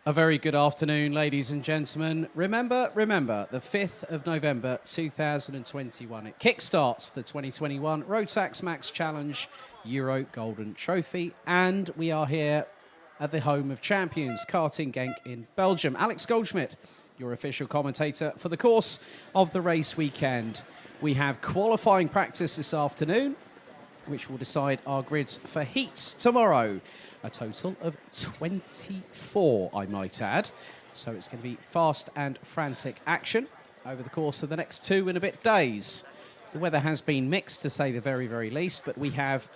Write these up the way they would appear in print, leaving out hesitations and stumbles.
A very good afternoon, ladies and gentlemen. Remember, the 5th of November 2021. It kickstarts the 2021 Rotax Max Challenge Euro Golden Trophy, and we are here at the home of champions, Karting Genk in Belgium. Alex Goldschmidt, your official commentator for the course of the race weekend. We have qualifying practice this afternoon, which will decide our grids for heats tomorrow. A total of 24, I might add. So it's going to be fast and frantic action over the course of the next 2 and a bit days. The weather has been mixed, to say the very, very least, but we have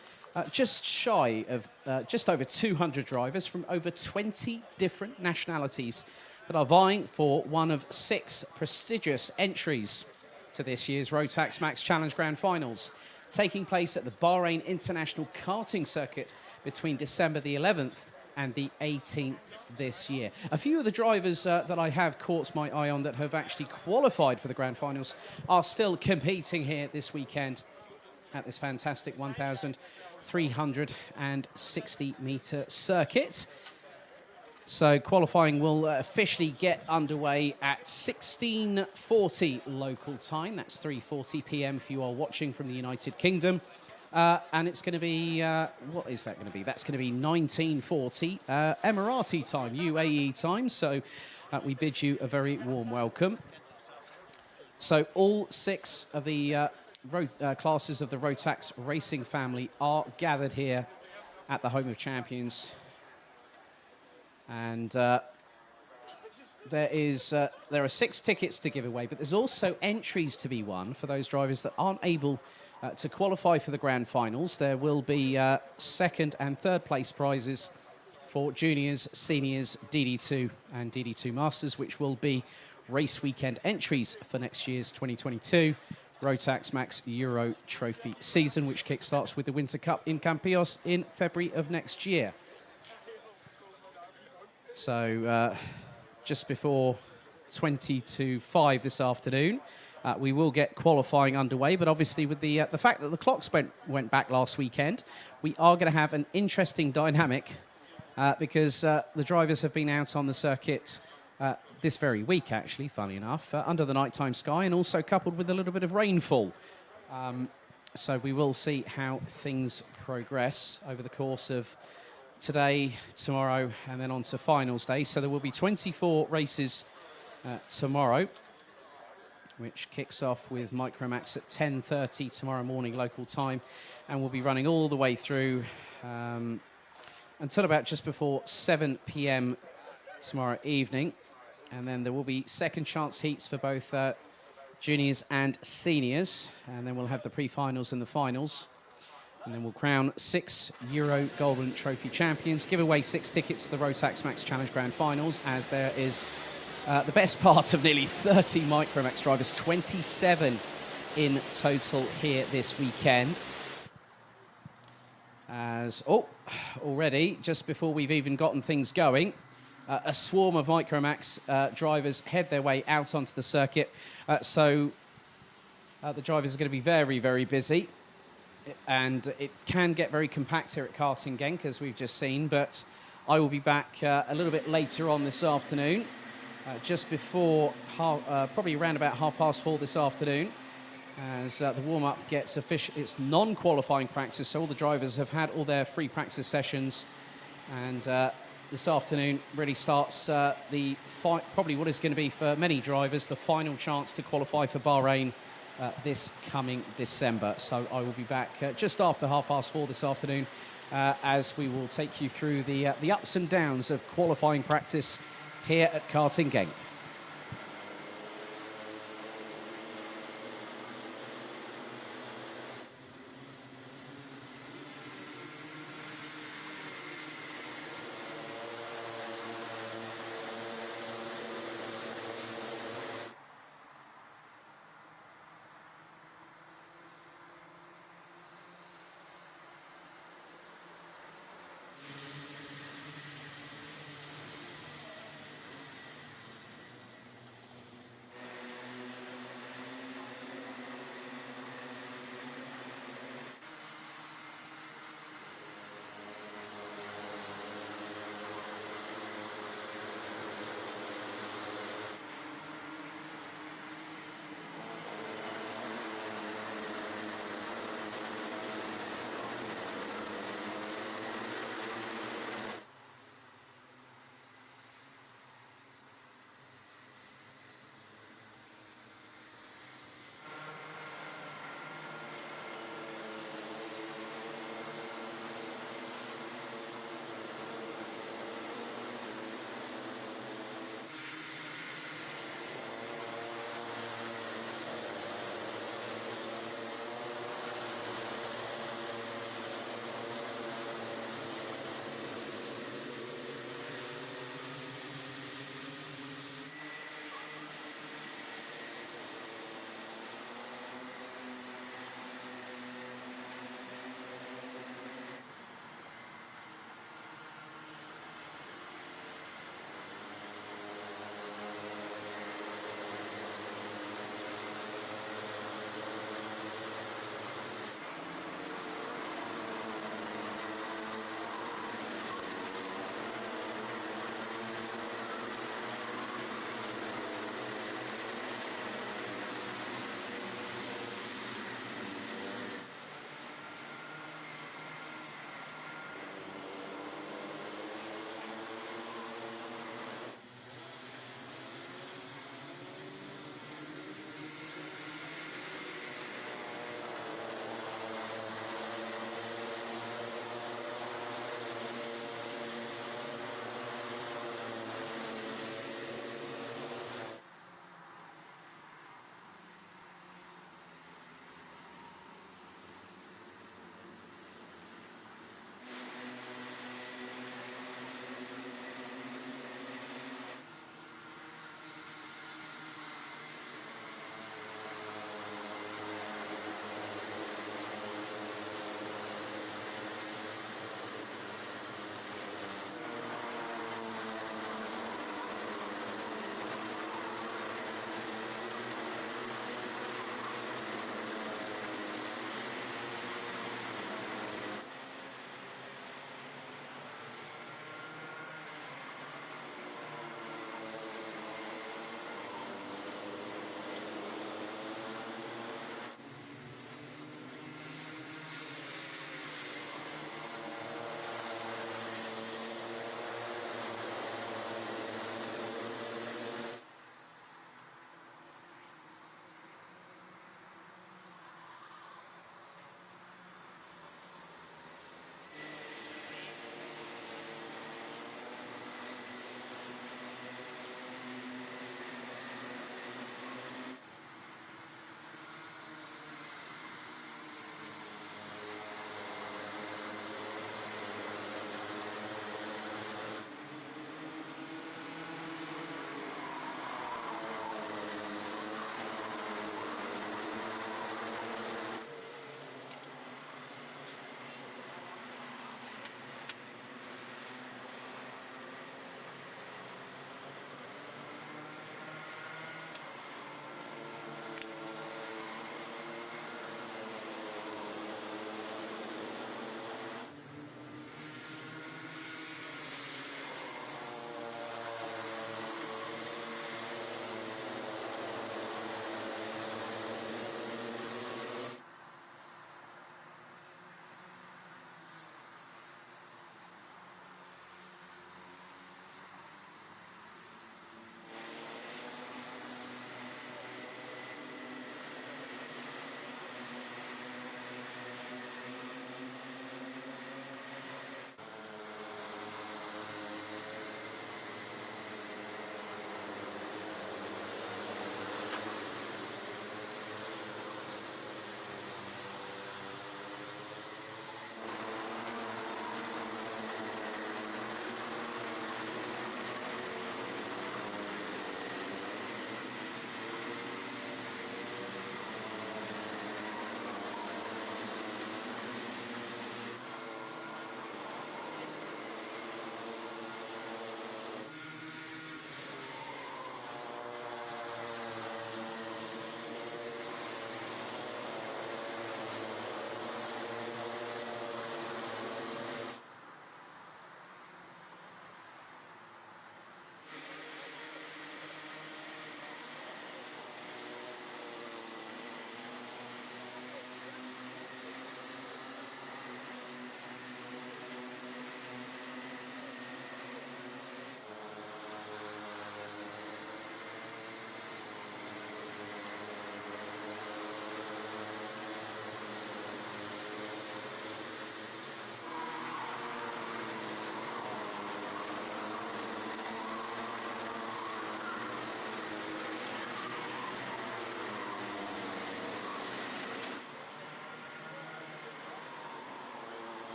just shy of just over 200 drivers from over 20 different nationalities that are vying for one of 6 prestigious entries to this year's Rotax Max Challenge Grand Finals, taking place at the Bahrain International Karting Circuit between December the 11th and the 18th this year. A few of the drivers that I have caught my eye on that have actually qualified for the Grand Finals are still competing here this weekend at this fantastic 1,360-metre circuit. So qualifying will officially get underway at 16:40 local time. That's 3:40 p.m. if you are watching from the United Kingdom. And it's going to be, what is that going to be? That's going to be 19:40 Emirati time, UAE time. So we bid you a very warm welcome. So all 6 of the classes of the Rotax racing family are gathered here at the home of champions. And there are 6 tickets to give away, but there's also entries to be won for those drivers that aren't able to qualify for the Grand Finals. There will be 2nd and 3rd place prizes for juniors, seniors, DD2 and DD2 Masters, which will be race weekend entries for next year's 2022 Rotax Max Euro Trophy season, which kickstarts with the Winter Cup in Campillos in February of next year. So just before 20 to 5 this afternoon, we will get qualifying underway. But obviously with the fact that the clocks went back last weekend, we are going to have an interesting dynamic because the drivers have been out on the circuit this very week, actually, funny enough, under the nighttime sky and also coupled with a little bit of rainfall. So we will see how things progress over the course of today, tomorrow, and then on to finals day. So there will be 24 races tomorrow, which kicks off with Micromax at 10:30 tomorrow morning local time, and we'll be running all the way through until about just before 7 p.m. tomorrow evening. And then there will be second chance heats for both juniors and seniors, and then we'll have the pre-finals and the finals. And then we'll crown 6 Euro Golden Trophy champions, give away 6 tickets to the Rotax Max Challenge Grand Finals, as there is the best part of nearly 30 Micromax drivers, 27 in total here this weekend. As, already, just before we've even gotten things going, a swarm of Micromax drivers head their way out onto the circuit. So the drivers are going to be very, very busy. And it can get very compact here at Karting Genk, as we've just seen, but I will be back a little bit later on this afternoon, just before, probably around about 4:30 this afternoon, as the warm-up gets official. It's non-qualifying practice, so all the drivers have had all their free practice sessions, and this afternoon really starts probably what is going to be, for many drivers, the final chance to qualify for Bahrain this coming December. So I will be back just after 4:30 this afternoon, as we will take you through the ups and downs of qualifying practice here at Karting Genk.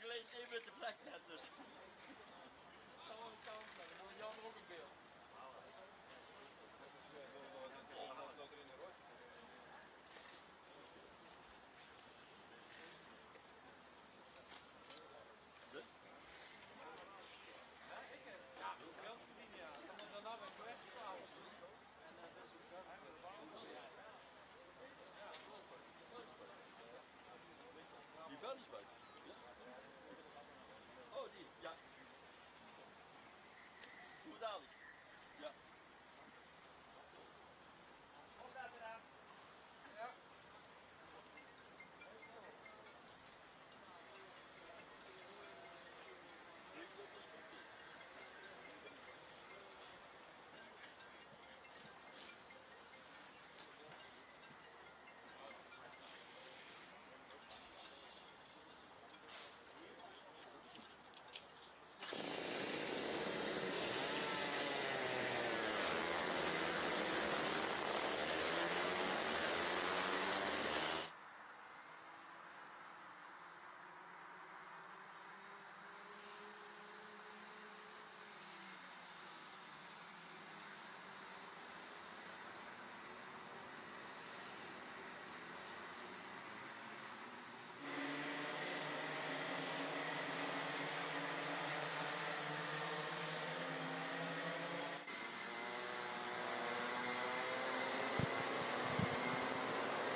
gleed even met de plek net, dus. Jan ook een beeld. Die vuilnisbak. Ja. Oh, die, ja. Hoe dadelijk? Ja. Ja.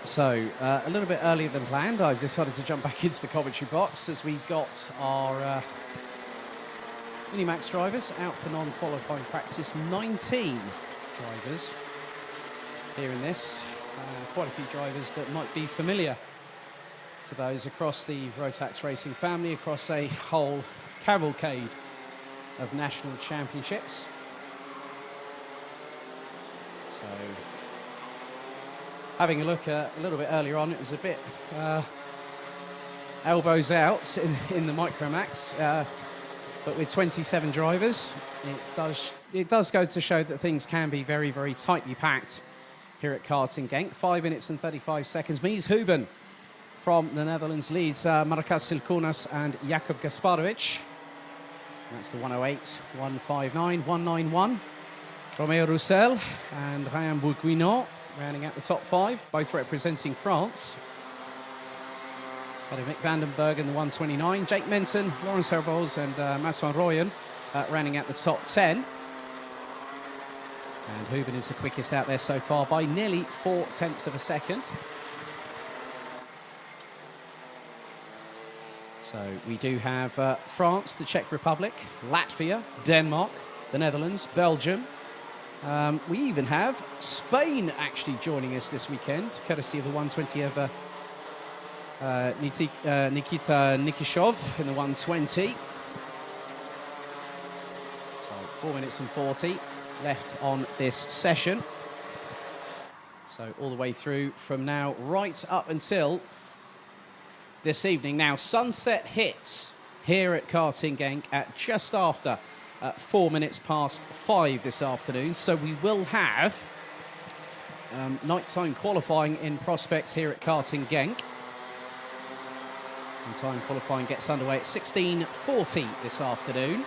So, a little bit earlier than planned, I've decided to jump back into the commentary box as we got our Minimax drivers out for non-qualifying practice. 19 drivers here in this. Quite a few drivers that might be familiar to those across the Rotax racing family, across a whole cavalcade of national championships. So, having a look a little bit earlier on, it was a bit elbows out in the Micromax, but with 27 drivers, it does go to show that things can be very, very tightly packed here at Karting Genk. 5 minutes and 35 seconds. Mies Huben from the Netherlands leads Marcus Silkonas and Jakub Gasparovic. That's the 108, 159, 191. Romeo Roussel and Ryan Bourguignon rounding out the top 5, both representing France. Mick Vandenberg in the 129, Jake Menton, Lawrence Herboz and Mats van Rooyen rounding out the top 10. And Huben is the quickest out there so far by nearly 0.4 of a second. So we do have France, the Czech Republic, Latvia, Denmark, the Netherlands, Belgium. We even have Spain actually joining us this weekend, courtesy of the 120 of Nikita Nikishov in the 120. So 4 minutes and 40 left on this session. So all the way through from now right up until this evening. Now sunset hits here at Karting Genk at just after 4 minutes past 5 this afternoon. So we will have nighttime qualifying in prospect here at Karting Genk. And time qualifying gets underway at 16:40 this afternoon.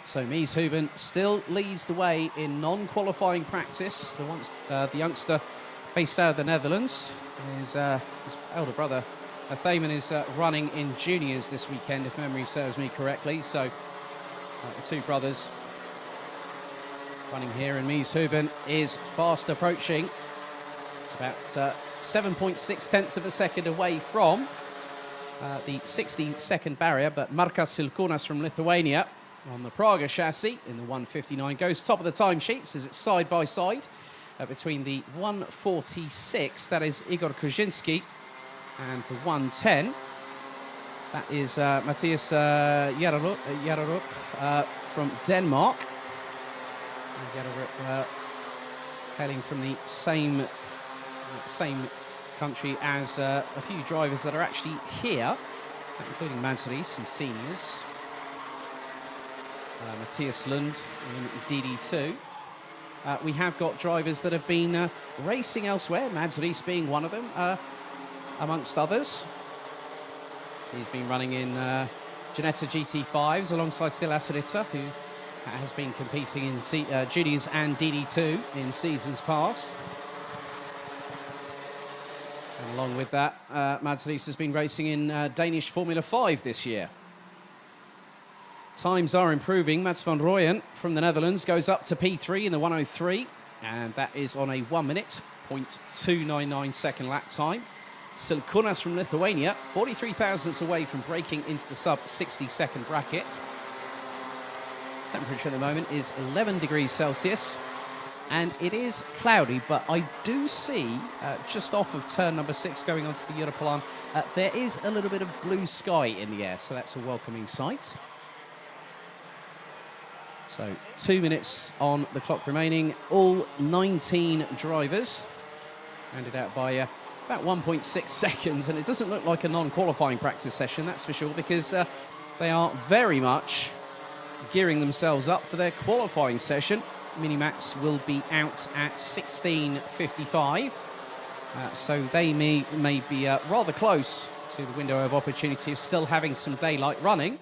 So Mies Huben still leads the way in non-qualifying practice. The youngster based out of the Netherlands. His elder brother, Thamen, is running in juniors this weekend, if memory serves me correctly. So the two brothers running here, and Mies Huben is fast approaching. It's about 7.6 of a second away from the 60-second barrier, but Marcus Silkonas from Lithuania on the Praga chassis in the 159 goes top of the timesheets as it's side by side between the 146, that is Igor Kuzinski, and the 110, that is Matthias Jarup from Denmark. Jarup hailing from the same country as a few drivers that are actually here, including Mansoris and seniors. Matthias Lund in DD2. We have got drivers that have been racing elsewhere, Mads Rees being one of them, amongst others. He's been running in Janetta GT5s alongside Stila Sarita, who has been competing in juniors and DD2 in seasons past. And along with that, Mads Rees has been racing in Danish Formula 5 this year. Times are improving. Mats van Rooyen from the Netherlands goes up to P3 in the 103, and that is on a 1 minute, 0.299 second lap time. Silkunas from Lithuania, 43 thousandths away from breaking into the sub 60 second bracket. Temperature at the moment is 11 degrees Celsius, and it is cloudy, but I do see, just off of turn number 6 going onto the Europlan, there is a little bit of blue sky in the air, so that's a welcoming sight. So 2 minutes on the clock remaining. All 19 drivers handed out by about 1.6 seconds, and it doesn't look like a non-qualifying practice session, that's for sure, because they are very much gearing themselves up for their qualifying session. Minimax will be out at 16:55, so they may be rather close to the window of opportunity of still having some daylight running.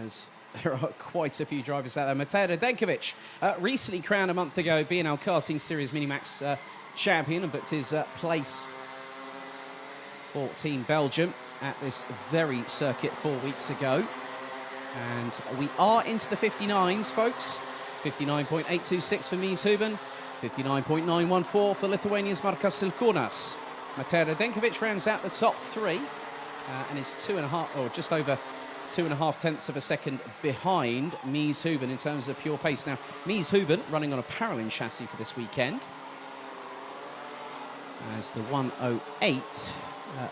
As there are quite a few drivers out there. Matej Radenkovic, recently crowned a month ago B&L Karting Series Minimax champion, and booked his place for Team Belgium at this very circuit 4 weeks ago. And we are into the 59s, folks. 59.826 for Mies Huben, 59.914 for Lithuania's Markas Silkunas. Matej Radenkovic rounds out the top 3 and is 2.5, or just over 2.5 tenths of a second behind Mies Huben in terms of pure pace. Now, Mies Huben running on a Paralin chassis for this weekend, as the 108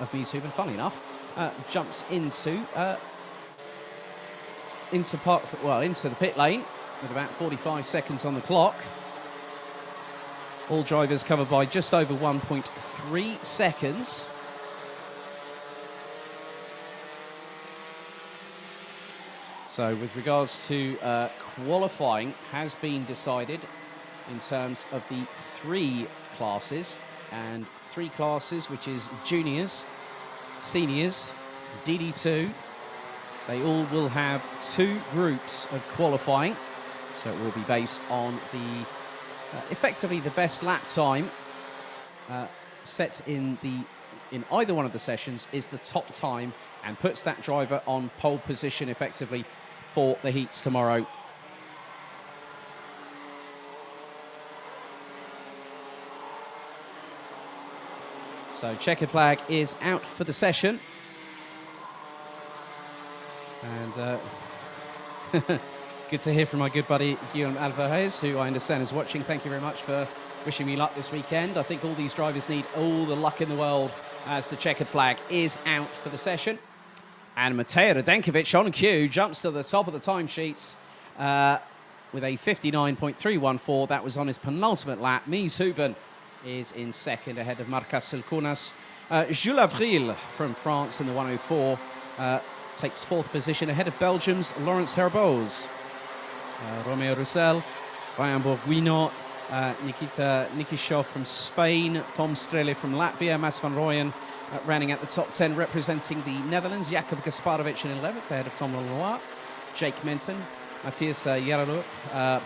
of Mies Huben, funnily enough, jumps into the pit lane with about 45 seconds on the clock. All drivers covered by just over 1.3 seconds. So with regards to qualifying, has been decided in terms of the 3 classes, and 3 classes, which is juniors, seniors, DD2. They all will have 2 groups of qualifying, so it will be based on the effectively the best lap time set in either one of the sessions is the top time, and puts that driver on pole position effectively for the heats tomorrow. So checkered flag is out for the session. And good to hear from my good buddy Guillaume Alvarez, who I understand is watching. Thank you very much for wishing me luck this weekend. I think all these drivers need all the luck in the world, as the checkered flag is out for the session. And Matej Radenkovic on cue jumps to the top of the timesheets with a 59.314. That was on his penultimate lap. Mies Huben is in second ahead of Markas Silkunas. Jules Avril from France in the 104 takes 4th position ahead of Belgium's Laurence Herboz. Romeo Roussel, Ryan Borguino, Nikita Nikishov from Spain, Tom Strele from Latvia, Mats van Rooyen rounding out the top 10 representing the Netherlands, Jakub Kasparovic in 11th ahead of Tom Lenoir, Jake Menton, Matthias Jarlo,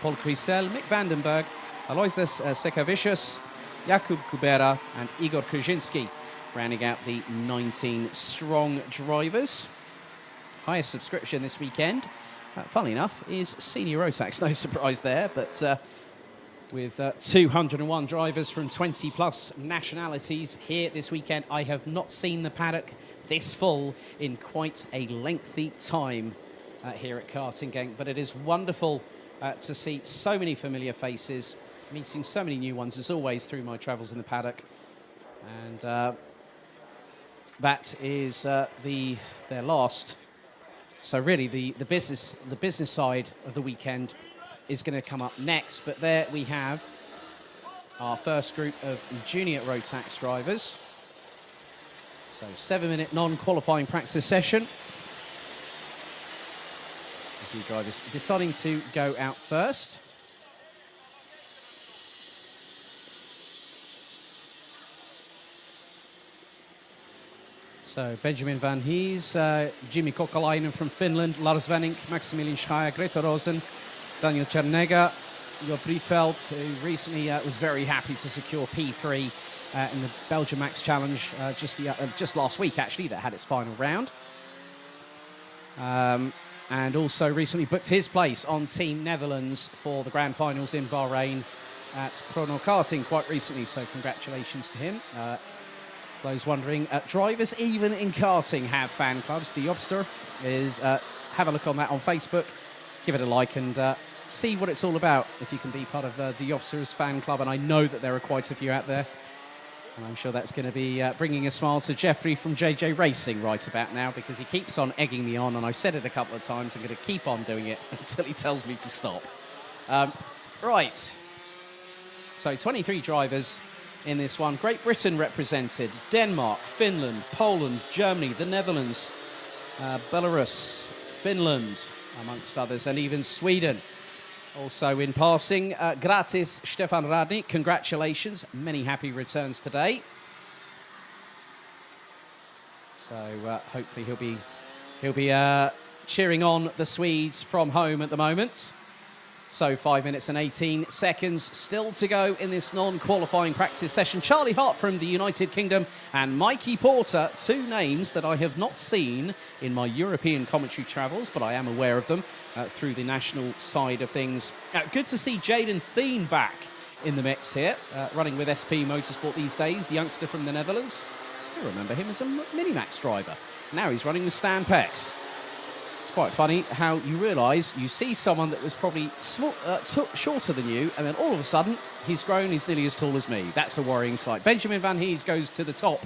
Paul Crisel, Mick Vandenberg, Aloysius Sekavicius, Jakub Kubera and Igor Krzyzynski rounding out the 19 strong drivers. Highest subscription this weekend, funnily enough, is Senior Rotax. No surprise there, but with 201 drivers from 20 plus nationalities here this weekend, I have not seen the paddock this full in quite a lengthy time here at Karting Gang. But it is wonderful to see so many familiar faces, meeting so many new ones as always through my travels in the paddock. And that is their last. So really the business side of the weekend is going to come up next. But there we have our first group of junior Rotax drivers. So 7-minute non-qualifying practice session. few drivers deciding to go out first. So Benjamin Van Hees, Jimmy Kokalainen from Finland, Lars Venink, Maximilian Schreier, Greta Rosen, Daniel Chernega, Jo Briefeld, who recently was very happy to secure P3 in the Belgium Max Challenge just last week, actually, that had its final round. And also recently booked his place on Team Netherlands for the Grand Finals in Bahrain at Chrono Karting quite recently, so congratulations to him. Those wondering, drivers even in karting have fan clubs. Diopster is, have a look on that on Facebook, give it a like and see what it's all about if you can be part of Diopster's fan club. And I know that there are quite a few out there. And I'm sure that's going to be bringing a smile to Jeffrey from JJ Racing right about now, because he keeps on egging me on, and I've said it a couple of times. I'm going to keep on doing it until he tells me to stop. Right. So 23 drivers in this one. Great Britain represented, Denmark, Finland, Poland, Germany, the Netherlands, Belarus, Finland, amongst others, and even Sweden. Also in passing, gratis Stefan Radnik, congratulations, many happy returns today. So hopefully he'll be cheering on the Swedes from home at the moment. So 5 minutes and 18 seconds still to go in this non-qualifying practice session. Charlie Hart from the United Kingdom and Mikey Porter, two names that I have not seen in my European commentary travels, but I am aware of them through the national side of things. Good to see Jaden Thien back in the mix here, running with SP Motorsport these days, the youngster from the Netherlands. Still remember him as a Minimax driver. Now he's running with Stan Pex. It's quite funny how you realise you see someone that was probably shorter than you, and then all of a sudden he's grown, he's nearly as tall as me. That's a worrying sight. Benjamin Van Hees goes to the top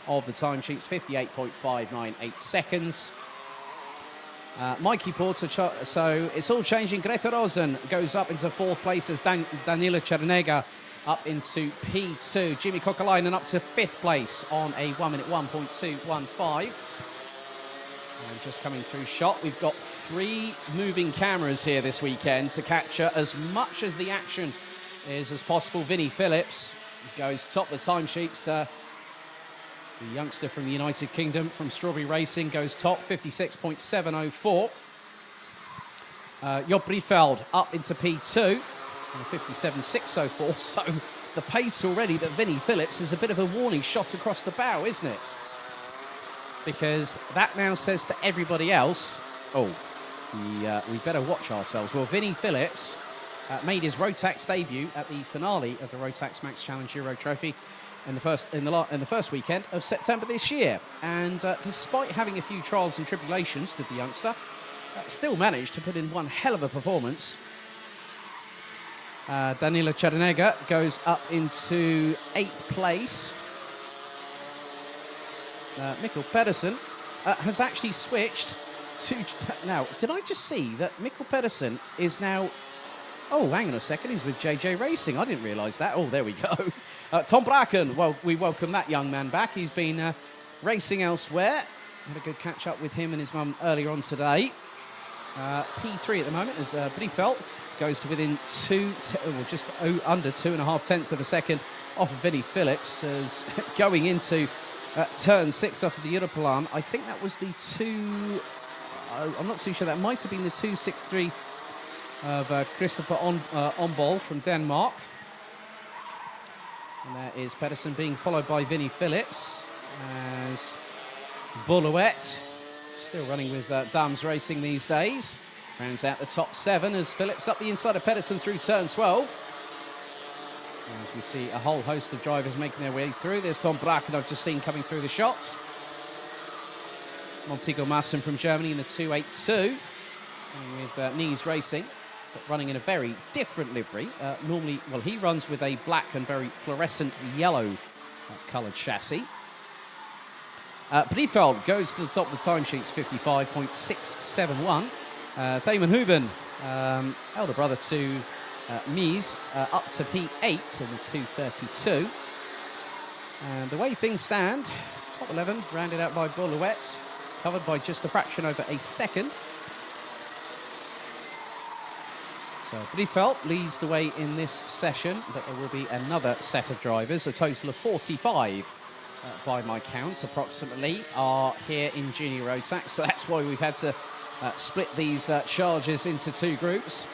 of the timesheets, 58.598 seconds. Mikey Porter, so it's all changing. Greta Rosen goes up into fourth place as Daniela Chernega up into P2. Jimmy Kokalainen up to fifth place on a 1 minute 1.215. And just coming through shot, we've got 3 moving cameras here this weekend to capture as much as the action is as possible. Vinnie Phillips goes top of the timesheets. The youngster from the United Kingdom from Strawberry Racing goes top, 56.704. Jo Briefeld up into P2, 57.604. So the pace already that Vinnie Phillips is a bit of a warning shot across the bow, isn't it? Because that now says to everybody else, we better watch ourselves. Well, Vinnie Phillips made his Rotax debut at the finale of the Rotax Max Challenge Euro Trophy in the first weekend of September this year. And despite having a few trials and tribulations, did the youngster still managed to put in one hell of a performance. Daniela Chernega goes up into 8th place. Mikkel Pedersen has actually switched to... Now, did I just see that Mikkel Pedersen is now... Oh, hang on a second, he's with JJ Racing. I didn't realise that. Oh, there we go. Tom Bracken, well, we welcome that young man back. He's been racing elsewhere. Had a good catch-up with him and his mum earlier on today. P3 at the moment as Briefeld goes to within just under 2.5 tenths of a second off of Vinnie Phillips, as going into... turn 6 off of the Europlan. I think that was the I'm not too sure. That might have been the 2.63 of Christopher Ombol from Denmark. And there is Pedersen being followed by Vinnie Phillips as Boulouette, still running with Dams Racing these days, rounds out the top 7 as Phillips up the inside of Pedersen through turn 12. As we see a whole host of drivers making their way through. There's Tom Bracken I've just seen coming through the shots. Montego Massen from Germany in the 282 with Nies Racing, but running in a very different livery. Normally, well, he runs with a black and very fluorescent yellow coloured chassis. Briefeld goes to the top of the timesheets, 55.671. Thaman Huben, elder brother to Mies, up to P8 in the 232. And the way things stand, top 11 rounded out by Boulouette, covered by just a fraction over a second. So Briefeld leads the way in this session, but there will be another set of drivers, a total of 45 by my count, approximately, are here in Junior Rotax. So that's why we've had to split these charges into two groups.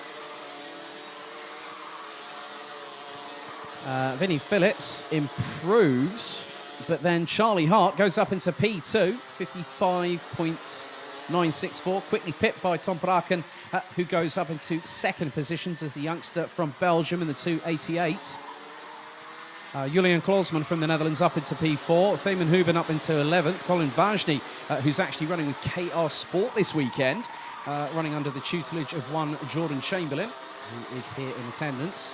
Vinnie Phillips improves, but then Charlie Hart goes up into P2, 55.964, quickly pipped by Tom Braken, who goes up into second position as the youngster from Belgium in the 288. Julian Klausman from the Netherlands up into P4, Thamen Huben up into 11th, Colin Vajny, who's actually running with KR Sport this weekend, running under the tutelage of one Jordan Chamberlain, who is here in attendance.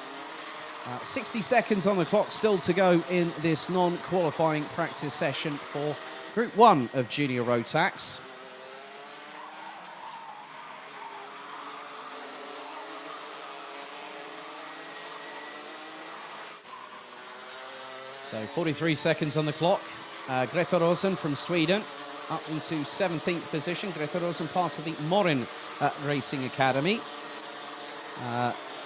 60 seconds on the clock still to go in this non-qualifying practice session for Group 1 of Junior Rotax. So 43 seconds on the clock. Greta Rosen from Sweden up into 17th position. Greta Rosen, part of the Morin Racing Academy.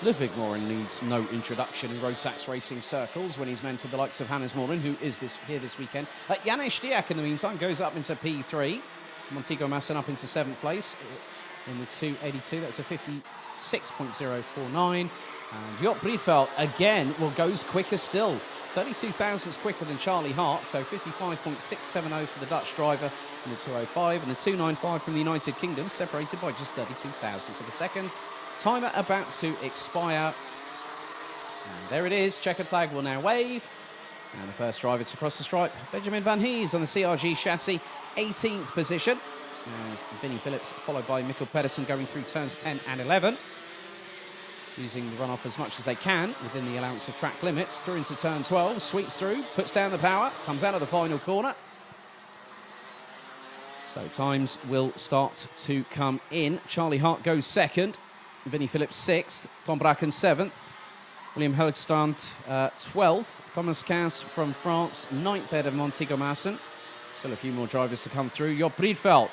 Ludwig Morin needs no introduction in Rotax racing circles when he's mentored the likes of Hannes Morin, who is here this weekend. Janes Stiak, in the meantime, goes up into P3. Montego Masson up into 7th place in the 282. That's a 56.049. And Jop Briefeld, again, goes quicker still. 32 thousandths quicker than Charlie Hart, so 55.670 for the Dutch driver in the 205, and the 295 from the United Kingdom, separated by just 32 thousandths of a second. Timer about to expire. And there it is. Checkered flag will now wave. And the first driver to cross the stripe, Benjamin Van Hees on the CRG chassis, 18th position. As Vinnie Phillips, followed by Mikkel Pedersen, going through turns 10 and 11. Using the runoff as much as they can within the allowance of track limits. Through into turn 12, sweeps through, puts down the power, comes out of the final corner. So times will start to come in. Charlie Hart goes second. Vinnie Phillips 6th, Tom Braken 7th, William Helgstrand 12th, Thomas Cass from France 9th ahead of Montego Masson. Still a few more drivers to come through. Job Briefeld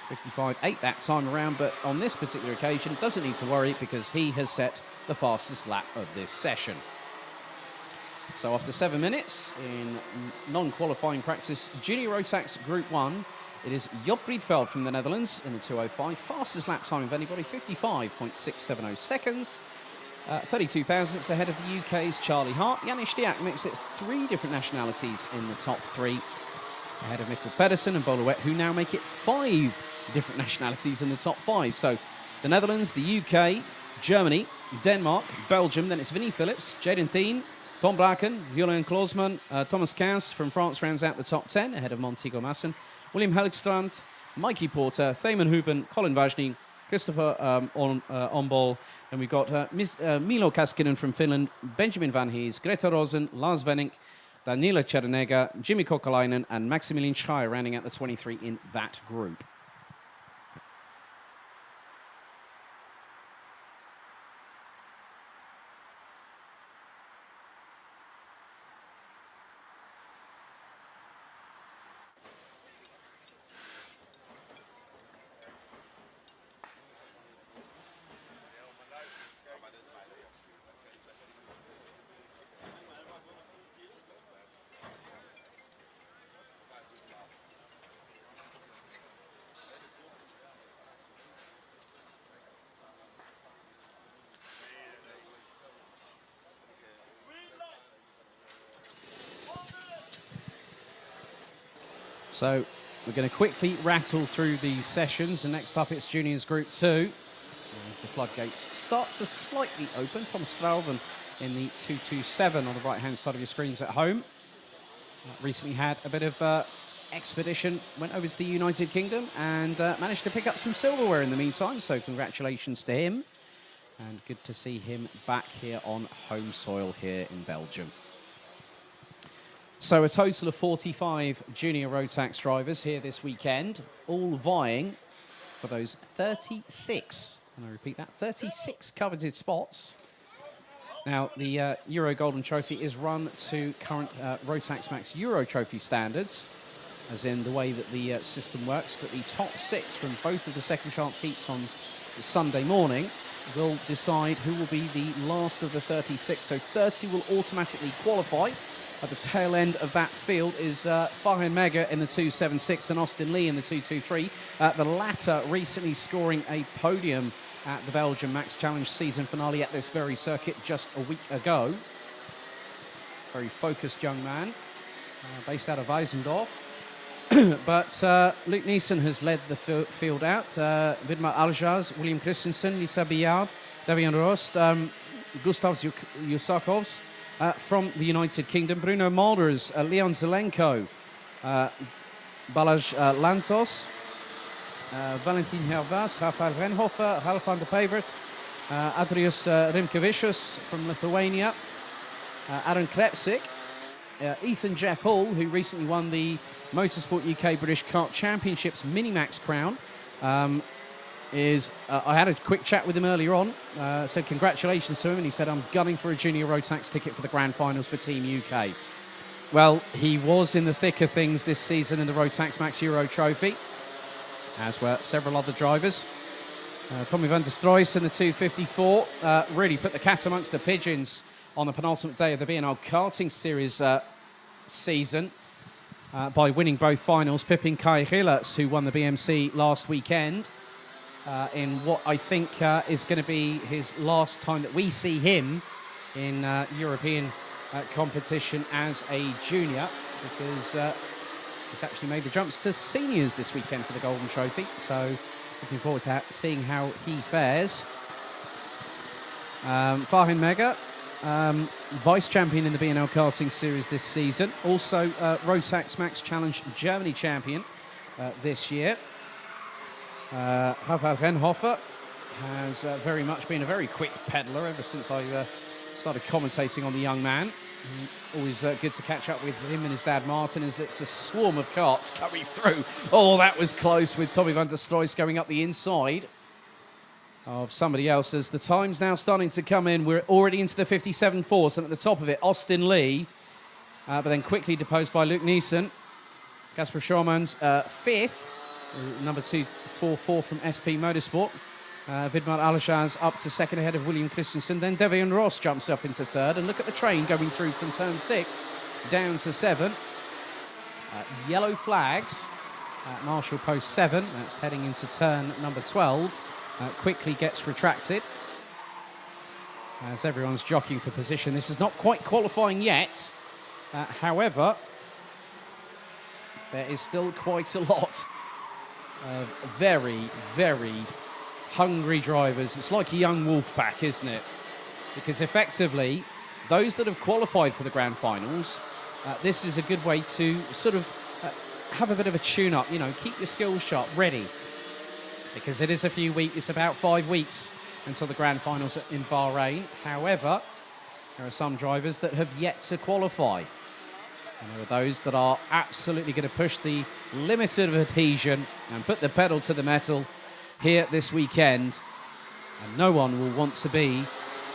55.8 that time around, but on this particular occasion doesn't need to worry because he has set the fastest lap of this session. So after 7 minutes in non-qualifying practice, Junior Rotax Group 1, it is Job Briefeld from the Netherlands in the 205. Fastest lap time of anybody, 55.670 seconds. 32 thousandths ahead of the UK's Charlie Hart. Janes Stiak makes it 3 different nationalities in the top 3. Ahead of Mikkel Pedersen and Boluet, who now make it 5 different nationalities in the top 5. So the Netherlands, the UK, Germany, Denmark, Belgium. Then it's Vinnie Phillips, Jaden Thien, Tom Braken, Julian Klausman, Thomas Cass from France rounds out the top 10 ahead of Montego Masson. William Helgstrand, Mikey Porter, Thamen Huben, Colin Vajny, Christopher Ombol, and we've got Milo Kaskinen from Finland, Benjamin Van Hees, Greta Rosen, Lars Venink, Daniela Chernega, Jimmy Kokalainen, and Maximilian Schreier rounding out the 23 in that group. So we're going to quickly rattle through these sessions, and next up it's Juniors Group 2. As the floodgates start to slightly open, Tom Strauben in the 227 on the right-hand side of your screens at home. Recently had a bit of expedition, went over to the United Kingdom and managed to pick up some silverware in the meantime, so congratulations to him. And good to see him back here on home soil here in Belgium. So a total of 45 Junior Rotax drivers here this weekend, all vying for those 36, and I repeat that, 36 coveted spots. Now, the Euro Golden Trophy is run to current Rotax Max Euro Trophy standards, as in the way that the system works, that the top 6 from both of the second chance heats on Sunday morning will decide who will be the last of the 36. So 30 will automatically qualify. At the tail end of that field is Farhan Mega in the 2.76 and Austin Lee in the 2.23. The latter recently scoring a podium at the Belgian Max Challenge season finale at this very circuit just a week ago. Very focused young man, based out of Weisendorf. But Luke Neeson has led the field out. Vidmar Aljaz, William Christensen, Lisa Biard, Davian Rost, Gustav Yusakovs from the United Kingdom, Bruno Malders, Leon Zelenko, Balazs Lantos, Valentin Hervas, Rafael Renhofer, Ralf van der Pevert, Adrius Rimkevicius from Lithuania, Aaron Krepsik, Ethan Jeff Hall, who recently won the Motorsport UK British Kart Championships Minimax crown. I had a quick chat with him earlier on, said congratulations to him, and he said, I'm gunning for a junior Rotax ticket for the grand finals for Team UK. Well, he was in the thick of things this season in the Rotax Max Euro Trophy, as were several other drivers. Tommy van der Stroys in the 254 really put the cat amongst the pigeons on the penultimate day of the B&L Karting Series season by winning both finals, pipping Kai Gillerts, who won the BMC last weekend, in what I think is going to be his last time that we see him in European competition as a junior, because he's actually made the jumps to seniors this weekend for the Golden Trophy. So looking forward to seeing how he fares. Farhan Mega, vice champion in the B&L Karting Series this season. Also Rotax Max Challenge Germany champion this year. Rafael Renhofer has very much been a very quick peddler ever since I started commentating on the young man. Always good to catch up with him and his dad Martin, as it's a swarm of carts coming through. Oh, that was close, with Tommy van der Stroys going up the inside of somebody else. As the time's now starting to come in, we're already into the 57.4s, and at the top of it, Austin Lee, but then quickly deposed by Luke Neeson. Kasper Schormann's fifth, number 244 from SP Motorsport. Vidmar Aljaz up to second ahead of William Christensen. Then Devian Ross jumps up into third. And look at the train going through from turn 6 down to 7. Yellow flags at Marshall Post 7. That's heading into turn number 12. Quickly gets retracted as everyone's jockeying for position. This is not quite qualifying yet. However, there is still quite a lot of very, very hungry drivers. It's like a young wolf pack, isn't it? Because effectively, those that have qualified for the grand finals, this is a good way to sort of have a bit of a tune-up, you know, keep your skills sharp, ready. Because it is a few weeks, it's about 5 weeks until the grand finals in Bahrain. However, there are some drivers that have yet to qualify. And there are those that are absolutely going to push the limit of adhesion and put the pedal to the metal here this weekend. And no one will want to be,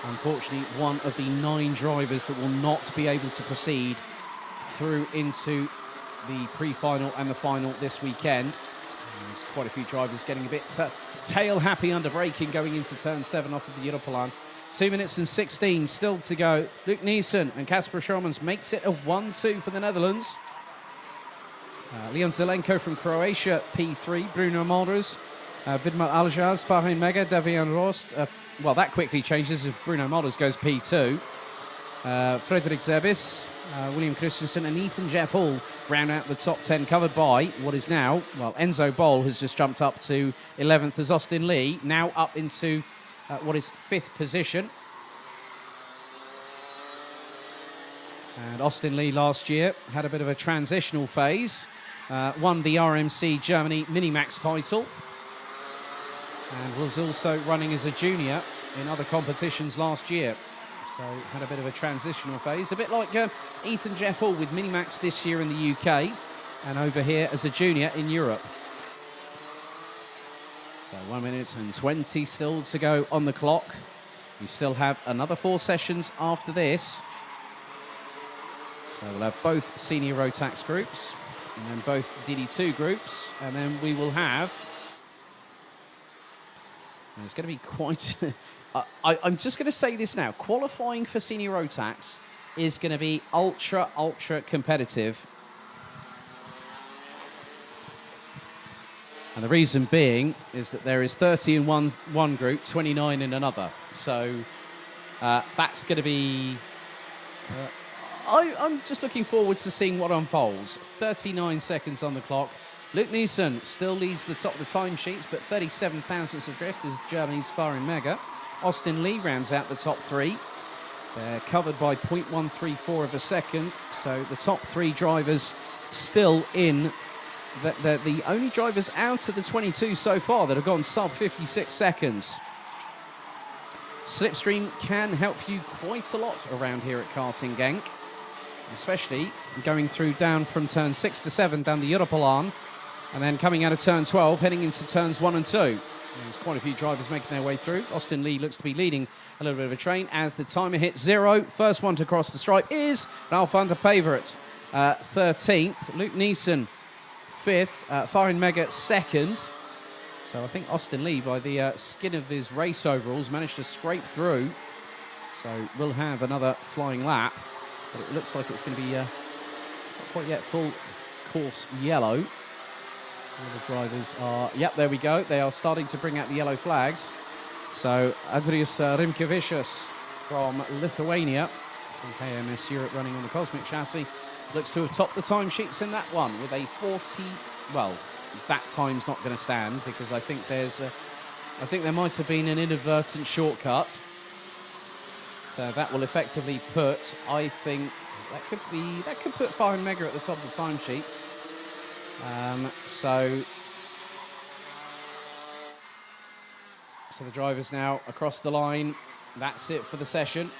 unfortunately, one of the 9 drivers that will not be able to proceed through into the pre-final and the final this weekend. And there's quite a few drivers getting a bit tail happy under braking going into turn 7 off of the Europolon. 2 minutes and 16 still to go. Luke Neeson and Kasper Schormans makes it a 1-2 for the Netherlands. Leon Zelenko from Croatia, P3. Bruno Malders, Vidmar Aljaz, Farhan Mega, Davian Rost. Well, that quickly changes as Bruno Malders goes P2. Frederik Zebis, William Christensen and Ethan Jeff Hall round out the top 10, covered by what is now, well, Enzo Boll has just jumped up to 11th as Austin Lee, now up into what is 5th position. And Austin Lee last year had a bit of a transitional phase, won the RMC Germany Minimax title, and was also running as a junior in other competitions last year. So had a bit of a transitional phase, a bit like Ethan Jeff Hall with Minimax this year in the UK, and over here as a junior in Europe. So 1 minute and 20 still to go on the clock. We still have another 4 sessions after this. So we'll have both senior Rotax groups, and then both DD2 groups, and then we will have And it's going to be quite... I'm just going to say this now. Qualifying for Senior Rotax is going to be ultra, ultra competitive. And the reason being is that there is 30 in one group, 29 in another. So that's going to be... I'm just looking forward to seeing what unfolds. 39 seconds on the clock. Luke Neeson still leads the top of the timesheets, but 37 thousandths adrift is Germany's Farin Mega. Austin Lee rounds out the top three. They're covered by 0.134 of a second. So the top three drivers still in. They're the only drivers out of the 22 so far that have gone sub 56 seconds. Slipstream can help you quite a lot around here at Karting Genk, especially going through down from turn 6 to 7 down the Europalan, and then coming out of turn 12, heading into turns 1 and 2. There's quite a few drivers making their way through. Austin Lee looks to be leading a little bit of a train as the timer hits 0. First one to cross the stripe is Ralph van der Pevert, 13th. Luke Neeson, 5th. Farin Mega, 2nd. So I think Austin Lee, by the skin of his race overalls, managed to scrape through. So we'll have another flying lap. But it looks like it's going to be not quite yet full course yellow. All the drivers are... Yep, there we go. They are starting to bring out the yellow flags. So Andrius Rimkevičius from Lithuania, from KMS Europe running on the Cosmic chassis, looks to have topped the timesheets in that one with a 40... Well, that time's not going to stand because I think there might have been an inadvertent shortcut. So that will effectively put, I think, that could put Farin Mega at the top of the timesheets. So the drivers now across the line. That's it for the session.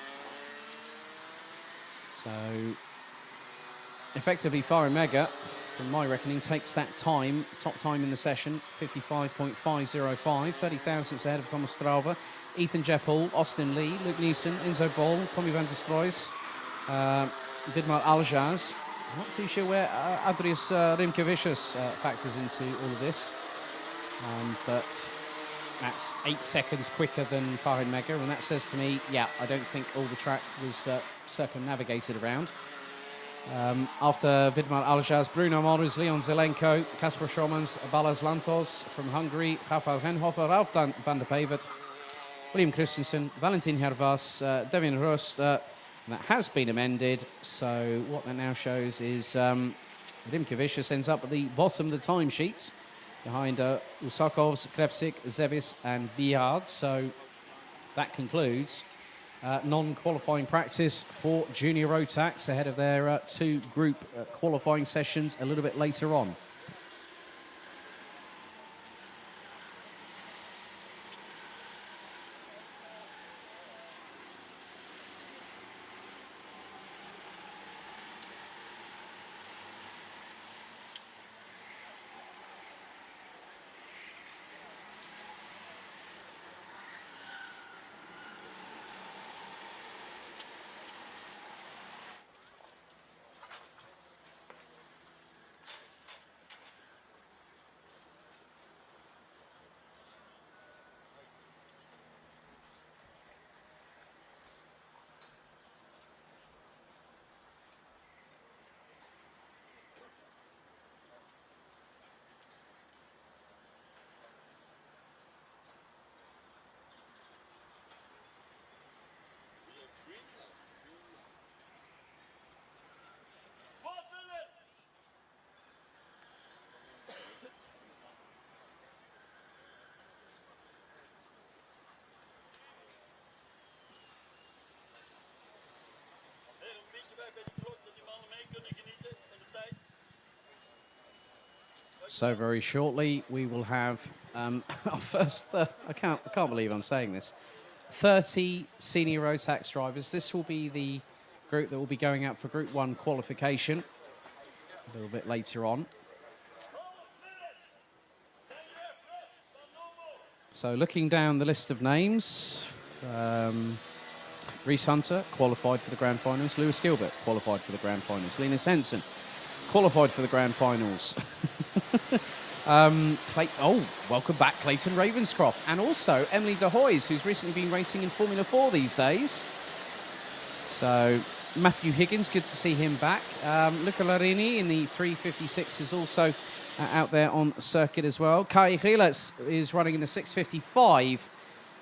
So effectively Farin Mega, from my reckoning, takes that time, top time in the session, 55.505, 30 thousandths ahead of Thomas Strauber, Ethan Jeff Hall, Austin Lee, Luke Neeson, Enzo Ball, Tommy van der Stroys, Vidmar Aljaz. I'm not too sure where Andrius Rimkevičius factors into all of this, but that's 8 seconds quicker than Farin Mega, and that says to me, yeah, I don't think all the track was circumnavigated around. After Vidmar Aljaz, Bruno Morus, Leon Zelenko, Kasper Schomans, Balazs Lantos from Hungary, Rafael Henhofer, Ralph van der Pevert, William Christensen, Valentin Hervas, Devin Rust. That has been amended, so what that now shows is Rimkevičius ends up at the bottom of the timesheets, behind Usakovs, Krepsik, Zevis and Biard. So that concludes non-qualifying practice for Junior Rotax ahead of their 2 group qualifying sessions a little bit later on. So very shortly we will have our first, I can't believe I'm saying this, 30 senior Rotax drivers. This will be the group that will be going out for Group 1 qualification a little bit later on. So looking down the list of names, Reese Hunter qualified for the Grand Finals, Lewis Gilbert qualified for the Grand Finals, Linus Henson qualified for the Grand Finals. Welcome back, Clayton Ravenscroft. And also Emily De Hoys, who's recently been racing in Formula 4 these days. So Matthew Higgins, good to see him back. Luca Larini in the 356 is also out there on circuit as well. Kai Rielers is running in the 655.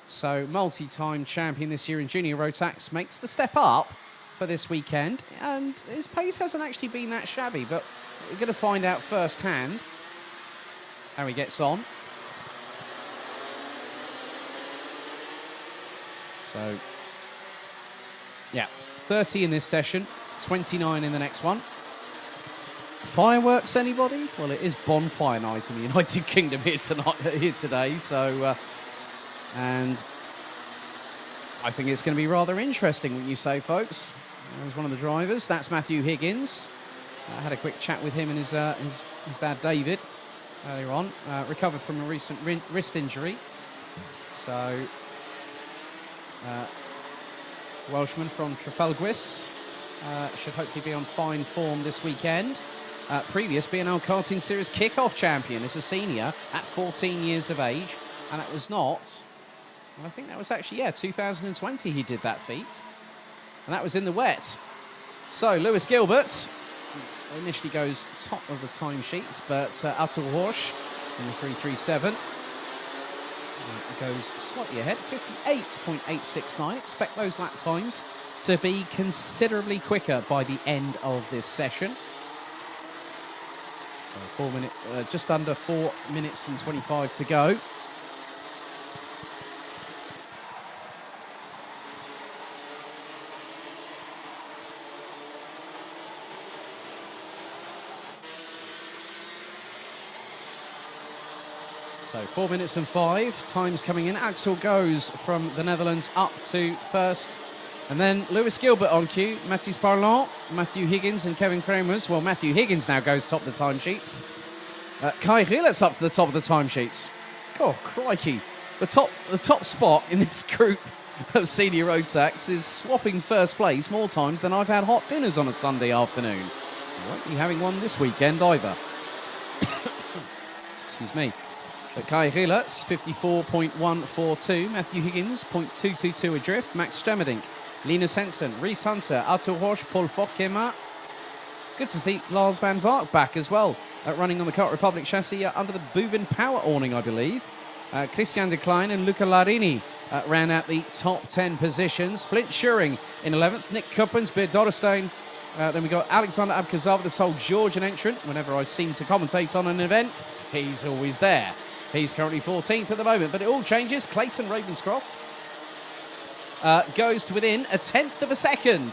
So multi-time champion this year in Junior Rotax makes the step up for this weekend. And his pace hasn't actually been that shabby, but we're going to find out firsthand how he gets on. So, yeah, 30 in this session, 29 in the next one. Fireworks, anybody? Well, it is bonfire night in the United Kingdom here today. So, and I think it's going to be rather interesting, wouldn't you say, folks? There's one of the drivers. That's Matthew Higgins. I had a quick chat with him and his dad, David, earlier on. Recovered from a recent wrist injury. So, Welshman from Trafalguis should hopefully be on fine form this weekend. Previous B&L Karting Series kickoff champion as a senior at 14 years of age. And that was not, well, I think that was actually, 2020 he did that feat. And that was in the wet. So, Lewis Gilbert initially goes top of the timesheets, but Arthur Horsch in the 337 goes slightly ahead, 58.869. Expect those lap times to be considerably quicker by the end of this session. So just under 4 minutes and 25 to go. So 4 minutes and 5, times coming in. Axel goes from the Netherlands up to first. And then Lewis Gilbert on cue, Mathis Parlant, Matthew Higgins and Kevin Kramers. Well, Matthew Higgins now goes top of the timesheets. Kai Rielers up to the top of the timesheets. Oh, crikey. The top spot in this group of senior Rotax is swapping first place more times than I've had hot dinners on a Sunday afternoon. I won't be having one this weekend either. Excuse me. But Kai Rielers, 54.142. Matthew Higgins, 0.222 adrift. Max Stemmerdink, Linus Hensen, Reese Hunter, Arthur Horsch, Paul Fokkema. Good to see Lars van Vark back as well, running on the Kart Republic chassis under the Bouvin Power awning, I believe. Christian de Klein and Luca Larini ran out the top 10 positions. Flint Schuring in 11th. Nick Kuppens, Beard Dorrestein. Then we got Alexander Abkazava, the sole Georgian entrant. Whenever I seem to commentate on an event, he's always there. He's currently 14th at the moment, but it all changes. Clayton Ravenscroft goes to within a tenth of a second.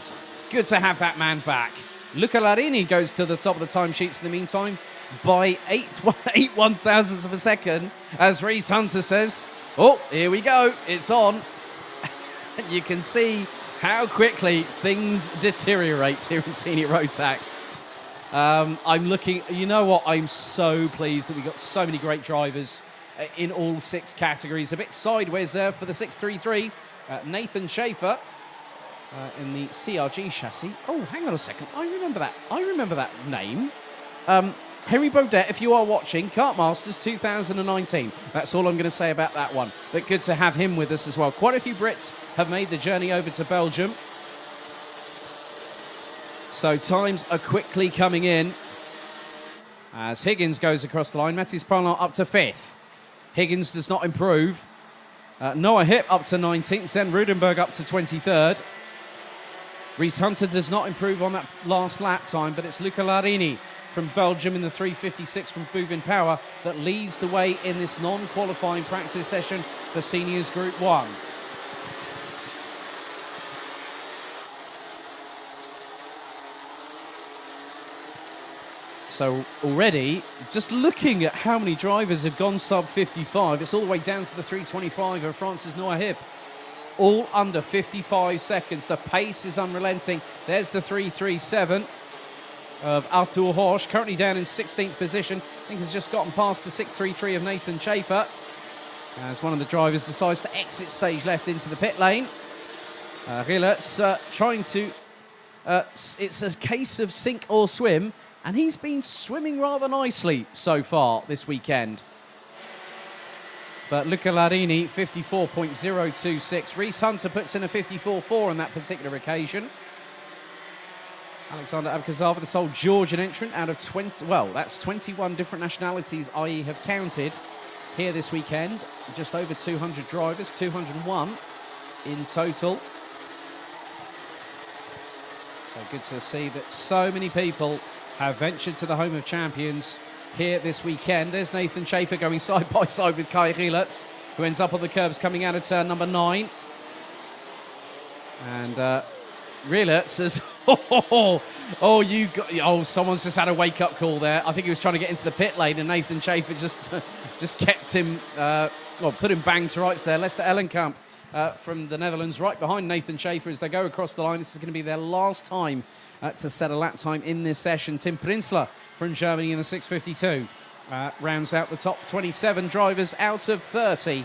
Good to have that man back. Luca Larini goes to the top of the timesheets in the meantime by 8 1,000ths of a second. As Reese Hunter says, oh, here we go, it's on. You can see how quickly things deteriorate here in Senior Rotax. I'm looking, you know what, I'm so pleased that we've got so many great drivers in all 6 categories. A bit sideways there for the 633. Nathan Schaefer in the CRG chassis. Oh, hang on a second. I remember that name. Henry Baudet, if you are watching, Kart Masters 2019. That's all I'm going to say about that one. But good to have him with us as well. Quite a few Brits have made the journey over to Belgium. So times are quickly coming in as Higgins goes across the line. Mathis Parlant up to 5th. Higgins does not improve. Noah Hipp up to 19th. Zen Rudenberg up to 23rd. Reese Hunter does not improve on that last lap time, but it's Luca Larini from Belgium in the 356 from Bouvin Power that leads the way in this non-qualifying practice session for Seniors Group 1. So already, just looking at how many drivers have gone sub 55, it's all the way down to the 325 of France's Noah Hipp. All under 55 seconds. The pace is unrelenting. There's the 337 of Arthur Horsch, currently down in 16th position. I think has just gotten past the 633 of Nathan Schaefer as one of the drivers decides to exit stage left into the pit lane. Rielers trying to... it's a case of sink or swim. And he's been swimming rather nicely so far this weekend. But Luca Larini, 54.026. Reese Hunter puts in a 54.4 on that particular occasion. Alexander Abkazava, the sole Georgian entrant out of 20, well, that's 21 different nationalities I have counted here this weekend. Just over 200 drivers, 201 in total. So good to see that so many people have ventured to the home of champions here this weekend. There's Nathan Schaefer going side by side with Kai Rielertz, who ends up on the curbs coming out of turn number 9. And Rielertz has... someone's just had a wake-up call there. I think he was trying to get into the pit lane, and Nathan Schaefer just kept him, put him bang to rights there. Lester Ellenkamp from the Netherlands right behind Nathan Schaefer as they go across the line. This is going to be their last time to set a lap time in this session. Tim Prinzler from Germany in the 6:52 rounds out the top 27 drivers out of 30.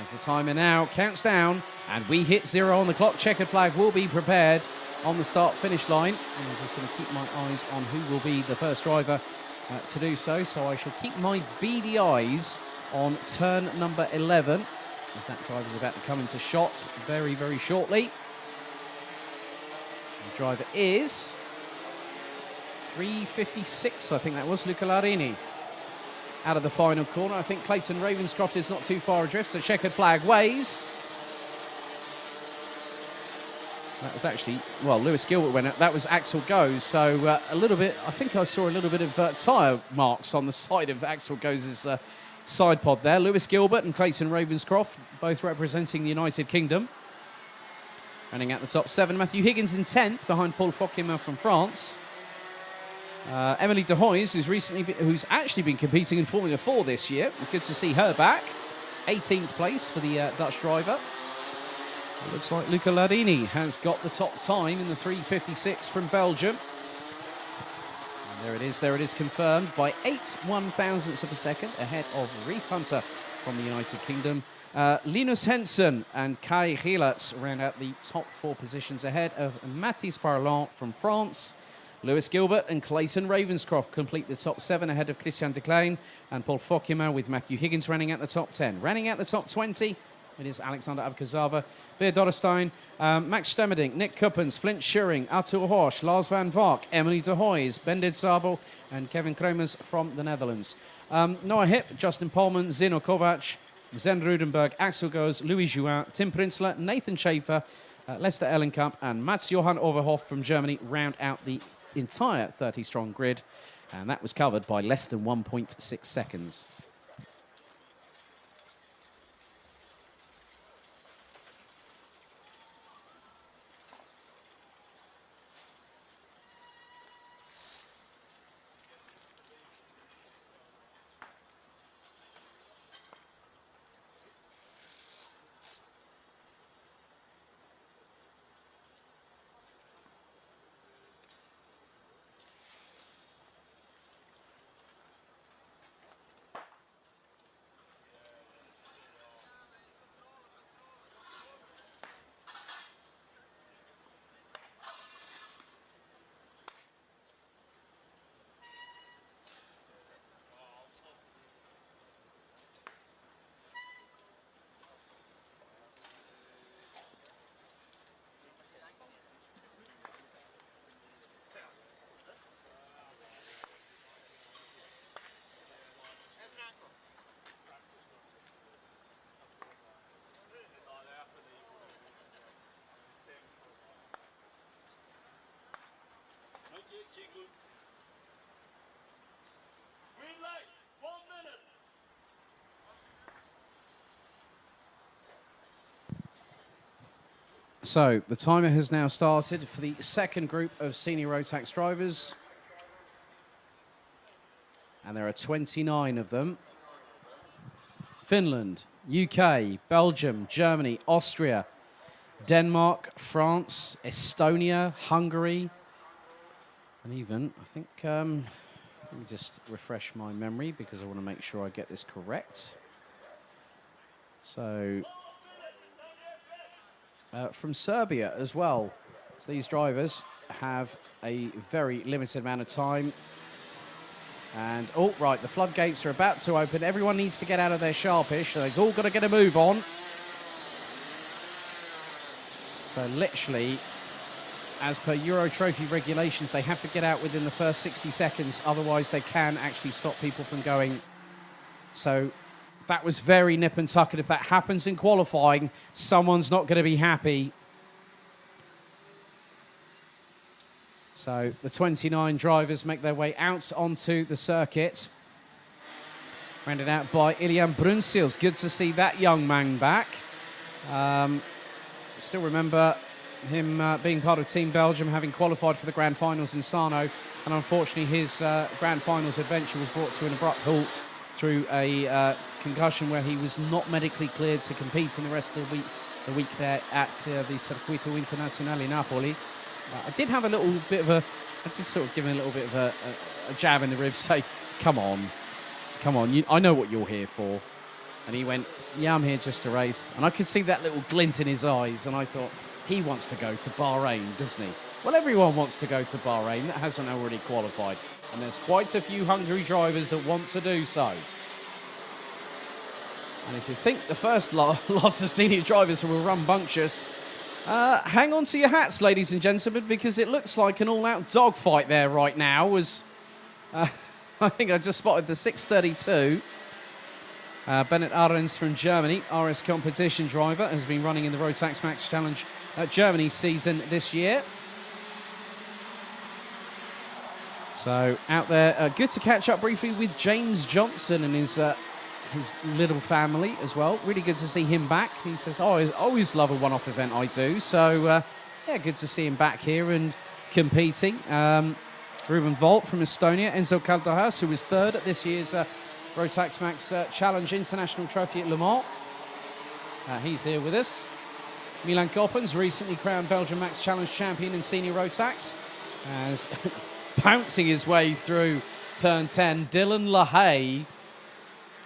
As the timer now counts down and we hit 0 on the clock, checkered flag will be prepared on the start-finish line. And I'm just going to keep my eyes on who will be the first driver to do so. So I shall keep my beady eyes on turn number 11, as that driver's about to come into shots very, very shortly. The driver is 3:56, I think that was, Luca Larini. Out of the final corner, I think Clayton Ravenscroft is not too far adrift, so checkered flag waves. That was actually, well, Lewis Gilbert went out. That was Axel Goes, so a little bit, I think I saw a little bit of tyre marks on the side of Axel Goes' side pod there. Lewis Gilbert and Clayton Ravenscroft, both representing the United Kingdom. Running out the top 7, Matthew Higgins in 10th, behind Paul Fokima from France. Emily de Hoys, who's actually been competing in Formula 4 this year. Good to see her back. 18th place for the Dutch driver. It looks like Luca Larini has got the top time in the 3:56 from Belgium. And there it is confirmed by 8 1,000ths of a second ahead of Reese Hunter from the United Kingdom. Linus Henson and Kai Rielertz round out the top 4 positions ahead of Mathis Parlant from France. Lewis Gilbert and Clayton Ravenscroft complete the top 7 ahead of Christian de Klein and Paul Fokima, with Matthew Higgins running out the top 10. Running out the top 20, it is Alexander Abkazava, Beer Dodderstein, Max Stemmerdink, Nick Kuppens, Flint Schuring, Artur Horsch, Lars van Vark, Emily de Hoys, Bendit Zabel, and Kevin Kremers from the Netherlands. Noah Hipp, Justin Polman, Zeno Kovac, Zen Rudenberg, Axel Goes, Louis Jouin, Tim Prinzler, Nathan Schaefer, Lester Ellenkamp, and Mats-Johann Overhoff from Germany round out the entire 30-strong grid, and that was covered by less than 1.6 seconds. Green light, 1 minute. So the timer has now started for the second group of senior Rotax drivers. And there are 29 of them. Finland, UK, Belgium, Germany, Austria, Denmark, France, Estonia, Hungary, and even, I think, let me just refresh my memory because I want to make sure I get this correct. So, from Serbia as well, So these drivers have a very limited amount of time. And, oh, right, the floodgates are about to open. Everyone needs to get out of their sharpish. So they've all got to get a move on. So literally, as per Euro Trophy regulations, they have to get out within the first 60 seconds. Otherwise, they can actually stop people from going. So that was very nip and tuck. And if that happens in qualifying, someone's not going to be happy. So the 29 drivers make their way out onto the circuit. Rounded out by Ilian Brunsils. Good to see that young man back. Still remember him being part of Team Belgium, having qualified for the Grand Finals in Sarno. And unfortunately, his Grand Finals adventure was brought to an abrupt halt through a concussion where he was not medically cleared to compete in the rest of the week there at the Circuito Internazionale Napoli. I did have a little bit of I did sort of give him a little bit of a jab in the ribs, say, come on, I know what you're here for. And he went, yeah, I'm here just to race. And I could see that little glint in his eyes, and I thought, he wants to go to Bahrain, doesn't he? Well, everyone wants to go to Bahrain that hasn't already qualified. And there's quite a few hungry drivers that want to do so. And if you think the first lots of senior drivers were rambunctious, hang on to your hats, ladies and gentlemen, because it looks like an all-out dogfight there right now. I think I just spotted the 632. Bennett Ahrens from Germany, RS competition driver, has been running in the Rotax Max Challenge Germany season this year. So out there, good to catch up briefly with James Johnson and his little family as well. Really good to see him back. He says, oh, I always love a one-off event, I do. So, yeah, good to see him back here and competing. Ruben Volt from Estonia. Enzo Caldajas, who was third at this year's Rotax Max Challenge International Trophy at Le Mans. He's here with us. Milan Koppens, recently crowned Belgian Max Challenge champion in senior Rotax, as bouncing his way through turn 10. Dylan LaHaye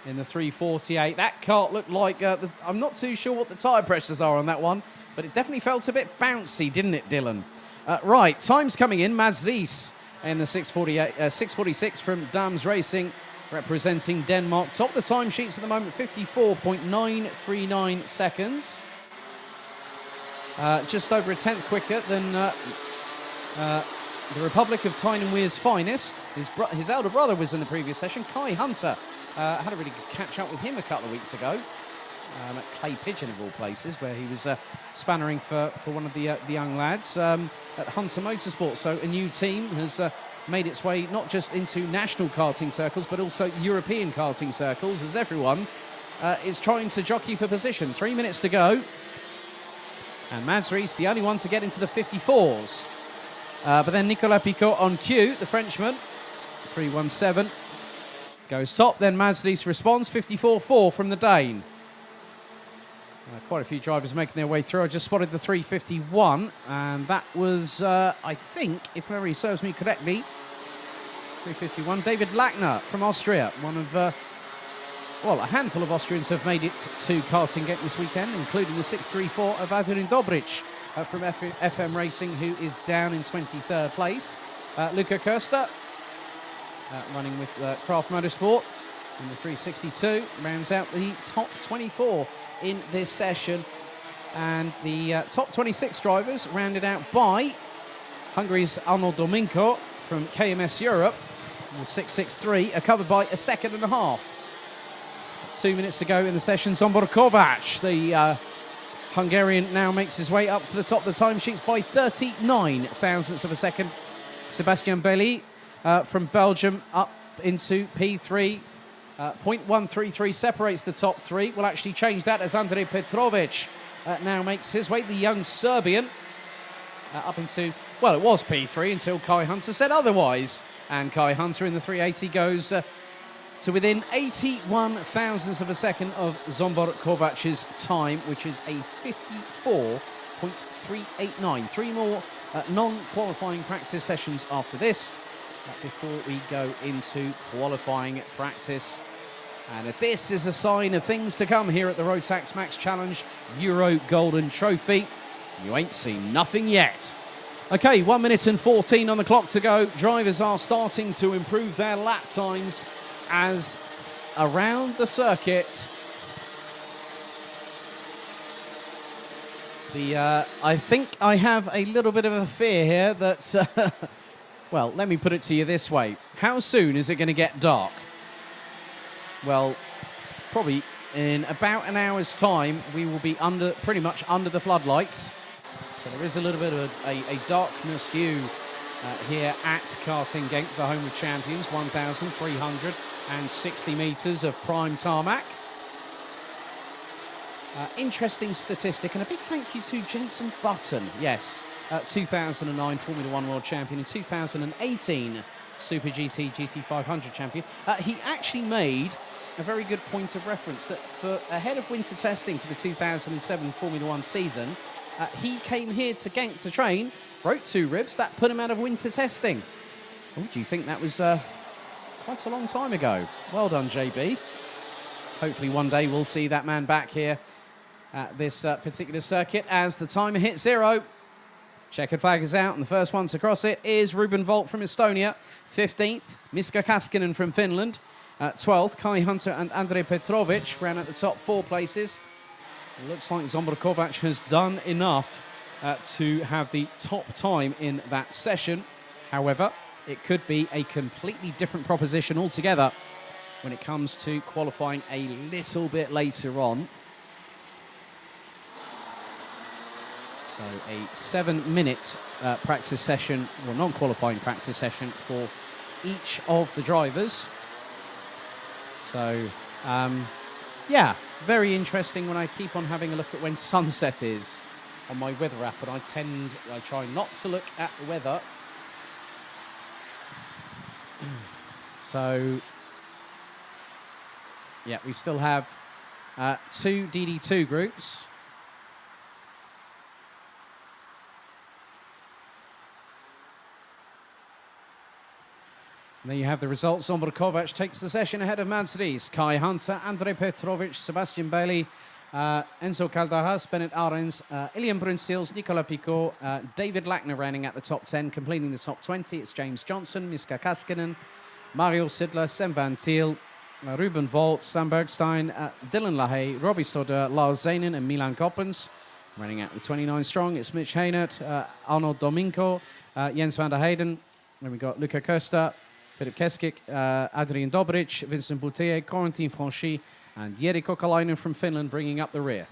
in the 348. That kart looked like, I'm not too sure what the tyre pressures are on that one, but it definitely felt a bit bouncy, didn't it, Dylan? Right, time's coming in. Mads Ries in the 646 from Dams Racing, representing Denmark. Top the timesheets at the moment, 54.939 seconds. Just over a tenth quicker than the Republic of Tyne and Weir's finest. His elder brother was in the previous session, Kai Hunter. Had a really good catch up with him a couple of weeks ago at Clay Pigeon of all places, where he was spannering for one of the young lads at Hunter Motorsport. So a new team has made its way not just into national karting circles, but also European karting circles, as everyone is trying to jockey for position. 3 minutes to go. And Mads Ries, the only one to get into the 54s. But then Nicolas Picot on cue, the Frenchman, 317. Goes top, then Mads Ries responds, 54.4 from the Dane. Quite a few drivers making their way through. I just spotted the 351, and that was, I think, if memory serves me correctly, 351, David Lackner from Austria. One of, well, a handful of Austrians have made it to karting game this weekend, including the 634 of Adrian Dobric from FM Racing, who is down in 23rd place. Luca Koester, running with Craft Motorsport in the 362, rounds out the top 24 in this session. And the top 26 drivers rounded out by Hungary's Arnold Dominko from KMS Europe. And the 663 are covered by a second and a half. 2 minutes to go in the session. Zsombor Kovács, the Hungarian, now makes his way up to the top of the timesheets by 39 thousandths of a second. Sebastian Belli from Belgium up into P3. 0.133 separates the top three. Will actually change that as Andrej Petrovic now makes his way, the young Serbian, up into, well, it was P3 until Kai Hunter said otherwise. And Kai Hunter in the 380 goes to within 81 thousandths of a second of Zsombor Kovács's time, which is a 54.389. Three more non-qualifying practice sessions after this before we go into qualifying practice. And this is a sign of things to come here at the Rotax Max Challenge Euro Golden Trophy. You ain't seen nothing yet. Okay, 1 minute and 14 on the clock to go. Drivers are starting to improve their lap times as around the circuit, I think I have a little bit of a fear here that, well, let me put it to you this way. How soon is it going to get dark? Well, probably in about an hour's time, we will be pretty much under the floodlights. So there is a little bit of a darkness hue here at Karting Genk, the home of champions, 1,360 metres of prime tarmac. Interesting statistic, and a big thank you to Jenson Button. Yes, 2009 Formula One World Champion and 2018 Super GT GT500 Champion. He actually made a very good point of reference that ahead of winter testing for the 2007 Formula One season, he came here to Genk to train, broke 2 ribs, that put him out of winter testing. Oh, do you think that was quite a long time ago? Well done, JB. Hopefully one day we'll see that man back here at this particular circuit as the timer hits 0. Checkered flag is out, and the first one to cross it is Ruben Volt from Estonia. 15th, Miska Kaskinen from Finland. 12th, Kai Hunter and Andrei Petrovic ran at the top 4 places. It looks like Zsombor Kovac has done enough to have the top time in that session. However, it could be a completely different proposition altogether when it comes to qualifying a little bit later on. So a 7-minute practice session, or non-qualifying practice session for each of the drivers. So, yeah, very interesting when I keep on having a look at when sunset is on my weather app, and I try not to look at the weather. So, yeah, we still have 2 DD2 groups. And there you have the results. Zsombor Kovac takes the session ahead of Mercedes. Kai Hunter, Andrei Petrovic, Sebastian Bailey, Enzo Caldajas, Bennett Arens, Ilian Brunstils, Nicola Picot, David Lackner running at the top 10, completing the top 20. It's James Johnson, Miska Kaskinen, Mario Sidler, Sam Van Thiel, Ruben Volt, Sam Bergstein, Dylan Lahaye, Robbie Stodder, Lars Zanen and Milan Koppens. Running at the 29 strong, it's Mitch Haynert, Arnold Domingo, Jens van der Heyden. Then we got Luca Costa, Filip Keskik, Adrian Dobric, Vincent Boutier, Corentin Franchi, and Jiri Kokalainen from Finland bringing up the rear.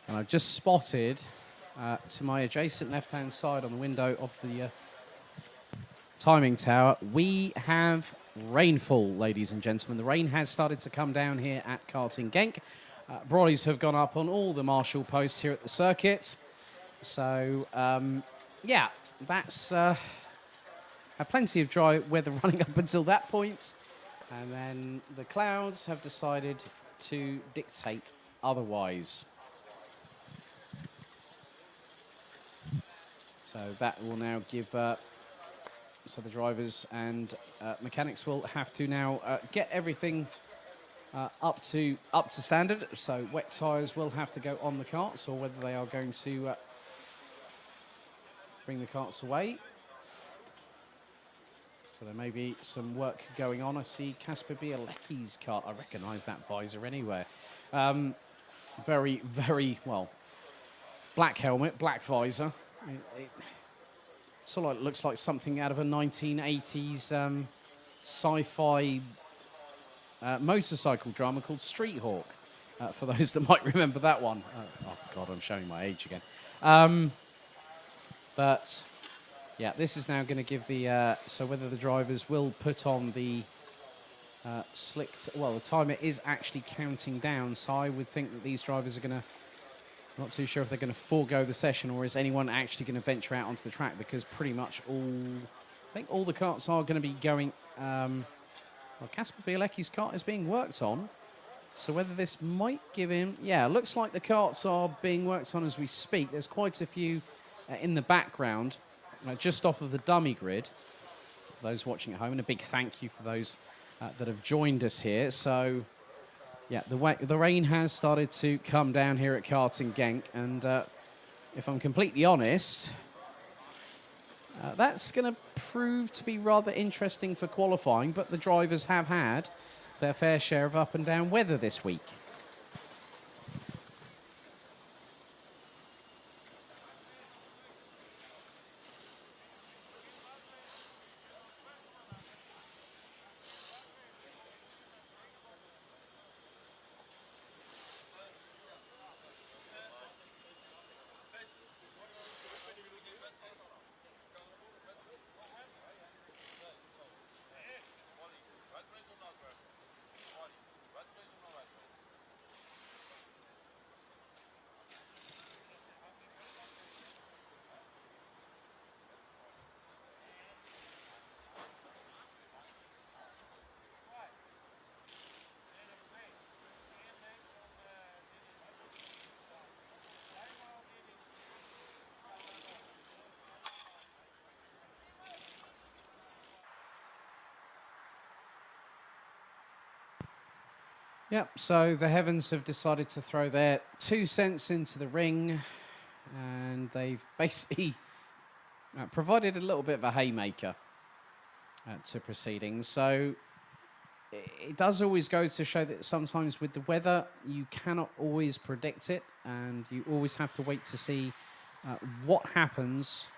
And I've just spotted to my adjacent left-hand side on the window of the timing tower, we have rainfall, ladies and gentlemen. The rain has started to come down here at Karting Genk. Brollies have gone up on all the marshal posts here at the circuit. So, yeah, that's had plenty of dry weather running up until that point. And then the clouds have decided to dictate otherwise. So that will now give, so the drivers and mechanics will have to now get everything up to standard. So wet tyres will have to go on the carts, or whether they are going to bring the carts away. So there may be some work going on. I see Kasper Bielecki's cart. I recognise that visor anywhere. Very, very, well, black helmet, black visor. It sort of looks like something out of a 1980s sci-fi motorcycle drama called Street Hawk, for those that might remember that one. Oh, God, I'm showing my age again. But, yeah, this is now going to give the... so whether the drivers will put on the well, the timer is actually counting down, so I would think that these drivers are going to... Not too sure if they're going to forego the session, or is anyone actually going to venture out onto the track, because pretty much I think all the carts are going to be going... well, Kasper Bielecki's cart is being worked on, so whether this might give him... Yeah, looks like the carts are being worked on as we speak. There's quite a few in the background, just off of the dummy grid, for those watching at home, and a big thank you for those that have joined us here. So, yeah, the rain has started to come down here at Karting Genk, and if I'm completely honest, that's going to prove to be rather interesting for qualifying, but the drivers have had their fair share of up and down weather this week. Yep, so the Heavens have decided to throw their 2 cents into the ring, and they've basically provided a little bit of a haymaker to proceedings. So it does always go to show that sometimes with the weather, you cannot always predict it, and you always have to wait to see what happens.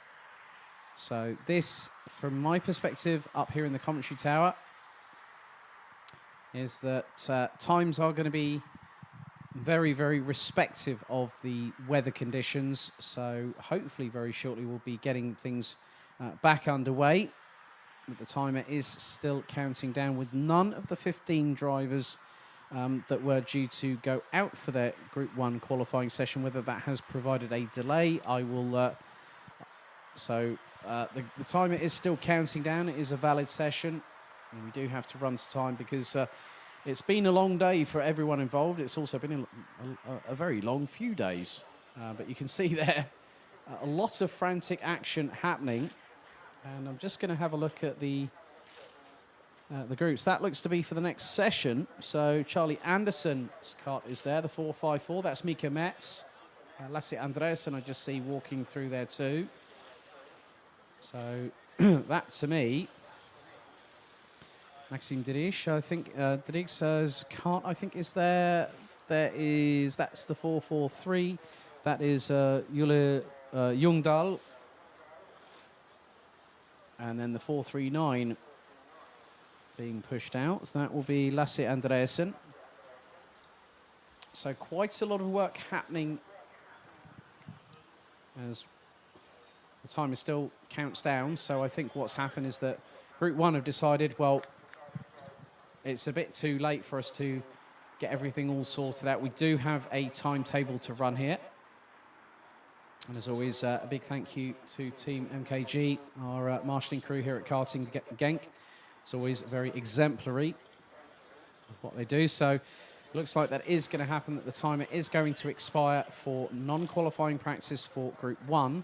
So this, from my perspective, up here in the commentary tower, is that times are going to be very, very respective of the weather conditions. So hopefully very shortly we'll be getting things back underway. But the timer is still counting down, with none of the 15 drivers that were due to go out for their Group 1 qualifying session. Whether that has provided a delay, I will... the timer is still counting down. It is a valid session, and we do have to run to time because it's been a long day for everyone involved. It's also been a very long few days. But you can see there a lot of frantic action happening. And I'm just going to have a look at the groups. That looks to be for the next session. So Charlie Anderson's cart is there, the 454. That's Mika Metz. Lasse Andreasen I just see walking through there too. So that to me... Maxime Dirish, I think Dirish's cart, I think, is there. That's the 443. That is Jule Jungdahl. And then the 439 being pushed out. That will be Lasse Andreasen. So quite a lot of work happening as the timer still counts down. So I think what's happened is that Group 1 have decided, well, it's a bit too late for us to get everything all sorted out. We do have a timetable to run here. And as always, a big thank you to Team MKG, our marshalling crew here at Karting Genk. It's always very exemplary of what they do. So looks like that is going to happen at the time. It is going to expire for non-qualifying practice for Group 1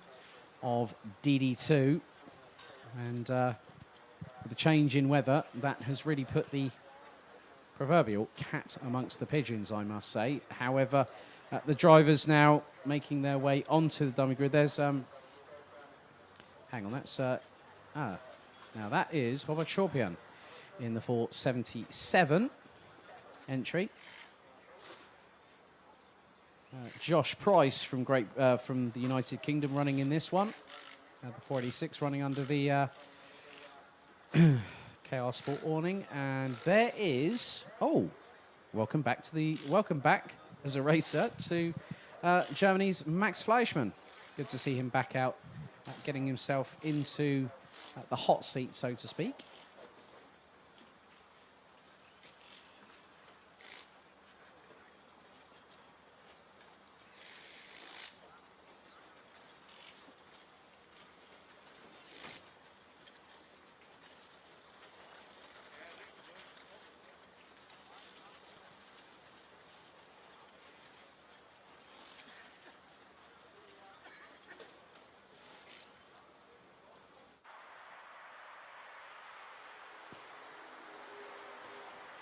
of DD2. And with the change in weather, that has really put the proverbial cat amongst the pigeons, I must say. However, the drivers now making their way onto the dummy grid. There's, hang on, that's, now that is Robert Chorpian in the 477 entry. Josh Price from from the United Kingdom running in this one. The 486 running under the KR Sport awning, and there is welcome back as a racer to Germany's Max Fleischmann. Good to see him back out, getting himself into the hot seat, so to speak.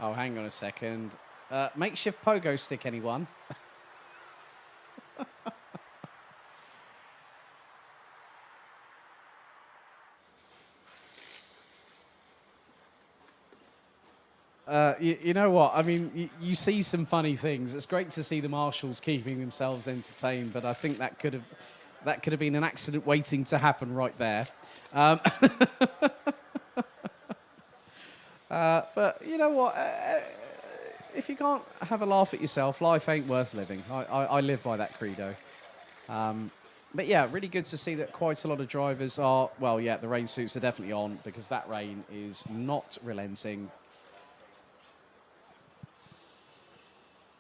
Oh, hang on a second. Makeshift pogo stick, anyone? You know what? I mean, you see some funny things. It's great to see the marshals keeping themselves entertained, but I think that could have been an accident waiting to happen right there. But you know what? If you can't have a laugh at yourself, life ain't worth living. I live by that credo. But yeah, really good to see that quite a lot of drivers are, well, yeah, the rain suits are definitely on because that rain is not relenting.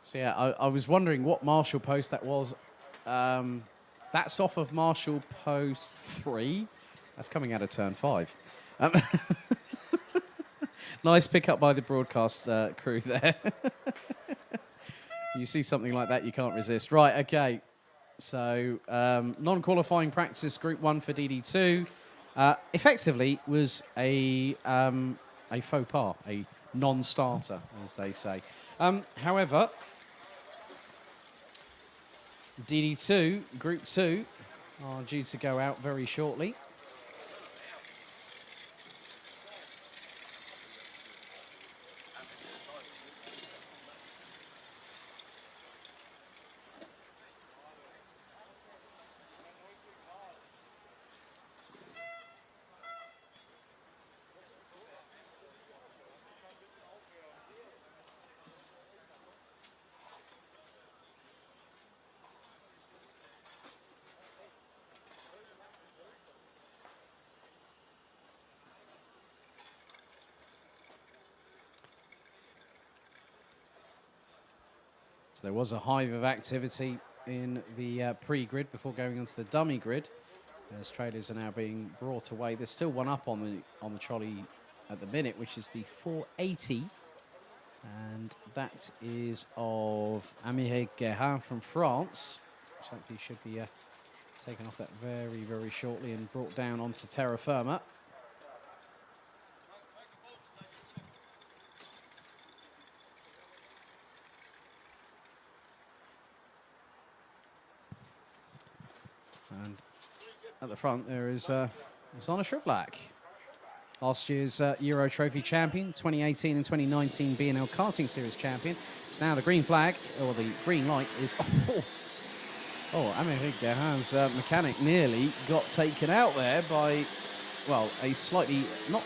So yeah, I was wondering what marshal post that was. That's off of marshal post 3. That's coming out of turn 5. Nice pickup by the broadcast crew there. You see something like that, you can't resist. Right, okay. So non-qualifying practice Group 1 for DD2 effectively was a faux pas, a non-starter, as they say. However, DD2 Group 2 are due to go out very shortly. So there was a hive of activity in the pre-grid before going onto the dummy grid. As trailers are now being brought away. There's still one up on the trolley at the minute, which is the 480. And that is of Amire Guérin from France, which hopefully should be taken off that very, very shortly and brought down onto terra firma. And at the front there is Zana Shriblak, last year's Euro Trophy champion, 2018 and 2019 B&L Karting Series champion. It's now the green flag, or the green light is... Amir Guérin's mechanic nearly got taken out there by, well, a slightly, not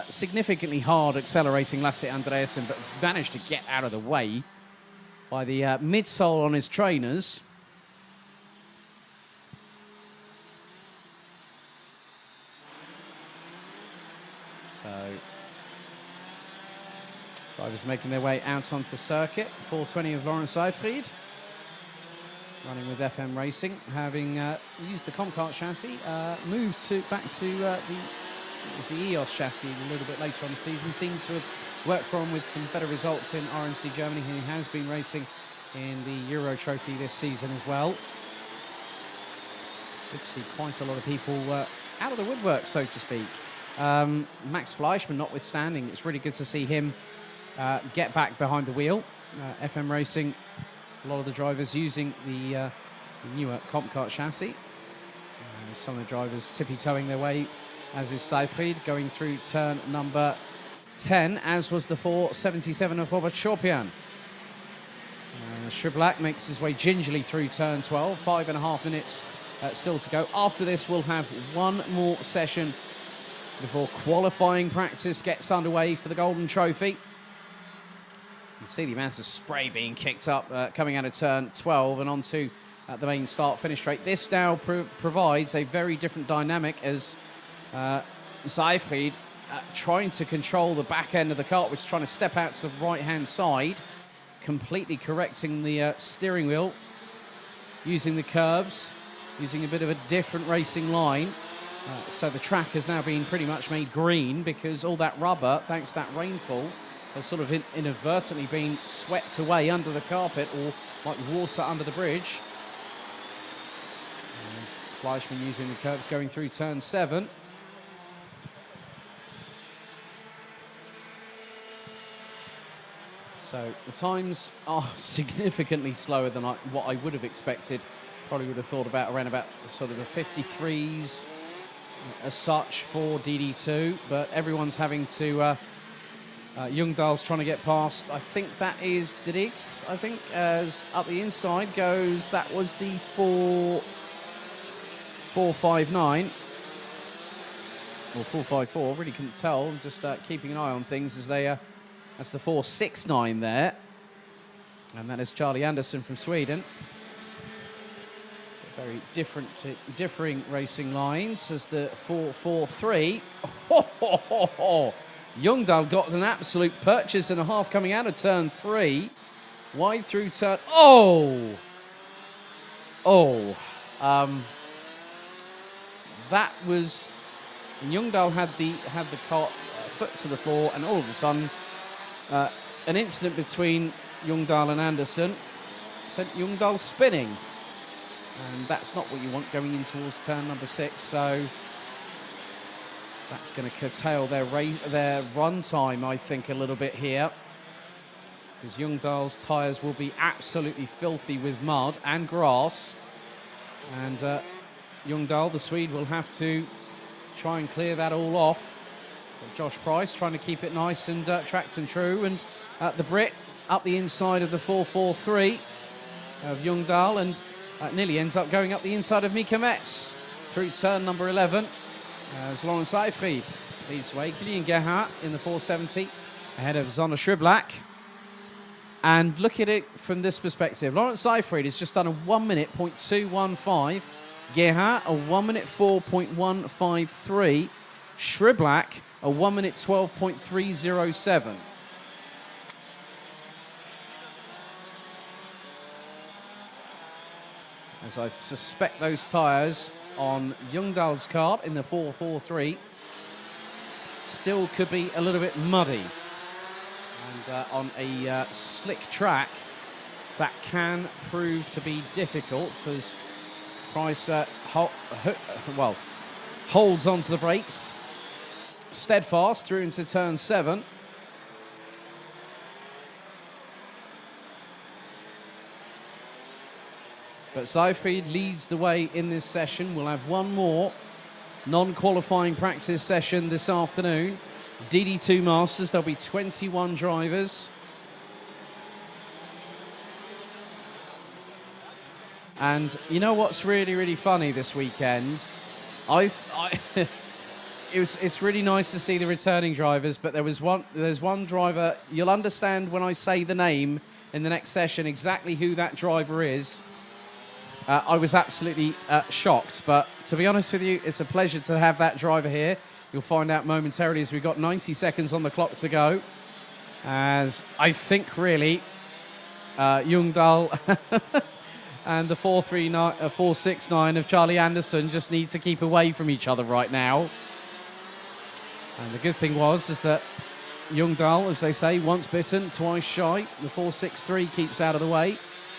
significantly hard accelerating Lasse Andreasen, but managed to get out of the way by the midsole on his trainers. So, drivers making their way out onto the circuit. 420 of Lawrence Seyfried. running with FM Racing, having used the Comcart chassis, moved back to the EOS chassis a little bit later on the season. Seemed to have worked for him with some better results in RMC Germany. He has been racing in the Euro Trophy this season as well. Good to see quite a lot of people out of the woodwork, so to speak. Max Fleischmann notwithstanding, it's really good to see him get back behind the wheel. FM Racing, a lot of the drivers using the newer Comcart chassis. Some of the drivers tippy-toeing their way, as is Seyfried, going through turn number 10, as was the 477 of Robert Schorpian. Schriblak makes his way gingerly through turn 12, 5.5 minutes still to go. After this, we'll have one more session before qualifying practice gets underway for the Golden Trophy. You see the amount of spray being kicked up coming out of turn 12 and onto the main start-finish straight. This now provides a very different dynamic as Seyfried trying to control the back end of the kart, which is trying to step out to the right-hand side, completely correcting the steering wheel, using the curbs, using a bit of a different racing line. So the track has now been pretty much made green because all that rubber, thanks to that rainfall, has sort of inadvertently been swept away under the carpet or like water under the bridge. And Fleischmann using the curbs going through turn 7. So the times are significantly slower than what I would have expected. Probably would have thought around about sort of the 53s as such for DD2, but everyone's having to, Jungdahl's trying to get past, I think that is Didix, I think, as up the inside goes, that was the 459, or 454, really couldn't tell, I'm just keeping an eye on things as they, that's the 469 there, and that is Charlie Anderson from Sweden. Very differing racing lines as the 443. Jungdahl got an absolute purchase and a half coming out of turn 3. Wide through turn... that was... Jungdahl had the cart foot to the floor, and all of a sudden an incident between Jungdahl and Anderson sent Jungdahl spinning. And that's not what you want going in towards turn number 6, so that's going to curtail their run time, I think, a little bit here. Because Jungdahl's tyres will be absolutely filthy with mud and grass. And Jungdahl, the Swede, will have to try and clear that all off. But Josh Price trying to keep it nice and tracked and true. And the Brit up the inside of the 443 of Jungdahl, and nearly ends up going up the inside of Mika Metz through turn number 11 as Laurent Seyfried leads the way. Gillian Gerhardt in the 470 ahead of Zona Schriblak. And look at it from this perspective. Laurent Seyfried has just done a 1 minute .215. Gerhardt a 1 minute 4.153. Schriblak a 1 minute 12.307. As I suspect those tyres on Jungdahl's kart in the 443 still could be a little bit muddy. And on a slick track, that can prove to be difficult as Price holds onto the brakes, steadfast through into turn 7. But Seyfried leads the way in this session. We'll have one more non-qualifying practice session this afternoon. DD2 Masters, there'll be 21 drivers. And you know what's really, really funny this weekend? It's really nice to see the returning drivers, but there's one driver, you'll understand when I say the name in the next session exactly who that driver is. I was absolutely shocked, but to be honest with you, it's a pleasure to have that driver here. You'll find out momentarily as we've got 90 seconds on the clock to go. As I think really Jungdahl and the 469 of Charlie Anderson just need to keep away from each other right now. And the good thing is that Ljungdahl, as they say, once bitten, twice shy. The 463 keeps out of the way.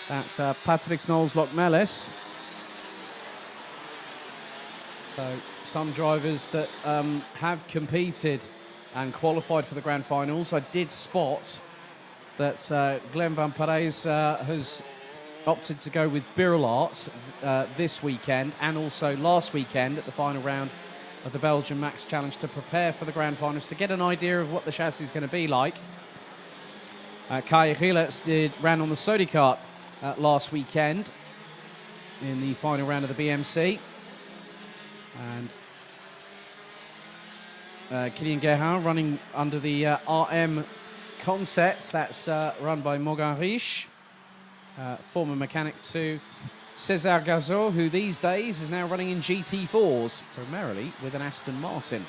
That's Patrick Snollslock-Mellis. So some drivers that have competed and qualified for the grand finals. I did spot that Glenn Van Parijs has opted to go with Birlart this weekend and also last weekend at the final round of the Belgian Max Challenge to prepare for the grand finals, to get an idea of what the chassis is going to be like. Kai Gilles ran on the Sodi Kart last weekend in the final round of the BMC. And Kylian Gerhardt running under the RM concept. That's run by Morgan Rich, former mechanic to César Gazot, who these days is now running in GT4s, primarily with an Aston Martin.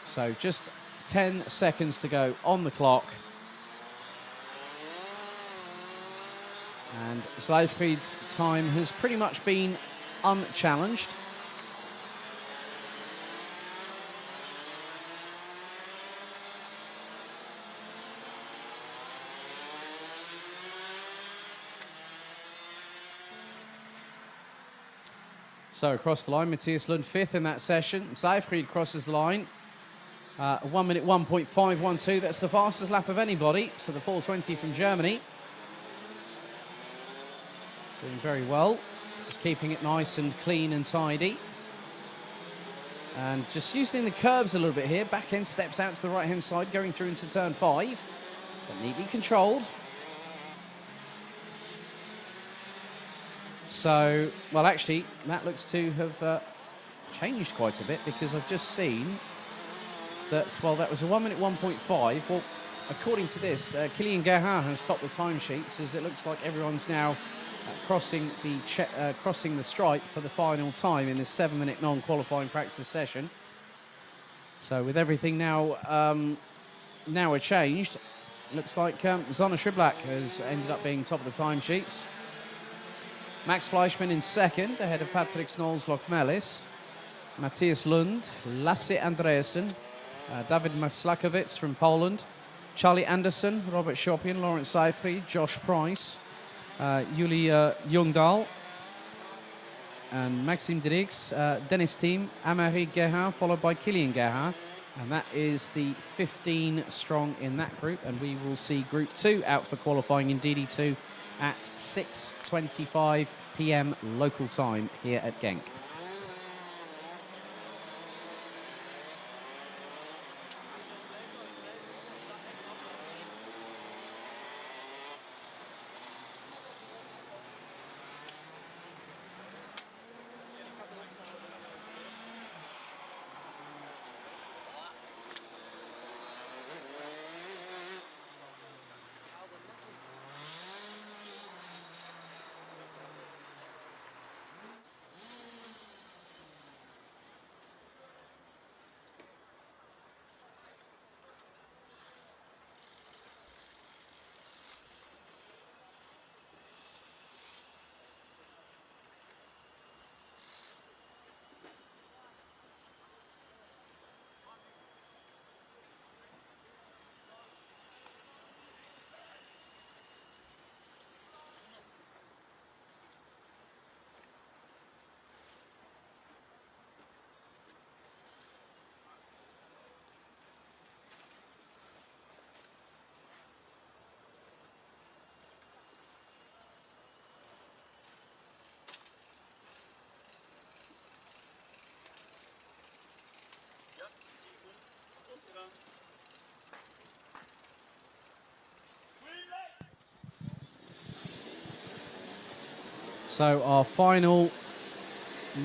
So just 10 seconds to go on the clock. And Seifried's time has pretty much been unchallenged. So across the line, Matthias Lund fifth in that session. Seifried crosses the line. 1 minute 1.512. That's the fastest lap of anybody. So the 420 from Germany. Doing very well. Just keeping it nice and clean and tidy. And just using the curbs a little bit here. Back end steps out to the right hand side, going through into turn 5. But neatly controlled. So, well, actually, that looks to have changed quite a bit, because I've just seen that, well, that was a 1 minute 1.5. Well, according to this, Kylian Gerhardt has topped the timesheets, as it looks like everyone's now crossing the stripe for the final time in this 7-minute non-qualifying practice session. So with everything now changed, looks like Zona Schiblak has ended up being top of the timesheets. Max Fleischmann in second, ahead of Patrick Snollslock-Mellis. Matthias Lund, Lasse Andreasen, David Maslakowicz from Poland, Charlie Anderson, Robert Schopian, Lawrence Seifried, Josh Price, Julia Ljungdahl, and Maxime Drix, Dennis Thiem, Amaury Gerhardt, followed by Kylian Gerhardt. And that is the 15 strong in that group. And we will see Group 2 out for qualifying in DD2 at 6:25 p.m. local time here at Genk. So our final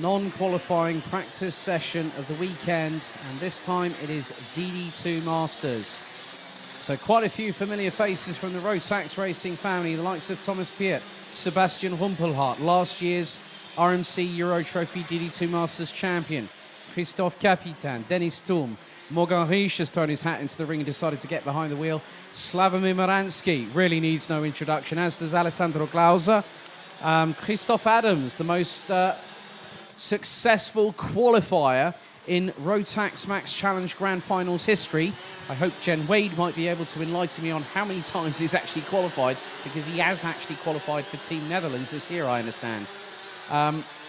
non-qualifying practice session of the weekend, and this time it is DD2 Masters. So quite a few familiar faces from the Rotax racing family, the likes of Thomas Piet, Sebastian Rumpelhardt, last year's RMC Euro Trophy DD2 Masters champion, Christophe Capitan, Denis Thum, Morgan Rich has thrown his hat into the ring and decided to get behind the wheel. Slavomir Maransky really needs no introduction, as does Alessandro Glauser. Christoph Adams, the most successful qualifier in Rotax Max Challenge Grand Finals history. I hope Jen Wade might be able to enlighten me on how many times he's actually qualified, because he has actually qualified for Team Netherlands this year, I understand.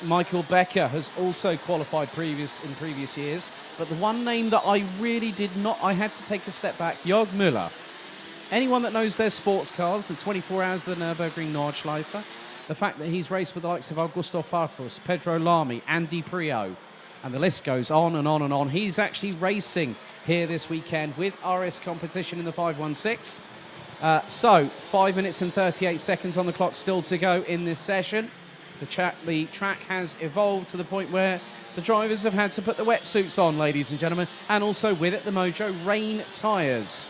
Michael Becker has also qualified in previous years, but the one name that I really did not, I had to take a step back, Jörg Müller. Anyone that knows their sports cars, the 24 Hours of the Nürburgring Nordschleife, the fact that he's raced with the likes of Augusto Farfus, Pedro Lamy, Andy Prio, and the list goes on and on and on. He's actually racing here this weekend with RS competition in the 516. So 5 minutes and 38 seconds on the clock still to go in this session. The track has evolved to the point where the drivers have had to put the wetsuits on, ladies and gentlemen, and also with it the Mojo rain tyres.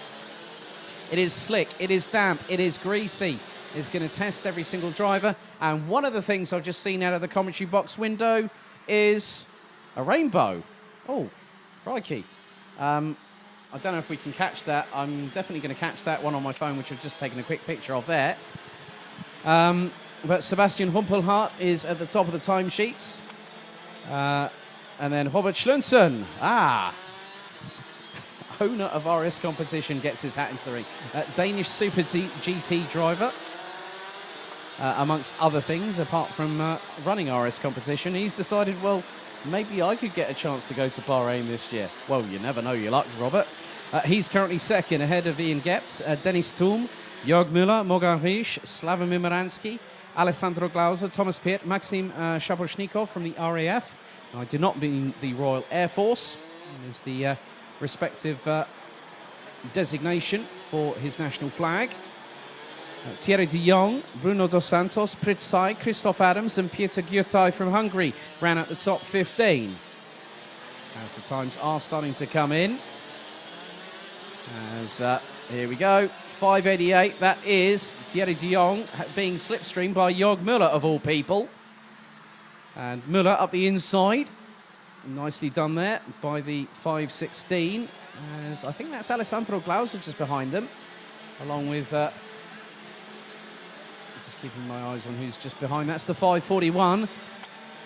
It is slick, it is damp, it is greasy. It's going to test every single driver, and one of the things I've just seen out of the commentary box window is a rainbow. Oh, crikey. I don't know if we can catch that. I'm definitely going to catch that one on my phone, which I've just taken a quick picture of there. But Sebastian Humpelhardt is at the top of the timesheets. And then Robert Schlunsen, owner of RS competition, gets his hat into the ring. Danish Super GT driver, amongst other things, apart from running RS competition. He's decided, well, maybe I could get a chance to go to Bahrain this year. Well, you never know your luck, Robert. He's currently second, ahead of Ian Getz, Dennis Thum, Jörg Müller, Morgan Riesch, Slavomir Miransky, Alessandro Glauser, Thomas Piet, Maxim Shaposhnikov from the RAF. I do not mean the Royal Air Force, is the respective designation for his national flag. Thierry de Jong, Bruno dos Santos, Pritzai, Christoph Adams and Peter Gyurtai from Hungary ran at the top 15. As the times are starting to come in. Here we go, 5:88, that is Thierry de Jong being slipstreamed by Jörg Müller of all people. And Müller up the inside, nicely done there by the 5:16. As I think that's Alessandro Glauser just behind them, along with, just keeping my eyes on who's just behind, that's the 5:41.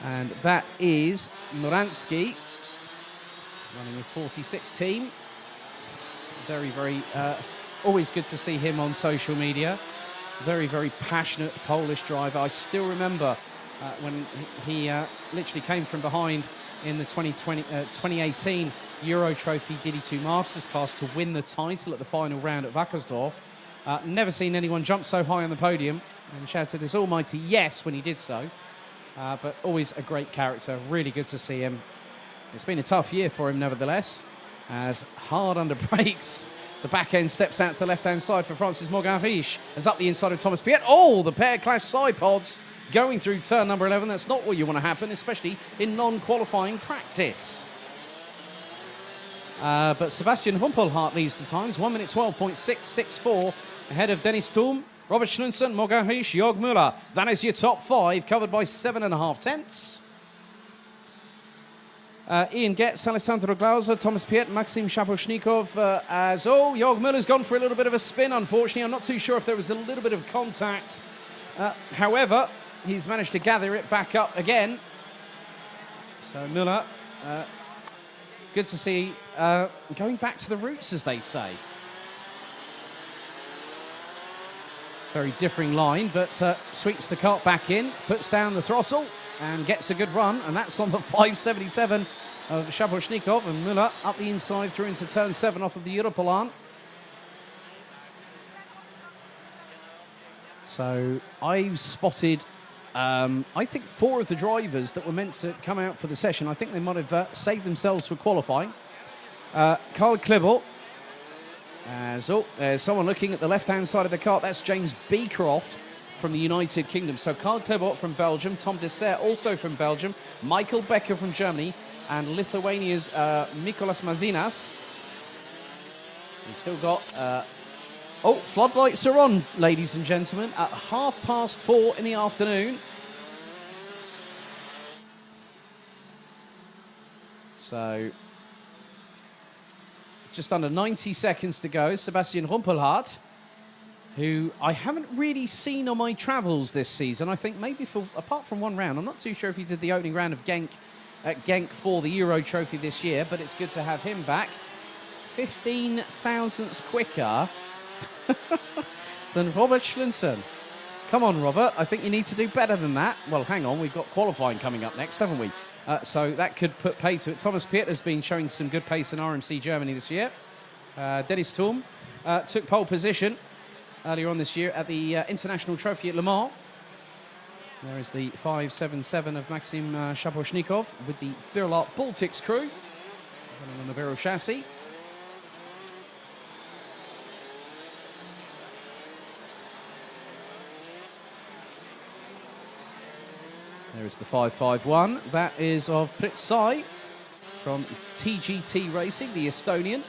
And that is Muransky, running with 46 team. Very, very, always good to see him on social media. Very, very passionate Polish driver. I still remember when he literally came from behind in the 2018 Euro Trophy DD2 Masters class to win the title at the final round at Wackersdorf. Never seen anyone jump so high on the podium and shouted this almighty yes when he did so. But always a great character. Really good to see him. It's been a tough year for him nevertheless, as hard under brakes. The back end steps out to the left-hand side for Francis Morgan Riesch, as up the inside of Thomas Piet. Oh, the pair clash side pods going through turn number 11. That's not what you want to happen, especially in non-qualifying practice. But Sebastian Humpelhardt leads the times, 1 minute 12.664, ahead of Dennis Thum, Robert Schlunsen, Morgan Riesch, Jörg Müller. That is your top 5, covered by 7.5 tenths. Ian Getz, Alessandro Glauser, Thomas Piet, Maxim Shaposhnikov, Jörg Müller's gone for a little bit of a spin, unfortunately. I'm not too sure if there was a little bit of contact. However, he's managed to gather it back up again. So Müller, good to see, going back to the roots, as they say. Very differing line, but sweeps the cart back in, puts down the throttle, and gets a good run, and that's on the 5:77 of Shaposhnikov, and Müller up the inside through into turn 7 off of the Europolan. So I've spotted, I think 4 of the drivers that were meant to come out for the session. I think they might have saved themselves for qualifying. Karl Klibble. There's someone looking at the left-hand side of the cart. That's James Beecroft from the United Kingdom. So Karl Klibble from Belgium, Tom Dessert also from Belgium, Michael Becker from Germany, and Lithuania's Mikolas Mazinas. We've still got... floodlights are on, ladies and gentlemen, at 4:30 in the afternoon. So, just under 90 seconds to go. Sebastian Humpelhardt who I haven't really seen on my travels this season. I think maybe apart from one round. I'm not too sure if he did the opening round of Genk at Genk for the Euro Trophy this year, but it's good to have him back. 15 thousandths quicker than Robert Schlinson. Come on, Robert. I think you need to do better than that. Well, hang on. We've got qualifying coming up next, haven't we? So that could put pay to it. Thomas Piet has been showing some good pace in RMC Germany this year. Dennis Thurm took pole position earlier on this year at the International Trophy at Le Mans. There is the 577 of Maxim Shaposhnikov with the Birlart Baltics crew running on the Vero chassis. There is the 551. That is of Pritsai from TGT Racing, the Estonian.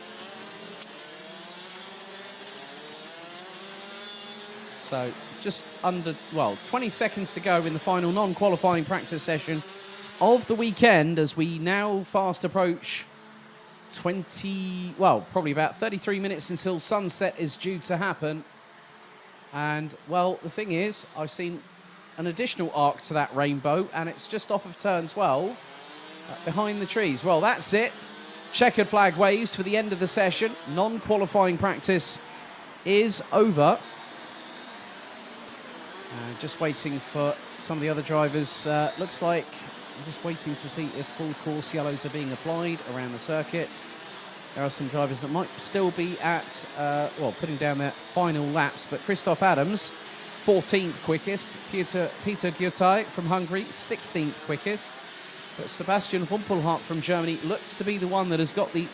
So just under, 20 seconds to go in the final non-qualifying practice session of the weekend as we now fast approach probably about 33 minutes until sunset is due to happen. And, the thing is, I've seen an additional arc to that rainbow, and it's just off of turn 12, behind the trees. Well, that's it. Checkered flag waves for the end of the session. Non-qualifying practice is over. Just waiting for some of the other drivers. Looks like I'm just waiting to see if full course yellows are being applied around the circuit. There are some drivers that might still be at, putting down their final laps. But Christoph Adams, 14th quickest. Peter Gyurtai from Hungary, 16th quickest. But Sebastian Humpelhardt from Germany looks to be the one that has got the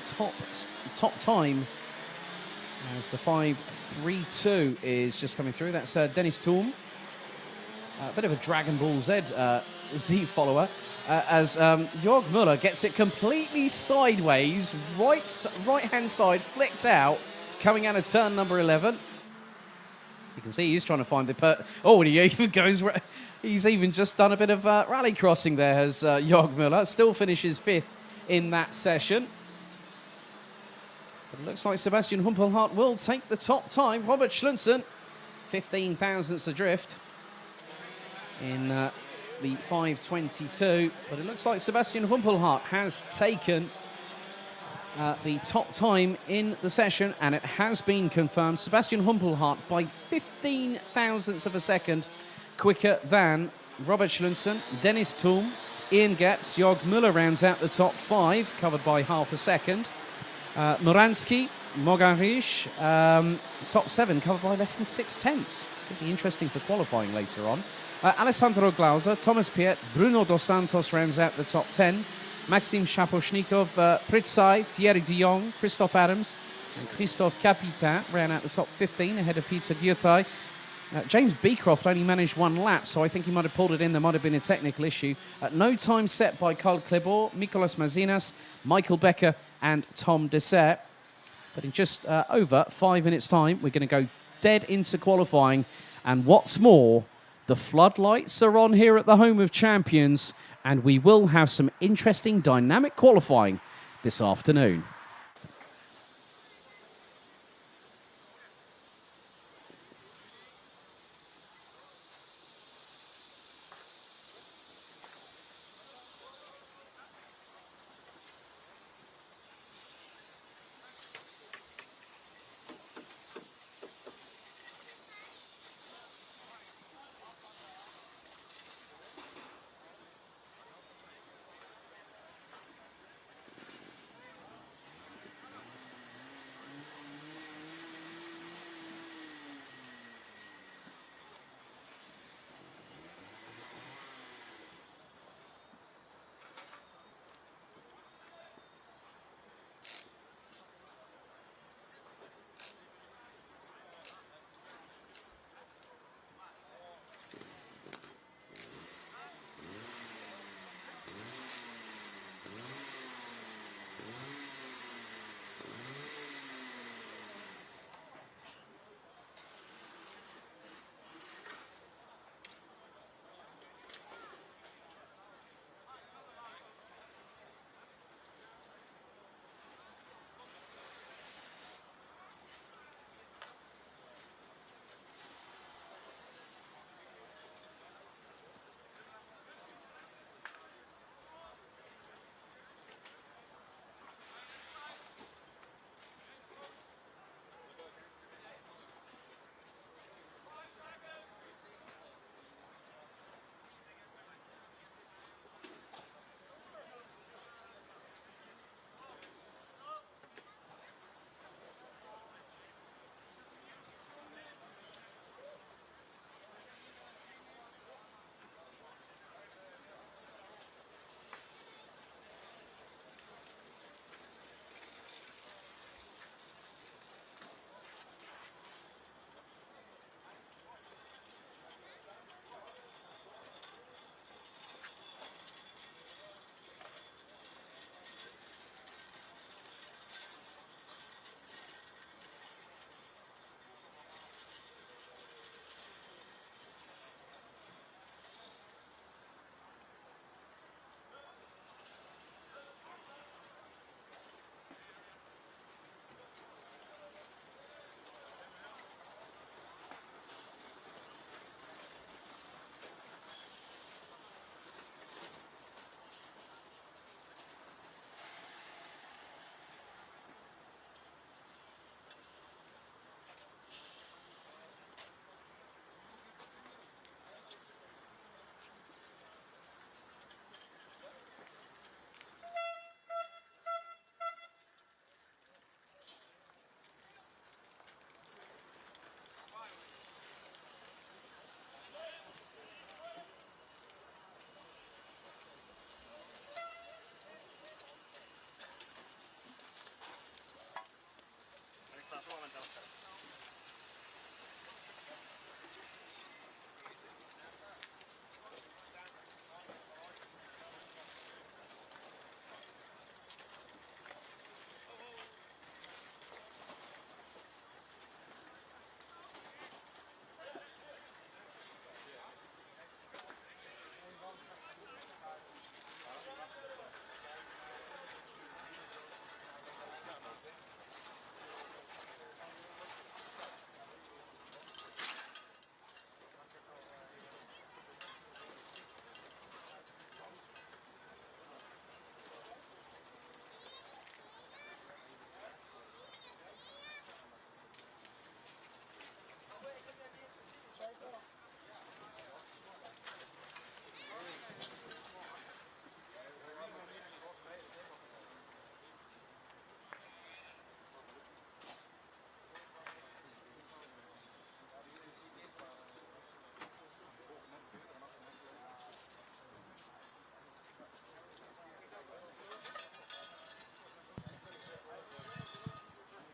top time. As the 5.32 is just coming through. That's Dennis Thurm. A bit of a Dragon Ball Z follower. As Jörg Müller gets it completely sideways, right-hand side, flicked out, coming out of turn number 11. You can see he's trying to find the... and he even goes... He's even just done a bit of rally crossing there, as Jörg Müller. Still finishes 5th in that session. But it looks like Sebastian Humpelhardt will take the top time. Robert Schlinson, 15 thousandths adrift in the 5.22. But it looks like Sebastian Humpelhardt has taken the top time in the session, and it has been confirmed. Sebastian Humpelhardt by 15 thousandths of a second quicker than Robert Schlinson, Dennis Thurm, Ian Getz. Jörg Müller rounds out the top 5, covered by half a second. Moransky, Mogarish, top 7, covered by less than 6/10. Could be interesting for qualifying later on. Alessandro Glauser, Thomas Piet, Bruno Dos Santos rounds out the top 10. Maxim Shaposhnikov, Pritsai, Thierry de Jong, Christoph Adams, and Christophe Capitain ran out the top 15 ahead of Peter Gyurtai. James Beecroft only managed 1 lap, so I think he might have pulled it in. There might have been a technical issue. No time set by Carl Klebor, Nicolas Mazinas, Michael Becker, and Tom Dessert. But in just over 5 minutes' time, we're going to go dead into qualifying. And what's more, the floodlights are on here at the Home of Champions, and we will have some interesting dynamic qualifying this afternoon.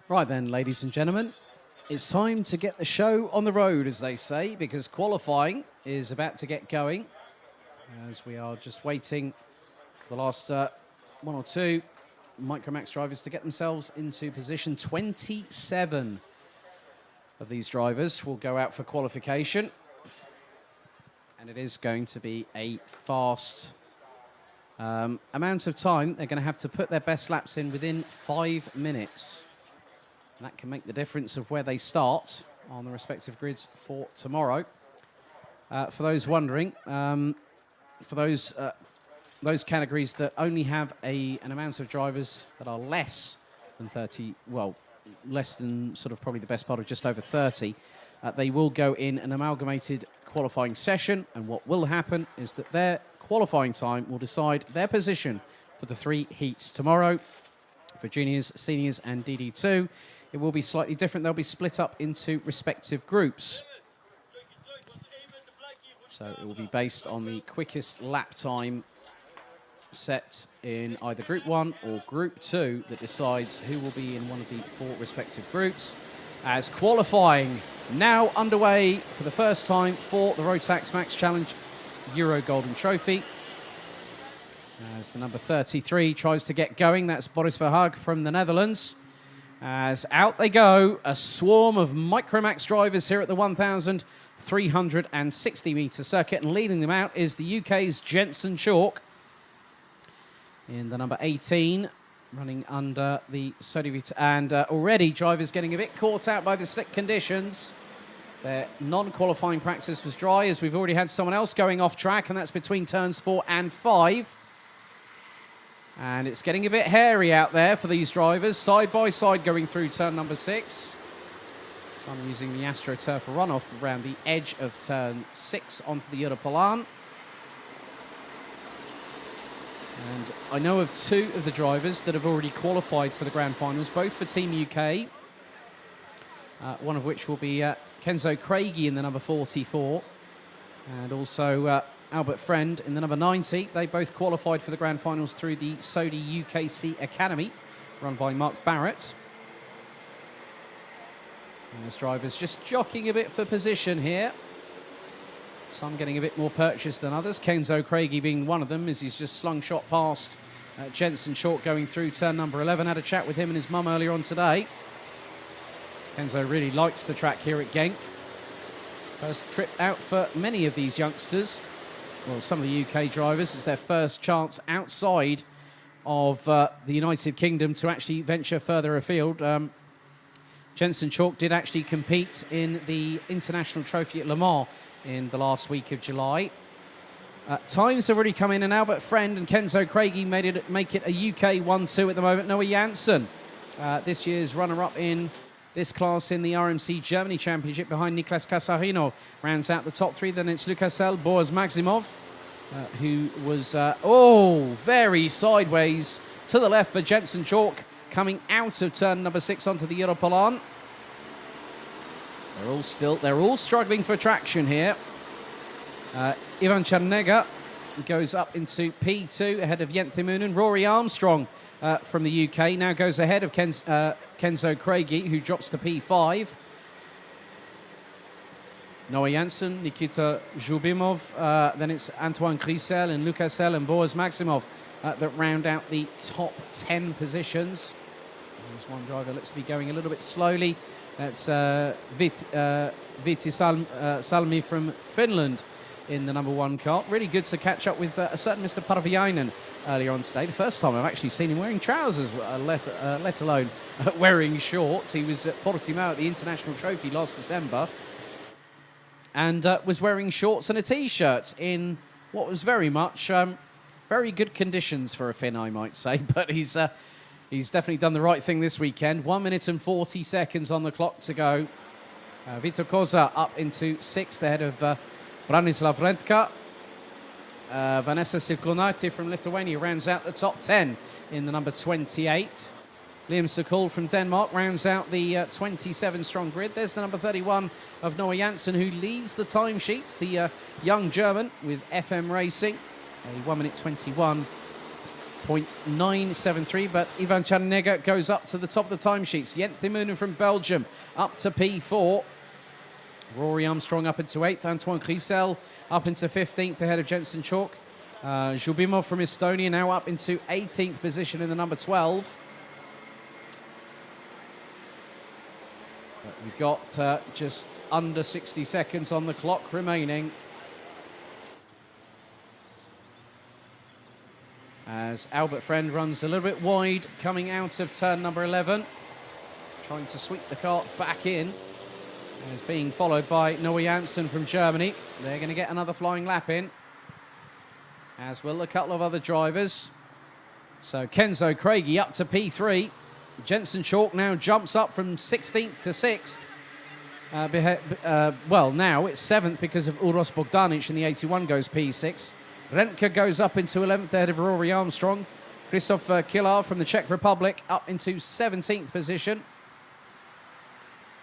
Right then, ladies and gentlemen, it's time to get the show on the road, as they say, because qualifying is about to get going, as we are just waiting for the last one or two Micromax drivers to get themselves into position. 27 of these drivers will go out for qualification, and it is going to be a fast amount of time. They're going to have to put their best laps in within 5 minutes. And that can make the difference of where they start on the respective grids for tomorrow. For those wondering, for those categories that only have an amount of drivers that are less than 30, well, less than sort of probably the best part of just over 30, they will go in an amalgamated qualifying session. And what will happen is that their qualifying time will decide their position for the 3 heats tomorrow. For juniors, seniors, and DD2, it will be slightly different. They'll be split up into respective groups. So it will be based on the quickest lap time set in either Group 1 or Group 2 that decides who will be in one of the 4 respective groups. As qualifying now underway for the first time for the Rotax Max Challenge Euro Golden Trophy. As the number 33 tries to get going, that's Boris Verhaag from the Netherlands. As out they go, a swarm of Micromax drivers here at the 1,360-metre circuit, and leading them out is the UK's Jensen Chalk in the number 18, running under the Sodivit. And already drivers getting a bit caught out by the slick conditions. Their non-qualifying practice was dry, as we've already had someone else going off track, and that's between turns 4 and 5. And it's getting a bit hairy out there for these drivers, side by side going through turn number 6. Some using the AstroTurf runoff around the edge of turn 6 onto the Europolan. And I know of 2 of the drivers that have already qualified for the Grand Finals, both for Team UK. One of which will be Kenzo Craigie in the number 44. And also Albert Friend in the number 90. They both qualified for the Grand Finals through the Sodi UKC Academy, run by Mark Barrett. And this driver's just jockeying a bit for position here. Some getting a bit more purchase than others. Kenzo Craigie being one of them, as he's just slung shot past Jensen Chalk going through turn number 11. Had a chat with him and his mum earlier on today. Kenzo really likes the track here at Genk. First trip out for many of these youngsters. Well, some of the UK drivers, it's their first chance outside of the United Kingdom to actually venture further afield. Jensen Chalk did actually compete in the International Trophy at Le Mans in the last week of July. Times have already come in, and Albert Friend and Kenzo Craigie make it a UK 1-2 at the moment. Noah Janssen, this year's runner-up in this class in the RMC Germany Championship behind Niklas Casarino, rounds out the top 3. Then it's Lucas L, Boaz Maximov, who was, very sideways to the left for Jensen Chalk, coming out of turn number 6 onto the Europolan. They're all struggling for traction here. Ivan Chernega goes up into P2 ahead of Jent Timonen. Rory Armstrong from the UK now goes ahead of Kenzo Craigie, who drops to P5. Noah Janssen, Nikita Zhubimov, then it's Antoine Grisel and Lucas L and Boaz Maximov that round out the top 10 positions. There's one driver looks to be going a little bit slowly. That's Viti Salmi from Finland in the number 1 car. Really good to catch up with a certain Mr. Parviainen earlier on today. The first time I've actually seen him wearing trousers, let alone wearing shorts. He was at Portimao at the International Trophy last December and was wearing shorts and a T-shirt in what was very much very good conditions for a Finn, I might say. But he's definitely done the right thing this weekend. 1 minute and 40 seconds on the clock to go. Vito Koza up into 6th ahead of Branislav Rentka. Vanessa Silkonati from Lithuania rounds out the top 10 in the number 28. Liam Sokol from Denmark rounds out the 27-strong grid. There's the number 31 of Noah Janssen, who leads the timesheets, the young German with FM Racing. A 1 minute 21 .973, but Ivan Chernega goes up to the top of the timesheets. Jent Thimoonen from Belgium up to P4. Rory Armstrong up into 8th. Antoine Grisel up into 15th ahead of Jensen Chalk. Zhubimov from Estonia now up into 18th position in the number 12. But we've got just under 60 seconds on the clock remaining. As Albert Friend runs a little bit wide coming out of turn number 11. Trying to sweep the cart back in. And is being followed by Noah Janssen from Germany. They're going to get another flying lap in, as will a couple of other drivers. So Kenzo Craigie up to P3. Jensen Chalk now jumps up from 16th to 6th. Well, now it's 7th because of Uros Bogdanic, and the 81 goes P6. Remke goes up into 11th ahead of Rory Armstrong. Christoph Killar from the Czech Republic up into 17th position.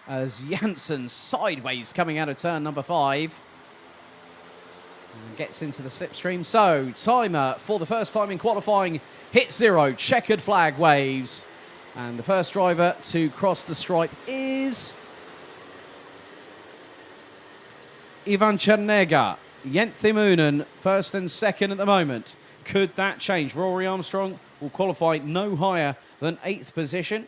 As Janssen sideways coming out of turn number 5. And gets into the slipstream. So, timer for the first time in qualifying hit 0. Checkered flag waves. And the first driver to cross the stripe is Ivan Chernega. Jent Thimoonen, first and second at the moment. Could that change? Rory Armstrong will qualify no higher than 8th position.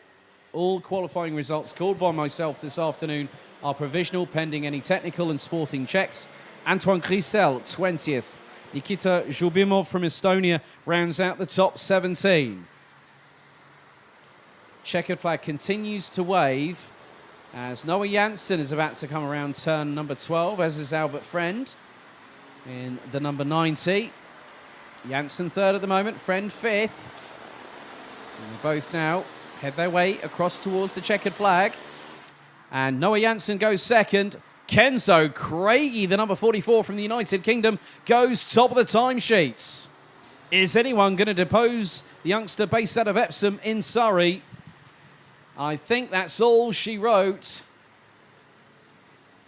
All qualifying results called by myself this afternoon are provisional, pending any technical and sporting checks. Antoine Grisel, 20th. Nikita Zhubimov from Estonia rounds out the top 17. Checkered flag continues to wave as Noah Janssen is about to come around turn number 12, as is Albert Friend in the number 90. Janssen third at the moment, Friend fifth. And they both now head their way across towards the checkered flag. And Noah Janssen goes second. Kenzo Craigie, the number 44 from the United Kingdom, goes top of the timesheets. Is anyone going to depose the youngster based out of Epsom in Surrey? I think that's all she wrote.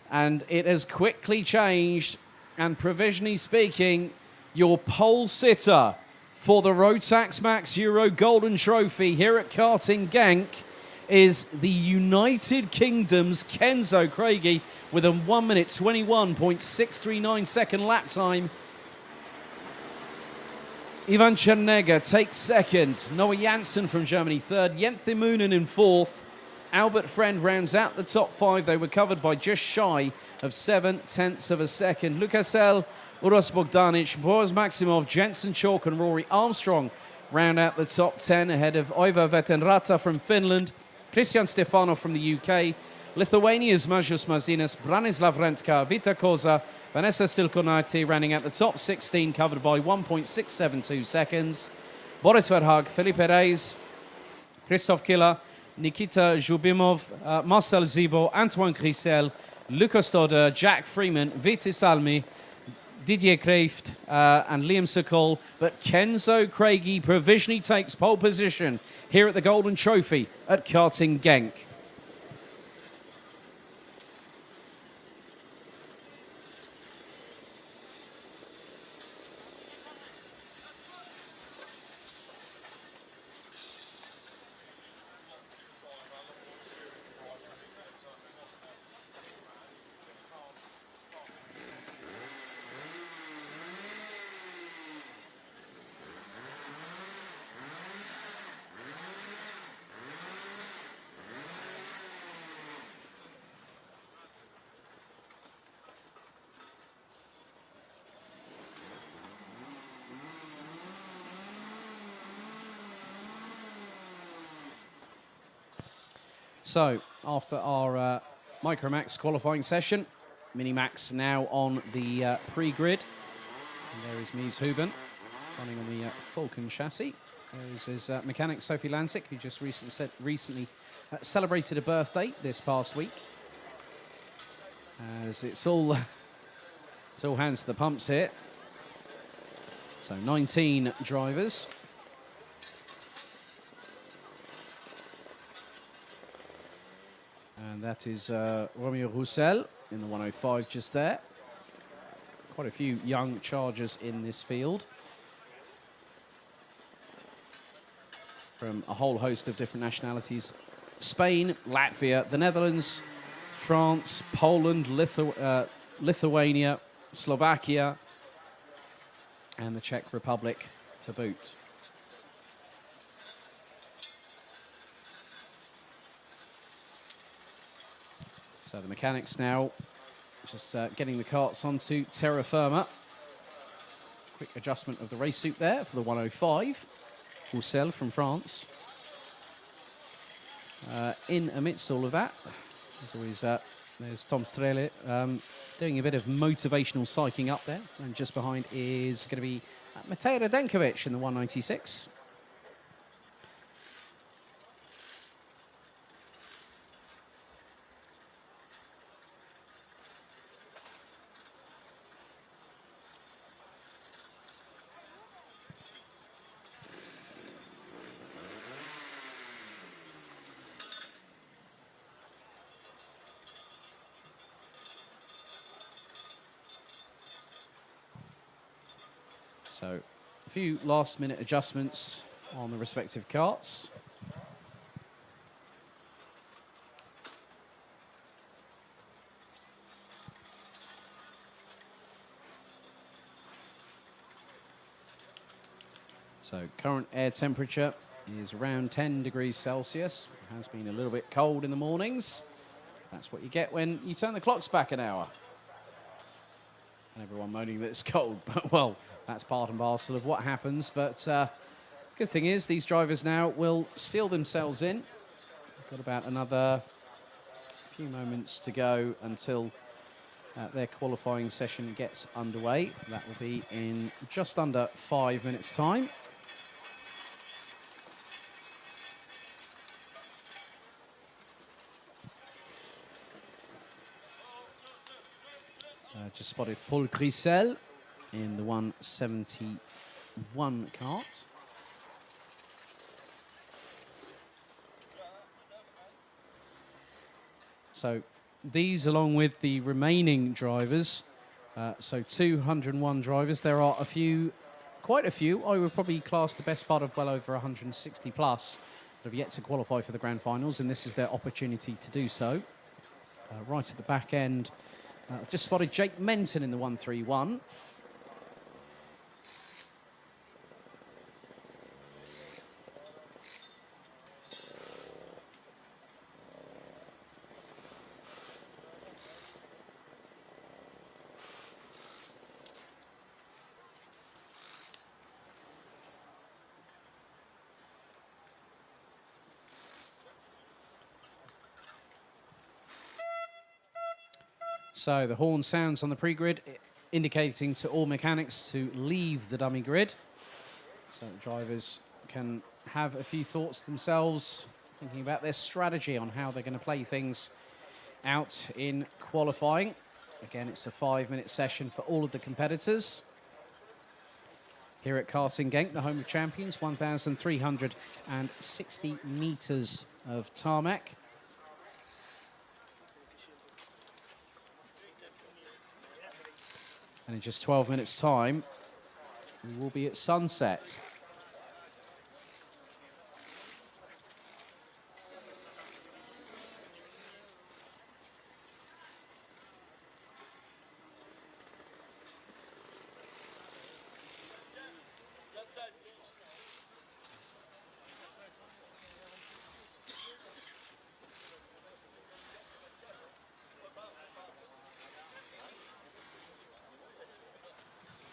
And it has quickly changed. And provisionally speaking, your pole sitter for the Rotax Max Euro Golden Trophy here at Karting Genk is the United Kingdom's Kenzo Craigie with a 1 minute 21.639 second lap time. Ivan Chernega takes second. Noah Janssen from Germany third. Jent Thimoonen in fourth. Albert Friend rounds out the top 5. They were covered by just shy of 7/10 of a second. Lukasel, Uros Bogdanic, Boris Maximov, Jensen Chalk and Rory Armstrong round out the top 10 ahead of Oiva Vetenrata from Finland, Christian Stefanov from the UK, Lithuania's Mažius Mazinas, Branislav Rentka, Vita Koza, Vanessa Silkonaiti rounding out the top 16, covered by 1.672 seconds. Boris Verhaag, Felipe Reis, Christoph Killer, Nikita Zhubimov, Marcel Zibo, Antoine Grisel, Lucas Stoddard, Jack Freeman, Viti Salmi, Didier Kreeft and Liam Sokol. But Kenzo Craigie provisionally takes pole position here at the Golden Trophy at Karting Genk. So, after our Micromax qualifying session, Minimax now on the pre-grid. And there is Mies Huben running on the Falcon chassis. There is his mechanic, Sophie Lansick, who just recently celebrated a birthday this past week. As it's all hands to the pumps here. So 19 drivers. And that is Romeo Roussel in the 105 just there. Quite a few young chargers in this field. from a whole host of different nationalities. Spain, Latvia, the Netherlands, France, Poland, Lithuania, Slovakia, and the Czech Republic to boot. So the mechanics now just getting the carts onto terra firma. Quick adjustment of the race suit there for the 105. Roussel from France. In amidst all of that, as always, there's Tom Strele doing a bit of motivational psyching up there. And just behind is going to be Matej Radenkovic in the 196. So a few last-minute adjustments on the respective carts. So current air temperature is around 10 degrees Celsius. It has been a little bit cold in the mornings. That's what you get when you turn the clocks back an hour. And everyone moaning that it's cold, but well, that's part and parcel of what happens. But good thing is these drivers now will steel themselves in. Got about another few moments to go until their qualifying session gets underway. That will be in just under 5 minutes' time. Just spotted Paul Grissel in the 171 cart. So these, along with the remaining drivers, so 201 drivers, there are quite a few, I would probably class the best part of well over 160 plus that have yet to qualify for the grand finals, and this is their opportunity to do so. Right at the back end, I've just spotted Jake Menton in the 131. So the horn sounds on the pre-grid, indicating to all mechanics to leave the dummy grid. So the drivers can have a few thoughts themselves, thinking about their strategy on how they're going to play things out in qualifying. Again, it's a 5-minute session for all of the competitors. Here at Karting Genk, the home of champions, 1,360 meters of tarmac. And in just 12 minutes' time, we will be at sunset.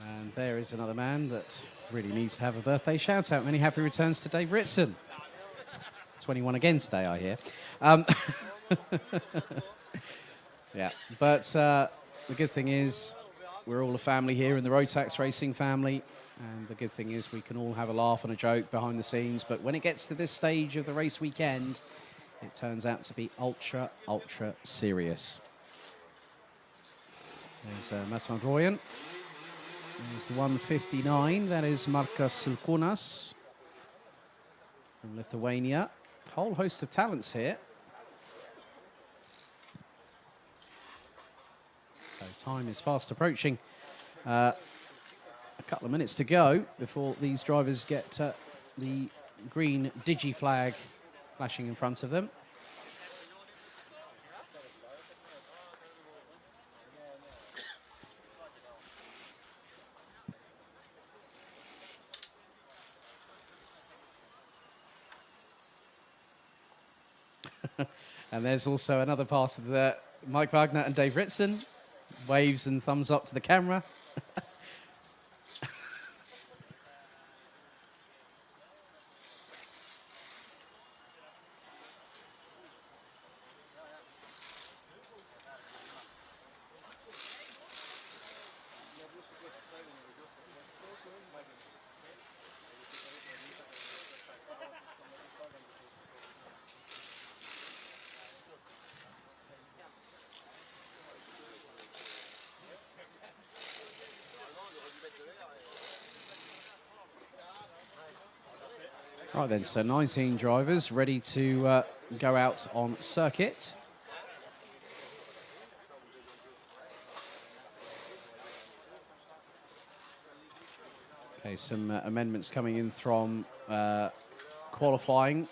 And there is another man that really needs to have a birthday shout-out. Many happy returns to Dave Ritson. 21 again today, I hear. Yeah, but the good thing is we're all a family here in the Rotax racing family. And the good thing is we can all have a laugh and a joke behind the scenes. But when it gets to this stage of the race weekend, it turns out to be ultra, ultra serious. There's Massimo Broyan. There's the 159, that is Markas Sulkunas from Lithuania. Whole host of talents here. So time is fast approaching. A couple of minutes to go before these drivers get the green digi flag flashing in front of them. And there's also another part of the Mike Wagner and Dave Ritson. Waves and thumbs up to the camera. Right then, so 19 drivers ready to go out on circuit. Okay, some amendments coming in from qualifying,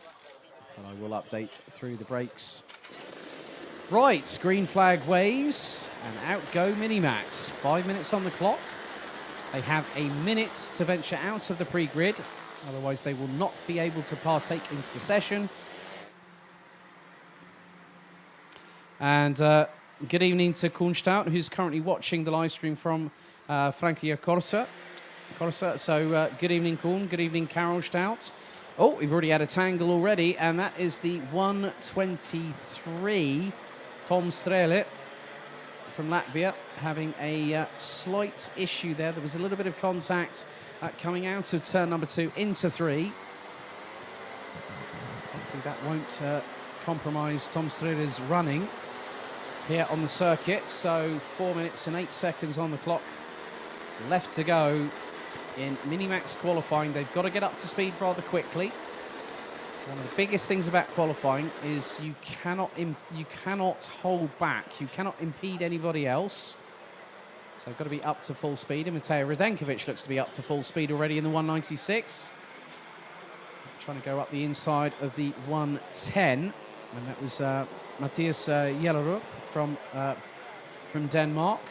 and I will update through the brakes. Right, green flag waves, and out go Minimax. 5 minutes on the clock. They have a minute to venture out of the pre-grid. Otherwise, they will not be able to partake into the session. And good evening to Kuhnstout, who's currently watching the live stream from Frankia Corsa. So good evening, Kuhn. Good evening, Carol Stout. Oh, we've already had a tangle already, and that is the 123 Tom Strele from Latvia having a slight issue there. There was a little bit of contact coming out of turn number 2 into 3. Hopefully that won't compromise Tom Strele's running here on the circuit. So 4 minutes and 8 seconds on the clock left to go in Minimax qualifying. They've got to get up to speed rather quickly. One of the biggest things about qualifying is you cannot hold back. You cannot impede anybody else. So they've got to be up to full speed. And Mateo Radenkovic looks to be up to full speed already in the 196. Trying to go up the inside of the 110. And that was Matthias Jellerup from Denmark.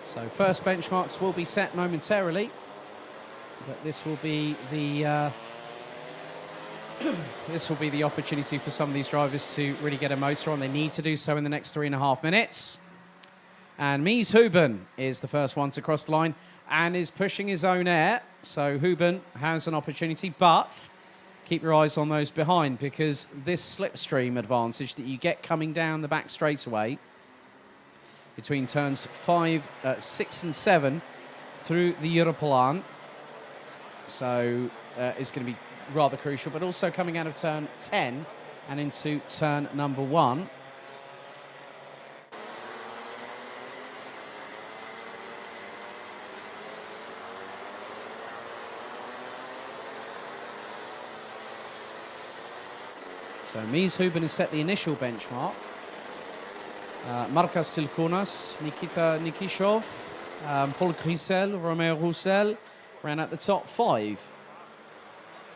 So first benchmarks will be set momentarily. But this will be the this will be the opportunity for some of these drivers to really get a motor on. They need to do so in the next 3.5 minutes. And Mies Huben is the first one to cross the line and is pushing his own air. So Huben has an opportunity, but keep your eyes on those behind, because this slipstream advantage that you get coming down the back straightaway between turns 5, 6 and 7 through the Europlan. So is going to be rather crucial, but also coming out of turn 10 and into turn number 1. So Mies Huben has set the initial benchmark. Marcus Silkonas, Nikita Nikishov, Paul Grisel, Romeo Roussel ran at the top 5.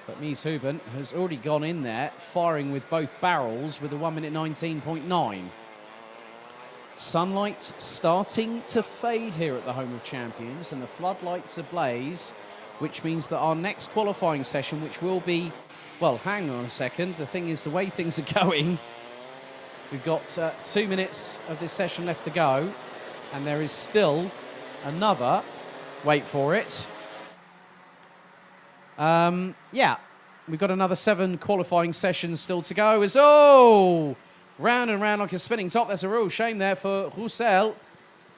But Mies Huben has already gone in there, firing with both barrels with a 1 minute 19.9. Sunlight starting to fade here at the Home of Champions, and the floodlights ablaze, which means that our next qualifying session, which will be, well, hang on a second, the thing is, the way things are going, we've got 2 minutes of this session left to go, and there is still another, wait for it, yeah, we've got another 7 qualifying sessions still to go. As round and round like a spinning top. That's a real shame there for Roussel,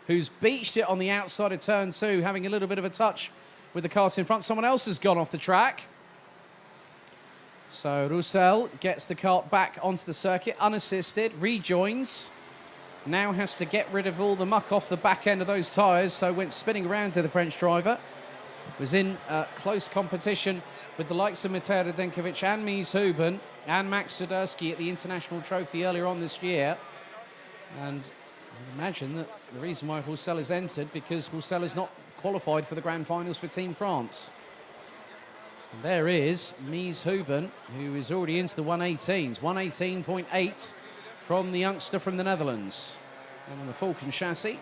who's beached it on the outside of turn 2, having a little bit of a touch with the cart in front. Someone else has gone off the track. So Roussel gets the cart back onto the circuit, unassisted, rejoins. Now has to get rid of all the muck off the back end of those tyres, so went spinning around to the French driver. Was in close competition with the likes of Mateo Radenkovic and Mies Huben and Max Sudersky at the International Trophy earlier on this year. And I imagine that the reason why Roussel has entered, because Roussel is not qualified for the Grand Finals for Team France. And there is Mies Huben, who is already into the 118s. 118.8 from the youngster from the Netherlands. And on the Falcon chassis.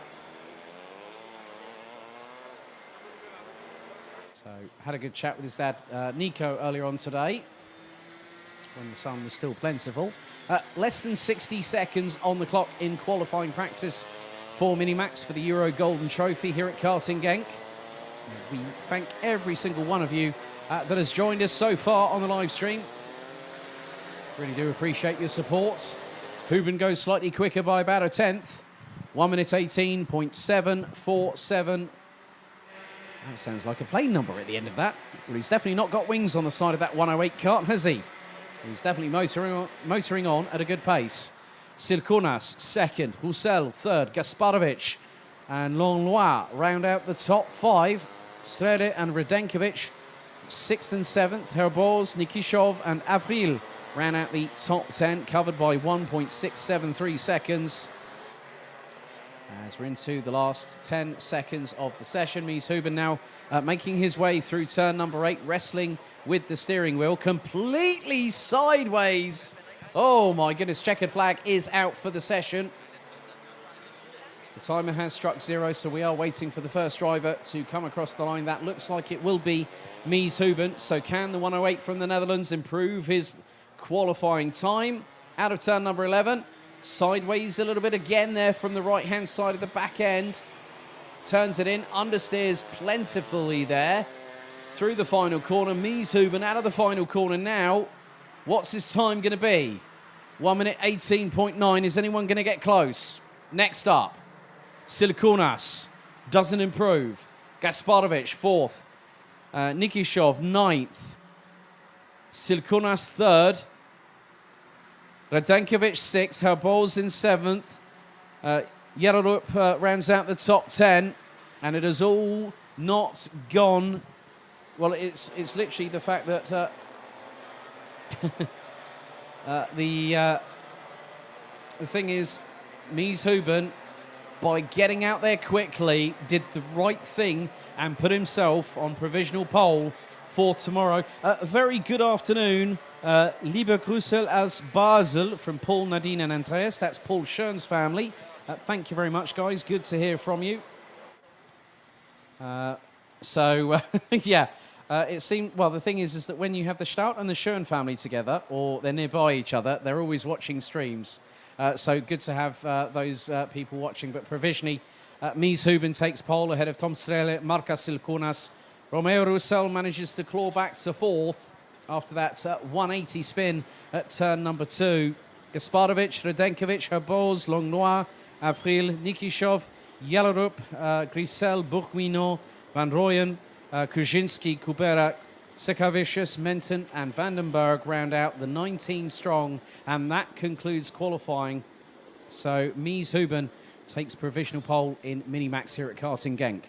So, had a good chat with his dad, Nico, earlier on today, when the sun was still plentiful. Less than 60 seconds on the clock in qualifying practice for Minimax for the Euro Golden Trophy here at Karting Genk. We thank every single one of you that has joined us so far on the live stream. Really do appreciate your support. Huben goes slightly quicker by about a tenth. 1 minute 18.747. That sounds like a plane number at the end of that. Well, he's definitely not got wings on the side of that 108 kart, has he? He's definitely motoring on at a good pace. Silkunas, second. Roussel, third. Gasparovic and Langlois round out the top 5. Strede and Radenkovic, 6th and 7th. Herboz, Nikishov and Avril ran out the top 10, covered by 1.673 seconds. As we're into the last 10 seconds of the session, Mies Huben now making his way through turn number 8, wrestling with the steering wheel, completely sideways. Oh my goodness, checkered flag is out for the session. The timer has struck 0, so we are waiting for the first driver to come across the line. That looks like it will be Mies Huben. So can the 108 from the Netherlands improve his qualifying time? Out of turn number 11. Sideways a little bit again there from the right-hand side of the back end. Turns it in, understeers plentifully there. Through the final corner, Mies Huben out of the final corner now. What's his time going to be? 1 minute 18.9. Is anyone going to get close? Next up, Silkunas doesn't improve. Gasparovic, 4th. Nikishov, 9th. Silkunas, 3rd. Radenkovic, 6th. Herboz in 7th. Yererup rounds out the top 10. And it has all not gone. Well, it's literally the fact that the thing is, Mies Huben, by getting out there quickly, did the right thing and put himself on provisional pole for tomorrow. A very good afternoon. Liebe Grüße aus Basel from Paul, Nadine and Andreas. That's Paul Schön's family. Thank you very much, guys. Good to hear from you. Yeah. It seemed, well, the thing is that when you have the Stout and the Schön family together, or they're nearby each other, they're always watching streams. So good to have those people watching. But provisionally, Mies Huben takes pole ahead of Tom Strele, Marcas Silkunas. Romeo Roussel manages to claw back to 4th after that 180 spin at turn number 2. Gasparovic, Radenkovic, Herboz, Langlois, Avril, Nikishov, Yererup, Grisel, Bourguignon, Van Rooyen, Kuzinski, Kubera, Sekavicius, Menton and Vandenberg round out the 19 strong, and that concludes qualifying. So Mies Huben takes provisional pole in Minimax here at Karting Genk.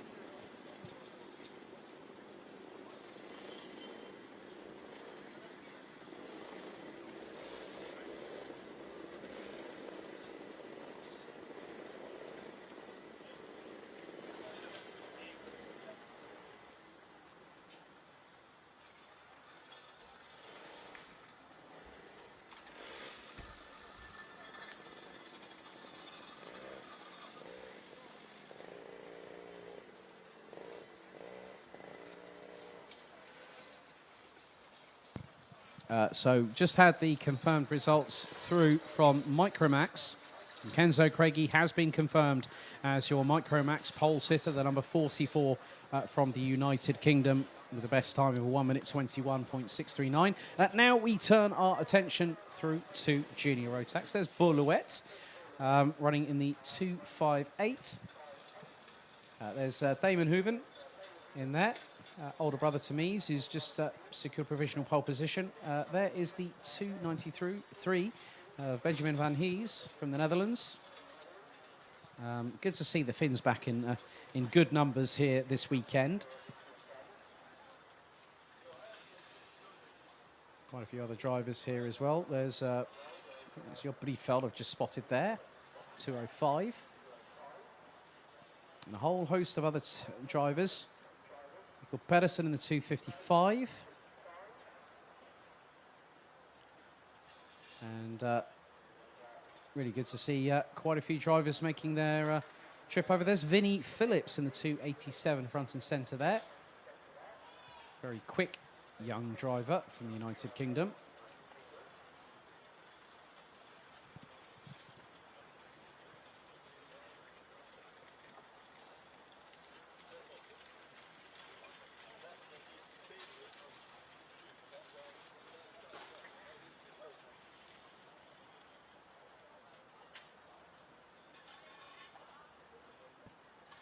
So just had the confirmed results through from Micromax. And Kenzo Craigie has been confirmed as your Micromax pole sitter, the number 44 from the United Kingdom, with the best time of 1 minute 21.639. Now we turn our attention through to Junior Rotax. There's Boulouette running in the 258. There's Damon Huben in there. Older brother to Mies, who's just secured provisional pole position. There is the 293 Benjamin Van Hees from the Netherlands. Good to see the Finns back in good numbers here this weekend. Quite a few other drivers here as well. There's I think that's your Briefeld I've just spotted there, 205. And a whole host of other drivers. Michael Pedersen in the 255. And really good to see quite a few drivers making their trip over. There's Vinnie Phillips in the 287 front and centre there. Very quick young driver from the United Kingdom.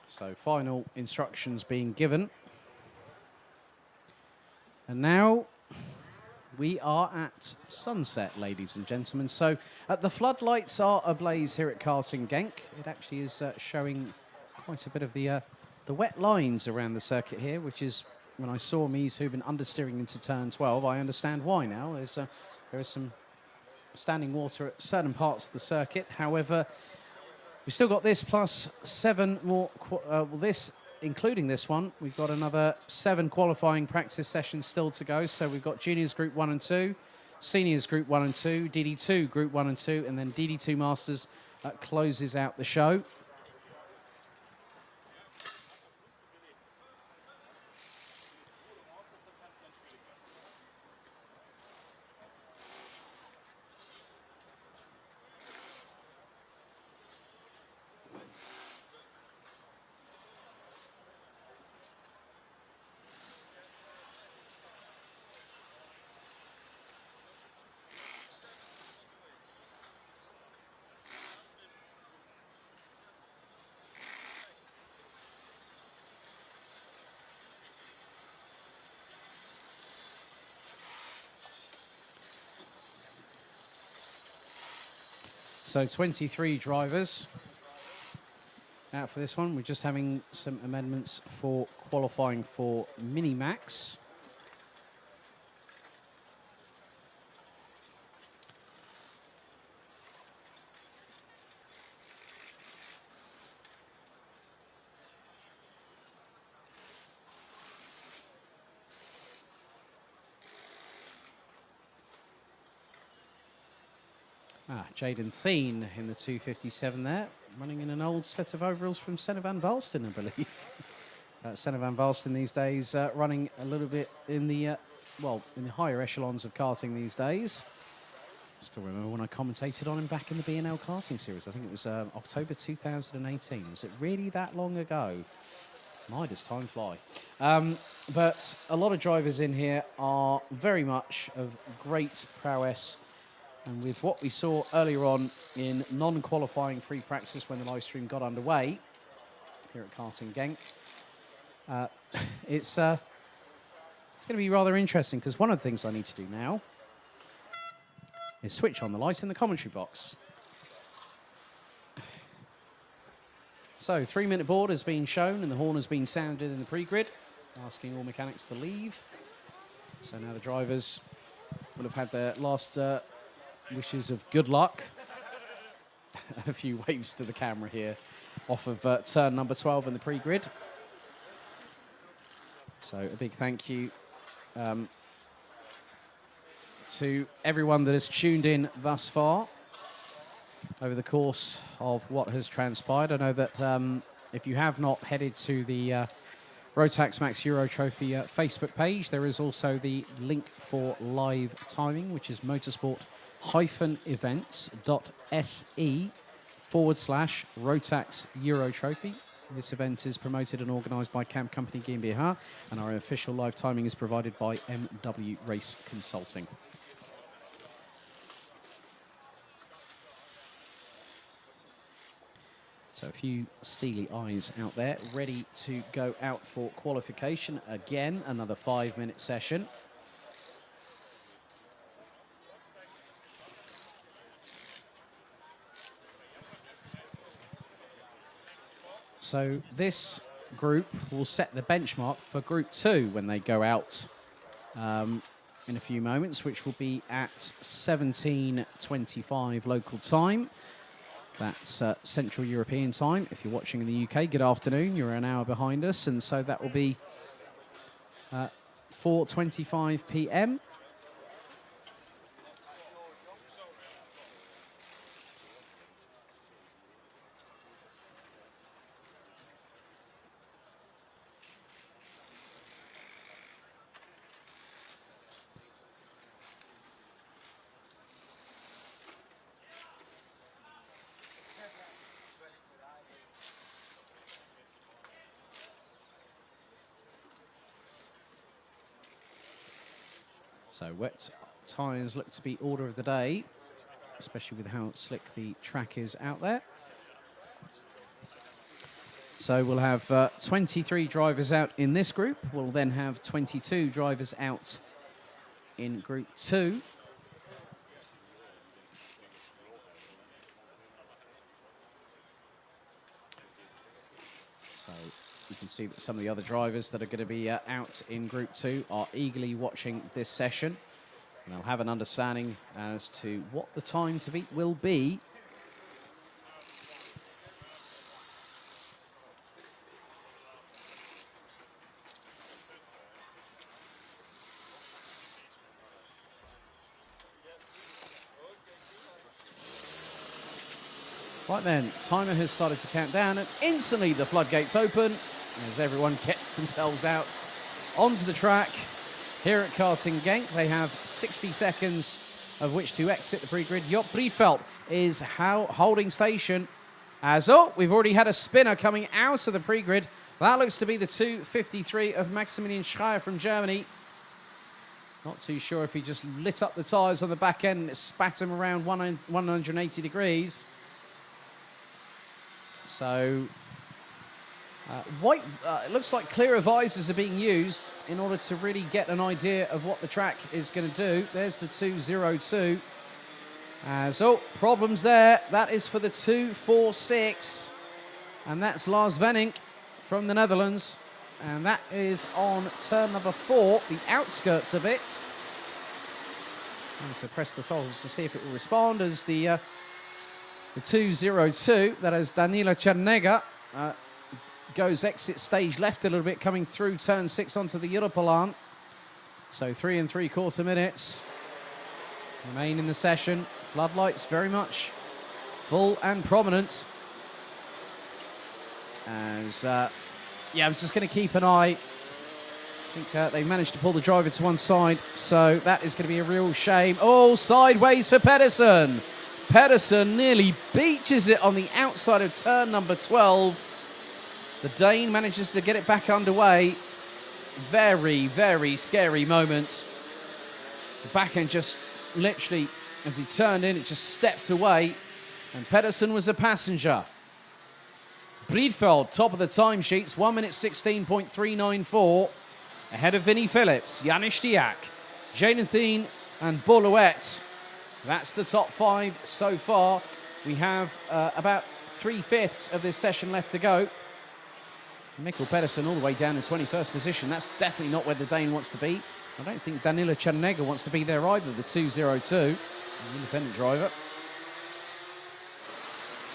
So final instructions being given. And now we are at sunset, ladies and gentlemen. So the floodlights are ablaze here at Karting Genk. It actually is showing quite a bit of the wet lines around the circuit here, which is, when I saw Mies Hooben understeering into turn 12, I understand why now. There is some standing water at certain parts of the circuit. However, we've still got this plus 7 more, including this one, we've got another 7 qualifying practice sessions still to go. So we've got Juniors Group 1 and 2, Seniors Group 1 and 2, DD2 Group 1 and 2, and then DD2 Masters closes out the show. So 23 drivers out for this one. We're just having some amendments for qualifying for Mini-Max. Jaden Thien in the 257 there, running in an old set of overalls from Senna van Valsten, I believe. Senna van Valsten these days running a little bit in the, in the higher echelons of karting these days. Still remember when I commentated on him back in the B&L karting series. I think it was October 2018. Was it really that long ago? My, does time fly. But a lot of drivers in here are very much of great prowess. And with what we saw earlier on in non-qualifying free practice when the live stream got underway here at Karting Genk, it's going to be rather interesting, because one of the things I need to do now is switch on the light in the commentary box. So 3-minute board has been shown and the horn has been sounded in the pre-grid, asking all mechanics to leave. So now the drivers will have had their last wishes of good luck. A few waves to the camera here off of turn number 12 in the pre-grid. So a big thank you to everyone that has tuned in thus far over the course of what has transpired. I know that if you have not headed to the Rotax Max Euro Trophy Facebook page, there is also the link for Livetiming, which is motorsport-events.se/Rotax Euro Trophy. This event is promoted and organised by Camp Company GmbH, and our official live timing is provided by MW Race Consulting. So a few steely eyes out there, ready to go out for qualification. Again, another 5-minute session. So this group will set the benchmark for Group 2 when they go out in a few moments, which will be at 17:25 local time. That's Central European time. If you're watching in the UK, good afternoon. You're an hour behind us, and so that will be 4:25 p.m. So wet tyres look to be order of the day, especially with how slick the track is out there. So we'll have 23 drivers out in this group. We'll then have 22 drivers out in Group 2. So you can see that some of the other drivers that are going to be out in Group 2 are eagerly watching this session. And they'll have an understanding as to what the time to beat will be. Right then, timer has started to count down, and instantly the floodgates open as everyone gets themselves out onto the track. Here at Karting Genk, they have 60 seconds of which to exit the pre-grid. Joop Breedveld is holding station as, we've already had a spinner coming out of the pre-grid. That looks to be the 253 of Maximilian Schreier from Germany. Not too sure if he just lit up the tyres on the back end and it spat him around 180 degrees. So, it looks like clearer visors are being used in order to really get an idea of what the track is going to do. There's the 202. Problems there. That is for the 246. And that's Lars Venink from the Netherlands. And that is on turn number 4, the outskirts of it. And to press the throttles to see if it will respond as the 202, that is Danila Chernega, goes exit stage left a little bit, coming through turn 6 onto the Europalaan. So 3 3/4 minutes remain in the session. Floodlights very much full and prominent. As, I'm just going to keep an eye. I think they managed to pull the driver to one side, so that is going to be a real shame. Sideways for Pedersen. Pedersen nearly beaches it on the outside of turn number 12. The Dane manages to get it back underway. Very, very scary moment. The back end just literally, as he turned in, it just stepped away. And Pedersen was a passenger. Breedveld, top of the timesheets, 1 minute 16.394. Ahead of Vinnie Phillips, Janis Diak, Jaden Thien and Boluet. That's the top 5 so far. We have about 3/5 of this session left to go. Mikkel Pedersen all the way down in 21st position. That's definitely not where the Dane wants to be. I don't think Danila Chernega wants to be there either, the 202, an independent driver.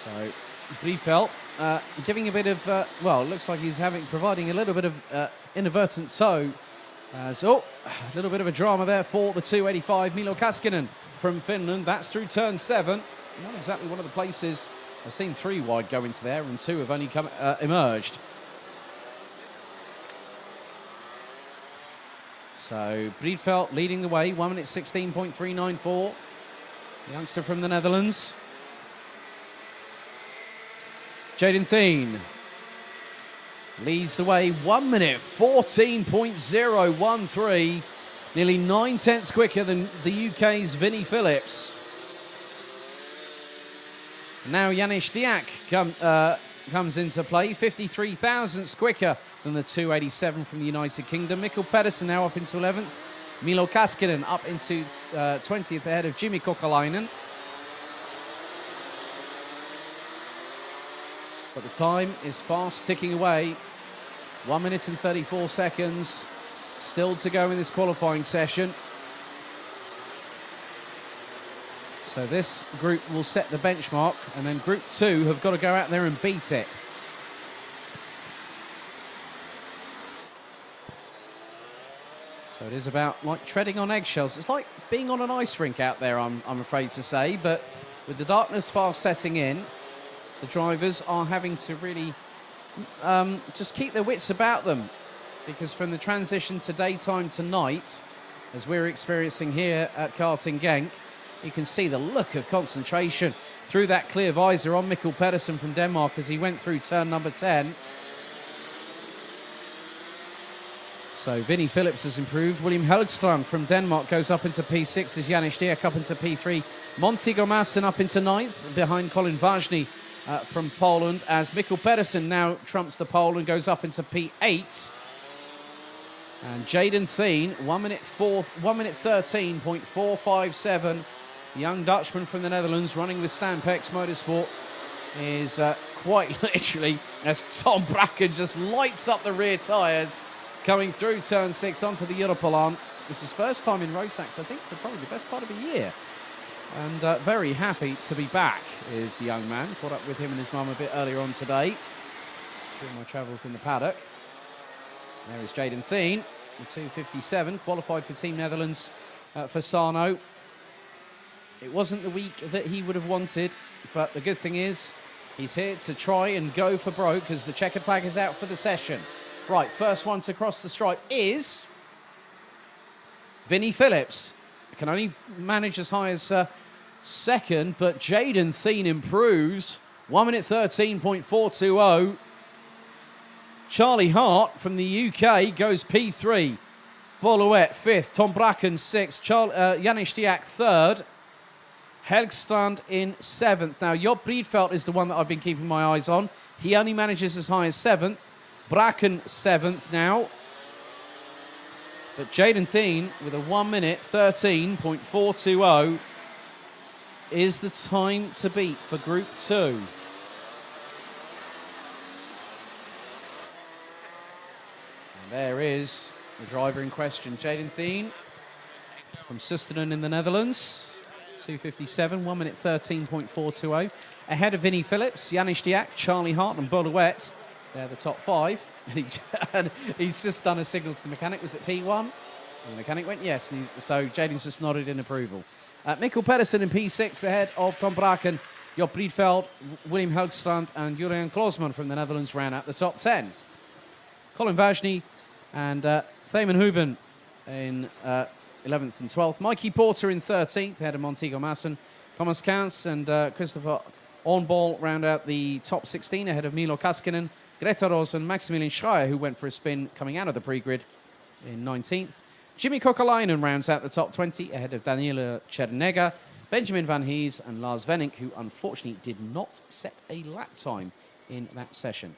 So Breedveld giving a bit of, it looks like he's providing a little bit of inadvertent tow. A little bit of a drama there for the 285, Milo Kaskinen from Finland. That's through turn 7. Not exactly one of the places. I've seen 3 wide go into there and 2 have only emerged. So Breedveld leading the way, 1 minute 16.394. The youngster from the Netherlands. Jaden Thien leads the way, 1 minute 14.013. Nearly 9/10 quicker than the UK's Vinnie Phillips. Now Janis Diak comes into play, 53 thousandths quicker than the 287 from the United Kingdom. Mikkel Pedersen now up into 11th. Milo Kaskinen up into 20th ahead of Jimmy Kokalainen. But the time is fast ticking away. 1 minute and 34 seconds still to go in this qualifying session. So this group will set the benchmark, and then Group 2 have got to go out there and beat it. So it is about like treading on eggshells. It's like being on an ice rink out there, I'm afraid to say, but with the darkness fast setting in, the drivers are having to really just keep their wits about them, because from the transition to daytime to night, as we're experiencing here at Karting Genk, you can see the look of concentration through that clear visor on Mikkel Pedersen from Denmark as he went through turn number 10. So Vinnie Phillips has improved. William Helgstrand from Denmark goes up into P6 as Janis Diek up into P3. Montigo Masson up into 9th behind Colin Ważny from Poland as Mikkel Pedersen now trumps the pole and goes up into P8. And Jaden Thien, 1 minute 13.457. The young Dutchman from the Netherlands running with Stampex Motorsport is quite literally, as Tom Bracken just lights up the rear tyres coming through turn 6 onto the Europolan. This is first time in Rotax, I think, for probably the best part of a year. And very happy to be back is the young man. Caught up with him and his mum a bit earlier on today during my travels in the paddock. There is Jaden Thien, the 2:57, qualified for Team Netherlands for Sarno. It wasn't the week that he would have wanted, but the good thing is he's here to try and go for broke as the checkered flag is out for the session. Right, first one to cross the stripe is Vinnie Phillips. Can only manage as high as second, but Jaden Thien improves. 1 minute 13.420. Charlie Hart from the UK goes P3. Bollouet 5th. Tom Bracken 6th. Janis Diek 3rd. Helgstrand in 7th. Now, Job Breedveld is the one that I've been keeping my eyes on. He only manages as high as 7th. Bracken 7th now. But Jaden Thien with a 1 minute 13.420 is the time to beat for Group 2. And there is the driver in question, Jaden Thien from Soesteren in the Netherlands. 2:57, 1 minute 13.420. Ahead of Vinnie Phillips, Janis Diek, Charlie Hart and Bollouet. They're the top 5. And he's just done a signal to the mechanic. Was it P1? And the mechanic went yes. And so Jaden's just nodded in approval. Mikkel Pedersen in P6 ahead of Tom Bracken. Job Breedveld, William Helgstrand and Julian Klosman from the Netherlands ran out the top 10. Colin Ważny and Thamen Huben in 11th and 12th. Mikey Porter in 13th ahead of Montigo Masson. Thomas Kans and Christopher Ornball round out the top 16 ahead of Milo Kaskinen. Greta Roos and Maximilian Schreier, who went for a spin coming out of the pre-grid in 19th. Jimmy Kokalainen rounds out the top 20 ahead of Daniela Chernega, Benjamin Van Hees and Lars Venink, who unfortunately did not set a lap time in that session.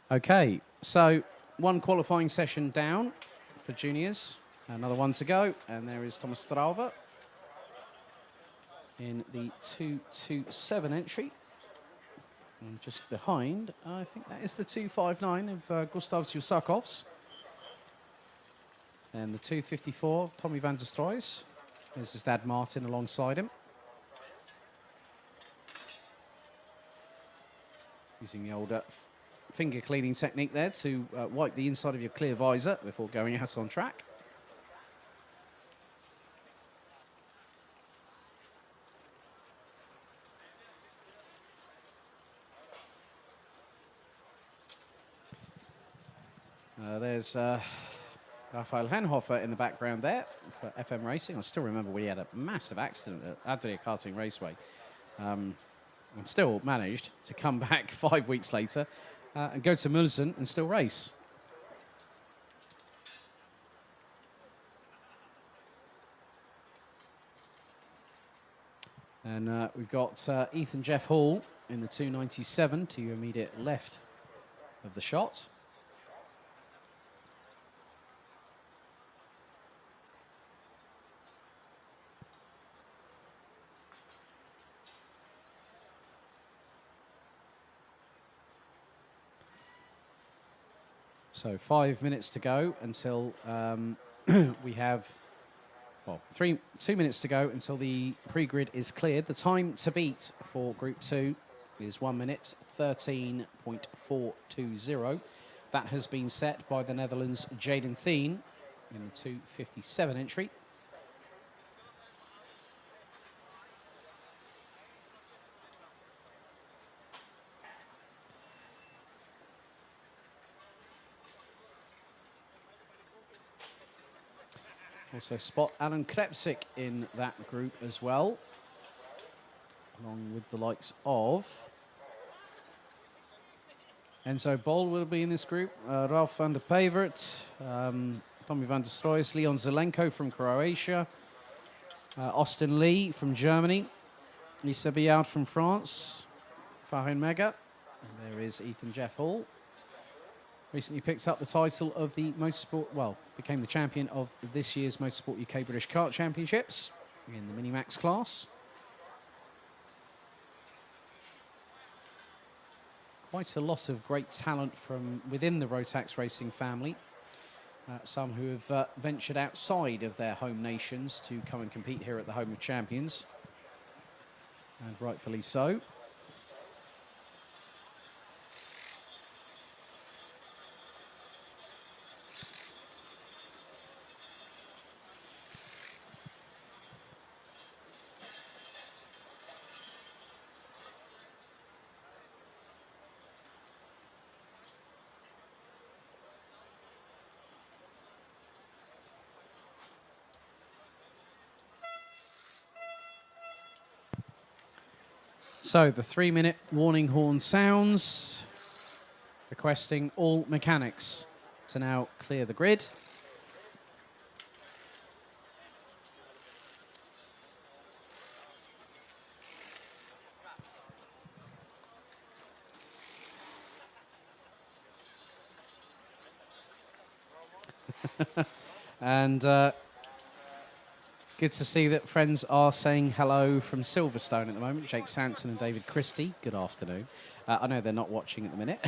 Okay, so one qualifying session down for juniors, another one to go, and there is Thomas Strauver in the 2:27 entry. And just behind, I think that is the 2:59 of Gustav Jusakovs. And the 2:54, Tommy van der Stroys. There's his dad Martin alongside him. Using the old finger cleaning technique there to wipe the inside of your clear visor before going out on track. There's Raphael Henhofer in the background there for FM Racing. I still remember when he had a massive accident at Adria Karting Raceway and still managed to come back 5 weeks later and go to Mulsen and still race. And we've got Ethan Jeff Hall in the 2:97 to your immediate left of the shot. So 5 minutes to go until we have, well, 2 minutes to go until the pre-grid is cleared. The time to beat for Group 2 is 1 minute 13.420. That has been set by the Netherlands' Jaden Thien in the 2:57 entry. Also spot Alan Krepsik in that group as well, along with the likes of Enzo Bol will be in this group, Ralf van der Pevert, Tommy van der Stroys, Leon Zelenko from Croatia, Austin Lee from Germany, Lisa Biard from France, Farin Mega, and there is Ethan Jeff Hall. Recently picked up the title of the Motorsport, well, became the champion of this year's Motorsport UK British Kart Championships in the Minimax class. Quite a lot of great talent from within the Rotax racing family. Some who have ventured outside of their home nations to come and compete here at the Home of Champions. And rightfully so. So the 3-minute warning horn sounds, requesting all mechanics to now clear the grid. And good to see that friends are saying hello from Silverstone at the moment. Jake Sanson and David Christie, good afternoon. I know they're not watching at the minute.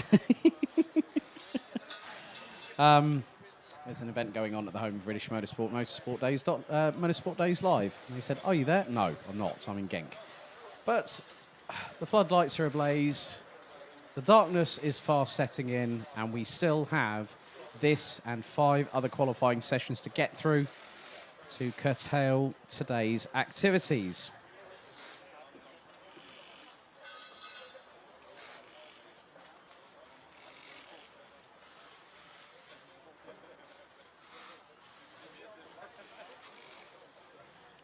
There's an event going on at the home of British Motorsport, Motorsport Days Live. And they said, are you there? No, I'm not. I'm in Genk. But the floodlights are ablaze. The darkness is fast setting in, and we still have this and 5 other qualifying sessions to get through to curtail today's activities.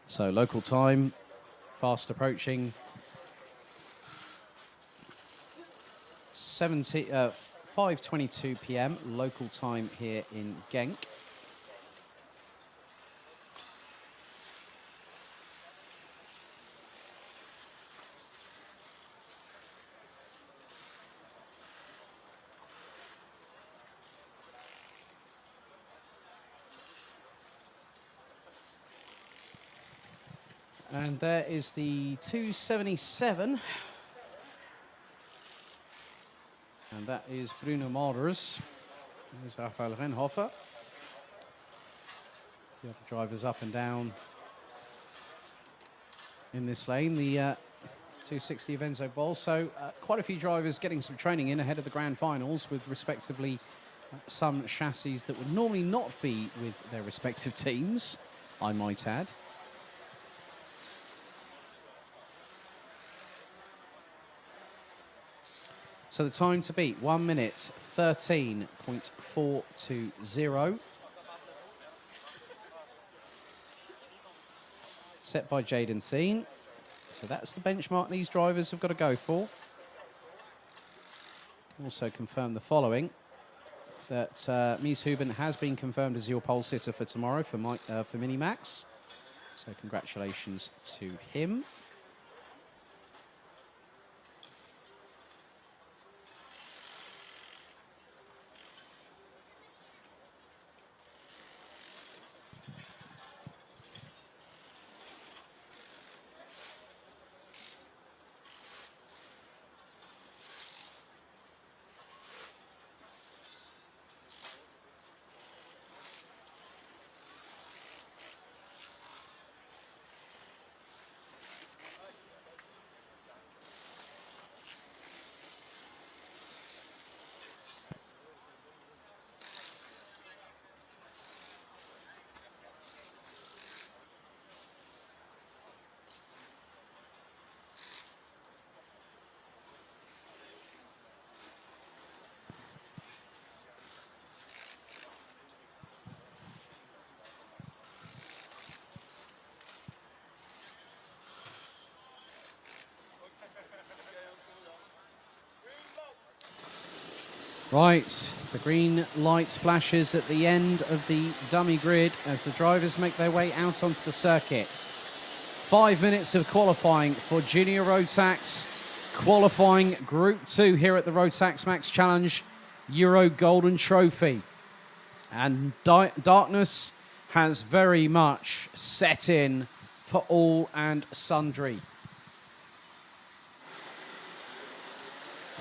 So local time, fast approaching. 5:22 p.m. local time here in Genk. And there is the 277. And that is Bruno Marders. There's Rafael Renhofer. The other drivers up and down in this lane. The 260 of Enzo Bol. So quite a few drivers getting some training in ahead of the grand finals with respectively some chassis that would normally not be with their respective teams, I might add. So the time to beat, 1 minute 13.420. Set by Jaden Thien. So that's the benchmark these drivers have got to go for. Also confirm the following, that Mies Huben has been confirmed as your pole sitter for tomorrow for Minimax. So congratulations to him. Right, the green light flashes at the end of the dummy grid as the drivers make their way out onto the circuit. 5 minutes of qualifying for Junior Rotax, qualifying Group 2 here at the Rotax Max Challenge Euro Golden Trophy. And darkness has very much set in for all and sundry.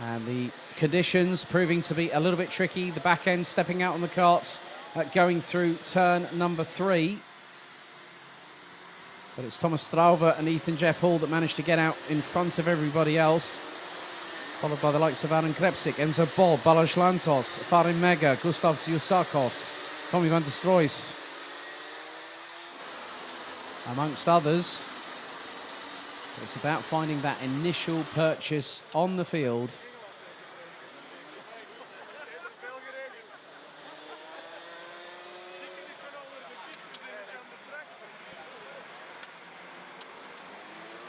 And the conditions proving to be a little bit tricky. The back end stepping out on the karts, going through turn number 3. But it's Thomas Strauver and Ethan Jeff Hall that managed to get out in front of everybody else. Followed by the likes of Aaron Krepsik, Enzo Bob, Balazs Lantos, Farin Mega, Gustav Ziusakovs, Tommy van der Stroys, amongst others. But it's about finding that initial purchase on the field.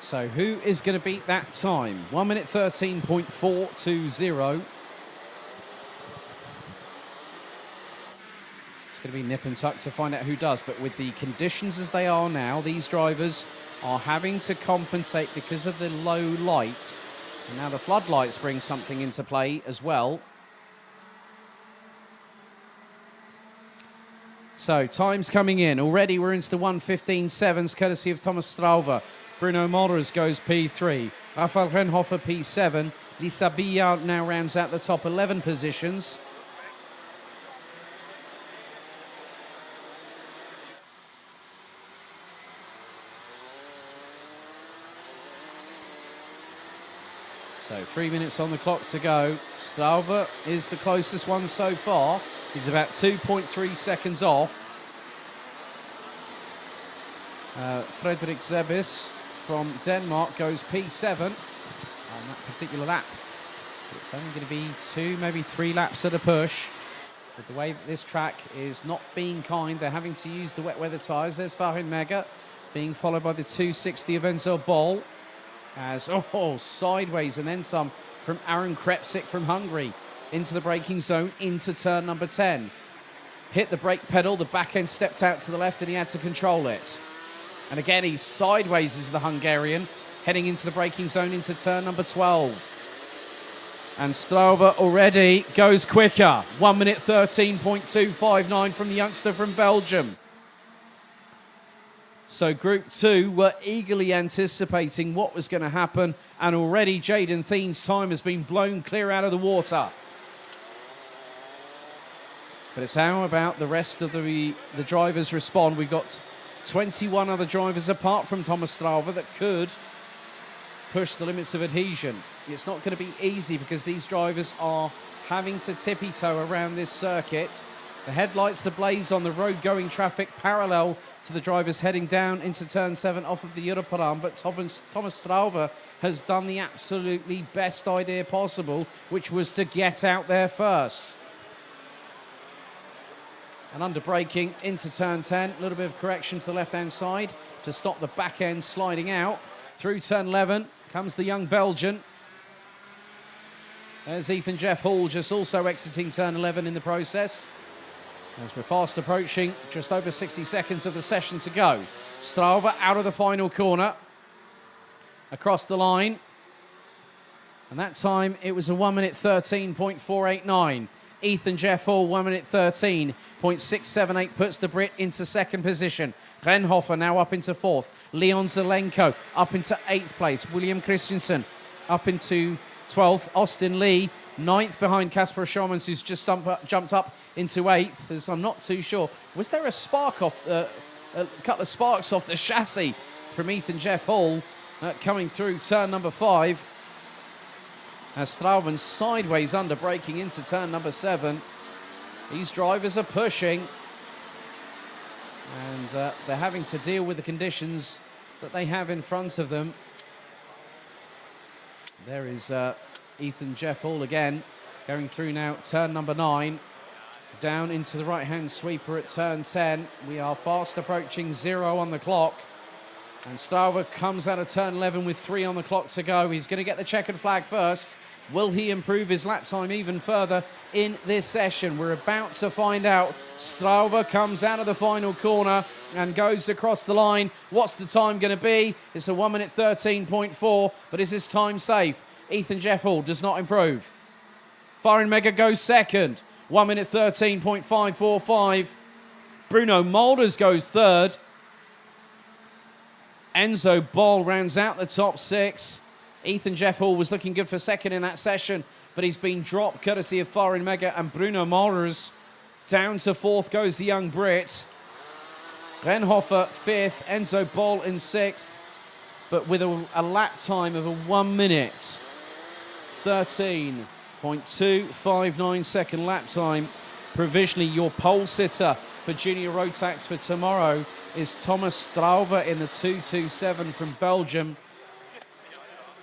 So who is going to beat that time? 1 minute 13.420. It's going to be nip and tuck to find out who does. But with the conditions as they are now, these drivers are having to compensate because of the low light. And now the floodlights bring something into play as well. So time's coming in. Already we're into the 1:15.7s, courtesy of Thomas Strauver. Bruno Mollers goes P3. Rafael Renhofer P7. Lisa Billard now rounds out the top 11 positions. So 3 minutes on the clock to go. Strauver is the closest one so far. He's about 2.3 seconds off. Frederik Zebis from Denmark goes P7 on that particular lap. It's only going to be 2, maybe 3 laps at a push. But the way that this track is not being kind, they're having to use the wet weather tyres. There's Farin Mega being followed by the 260 of Enzo Bol. As, sideways and then some from Aaron Krepsik from Hungary into the braking zone, into turn number 10. Hit the brake pedal, the back end stepped out to the left and he had to control it. And again, he's sideways as the Hungarian, heading into the braking zone into turn number 12. And Strauver already goes quicker. 1 minute 13.259 from the youngster from Belgium. So Group 2 were eagerly anticipating what was going to happen, and already Jaden Thiene's time has been blown clear out of the water. But it's how about the rest of the drivers respond. We've got 21 other drivers apart from Thomas Strauver that could push the limits of adhesion. It's not going to be easy because these drivers are having to tippy-toe around this circuit. The headlights ablaze on the road-going traffic parallel to the drivers heading down into turn 7 off of the Europaran, but Thomas Strauver has done the absolutely best idea possible, which was to get out there first. And under braking into turn 10, a little bit of correction to the left-hand side to stop the back end sliding out. Through turn 11 comes the young Belgian. There's Ethan Jeff Hall just also exiting turn 11 in the process. As we're fast approaching, just over 60 seconds of the session to go. Strauver out of the final corner, across the line. And that time, it was a 1 minute 13.489. Ethan Jeff Hall, 1 minute 13.678, puts the Brit into second position. Renhofer now up into fourth. Leon Zelenko up into 8th place. William Christensen up into 12th. Austin Lee, 9th behind Kasper Schomans, who's just jumped up into 8th, as I'm not too sure. Was there a spark off, a couple of sparks off the chassis from Ethan Jeff Hall coming through turn number 5? As Strauven sideways under braking into turn number 7. These drivers are pushing. And they're having to deal with the conditions that they have in front of them. There is Ethan Jeff Hall again, going through now turn number 9, down into the right-hand sweeper at turn 10. We are fast approaching 0 on the clock. And Strauver comes out of turn 11 with 3 on the clock to go. He's going to get the checkered flag first. Will he improve his lap time even further in this session? We're about to find out. Straube comes out of the final corner and goes across the line. What's the time going to be? It's a 1 minute 13.4, but is this time safe? Ethan Jeff Hall does not improve. Farin Mega goes second, 1 minute 13.545. Bruno Moulders goes third. Enzo Boll rounds out the top six. Ethan Jeff Hall was looking good for second in that session, but he's been dropped courtesy of Farin Mega and Bruno Moulders. Down to fourth goes the young Brit. Renhofer fifth, Enzo Boll in sixth, but with a lap time of a 1 minute 13.259 second lap time. Provisionally, your pole sitter for Junior Rotax for tomorrow is Thomas Straube in the 227 from Belgium.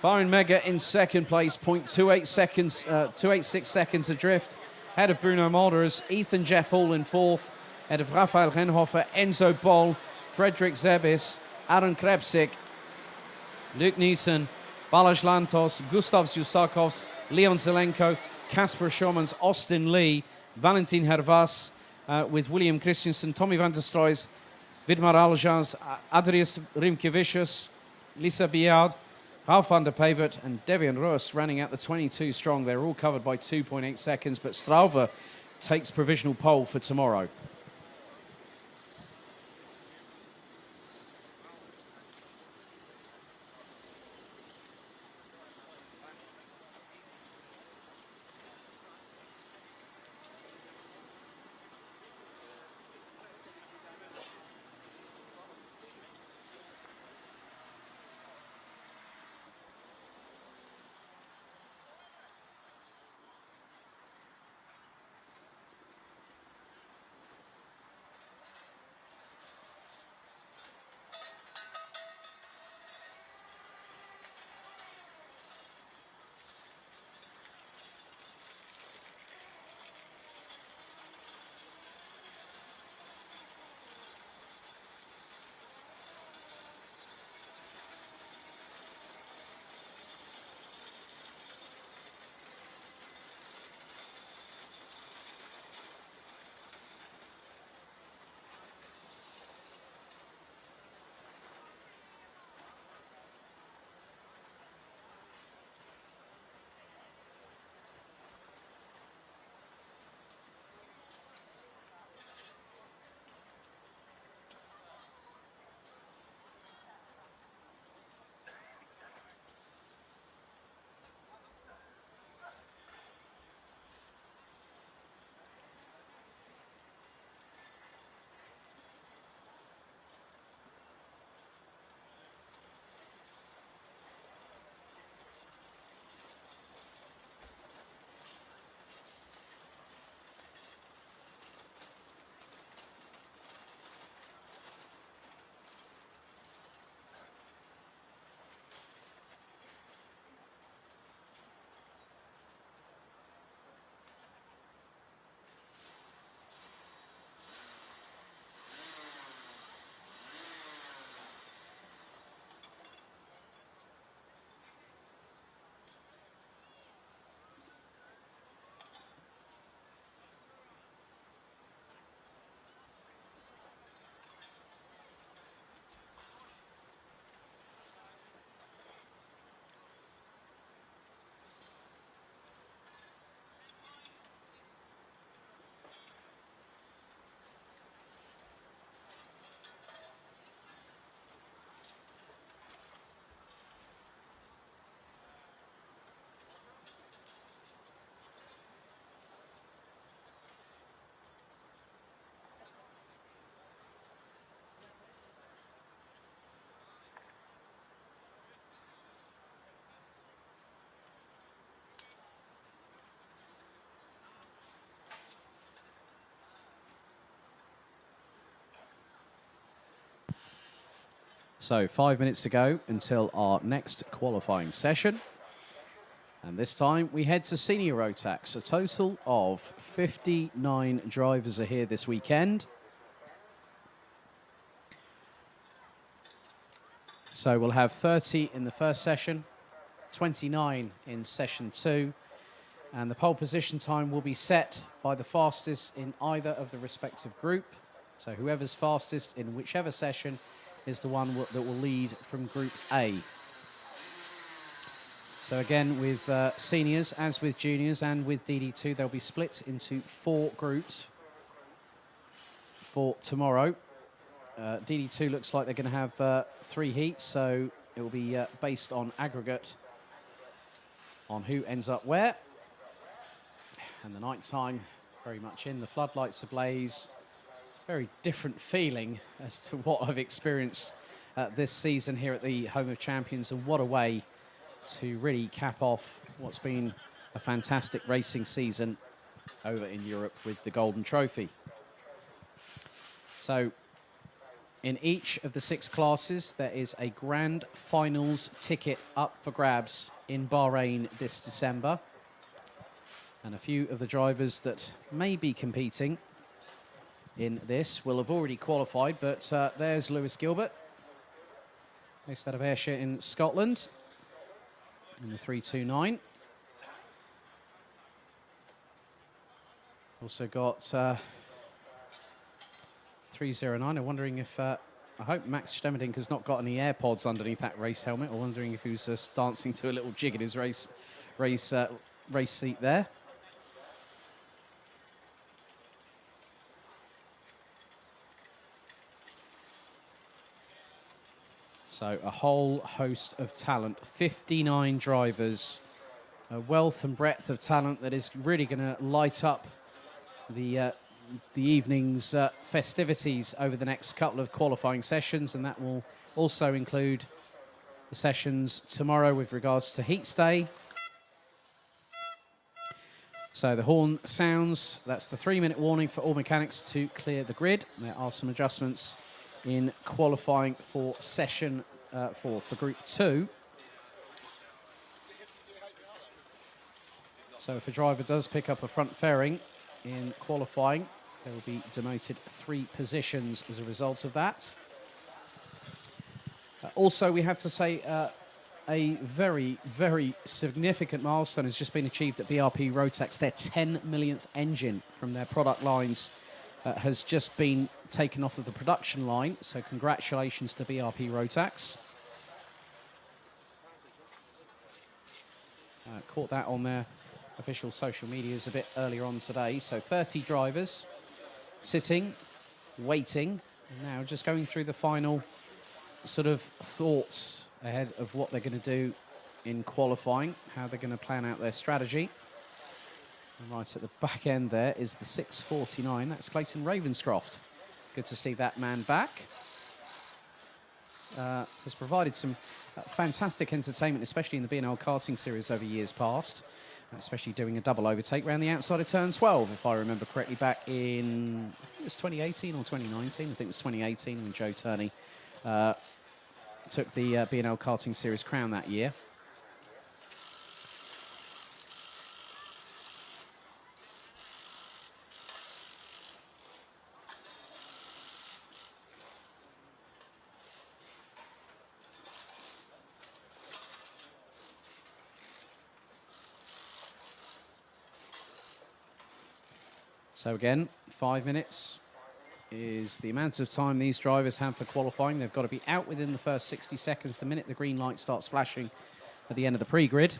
Farin Mega in second place, 0.28 seconds, 286 seconds adrift, ahead of Bruno Moulders. Ethan Jeff Hall in fourth, ahead of Rafael Renhofer, Enzo Boll, Frederick Zebis, Aaron Krebsik, Luke Neeson, Balazs Lantos, Gustav Zusakovs, Leon Zelenko, Kasper Schomans, Austin Lee, Valentin Hervas, with William Christensen, Tommy van der Stroys, Vidmar Aljans, Adrius Rimkevicius, Lisa Biard, Ralph van der Pavert and Devian Roos running out the 22 strong. They're all covered by 2.8 seconds, but Straube takes provisional pole for tomorrow. So 5 minutes to go until our next qualifying session. And this time we head to Senior Rotax. A total of 59 drivers are here this weekend. So we'll have 30 in the first session, 29 in session 2. And the pole position time will be set by the fastest in either of the respective group. So whoever's fastest in whichever session is the one that will lead from Group A. So again, with seniors, as with juniors and with DD2, they'll be split into 4 groups for tomorrow. DD2 looks like they're going to have 3 heats, so it will be based on aggregate on who ends up where. And the night time, very much in, the floodlights ablaze. It's a very different feeling as to what I've experienced this season here at the Home of Champions, and what a way to really cap off what's been a fantastic racing season over in Europe with the Golden Trophy. So in each of the 6 classes, there is a grand finals ticket up for grabs in Bahrain this December. And a few of the drivers that may be competing in this will have already qualified, but there's Lewis Gilbert, based out of Ayrshire in Scotland, in the 329. Also got 309. I'm wondering if, I hope Max Stemmerdink has not got any AirPods underneath that race helmet. I'm wondering if he was just dancing to a little jig in his race seat there. So a whole host of talent, 59 drivers, a wealth and breadth of talent that is really going to light up the evening's festivities over the next couple of qualifying sessions, and that will also include the sessions tomorrow with regards to heat stay. So the horn sounds, that's the 3-minute warning for all mechanics to clear the grid. There are some adjustments in qualifying for session 4 for Group 2. So if a driver does pick up a front fairing in qualifying, they will be demoted 3 positions as a result of that. Also, we have to say a very, very significant milestone has just been achieved at BRP Rotax. Their 10 millionth engine from their product lines has just been taken off of the production line, so congratulations to BRP Rotax. Caught that on their official social medias a bit earlier on today. So 30 drivers sitting, waiting, and now just going through the final sort of thoughts ahead of what they're going to do in qualifying, how they're going to plan out their strategy. And right at the back end there is the 649. That's Clayton Ravenscroft. Good to see that man back. Has provided some fantastic entertainment, especially in the B&L karting series over years past, especially doing a double overtake around the outside of turn 12, if I remember correctly, back in, I think it was 2018 or 2019. I think it was 2018 when Joe Turney took the B&L karting series crown that year. So again, 5 minutes is the amount of time these drivers have for qualifying. They've got to be out within the first 60 seconds the minute the green light starts flashing at the end of the pre-grid.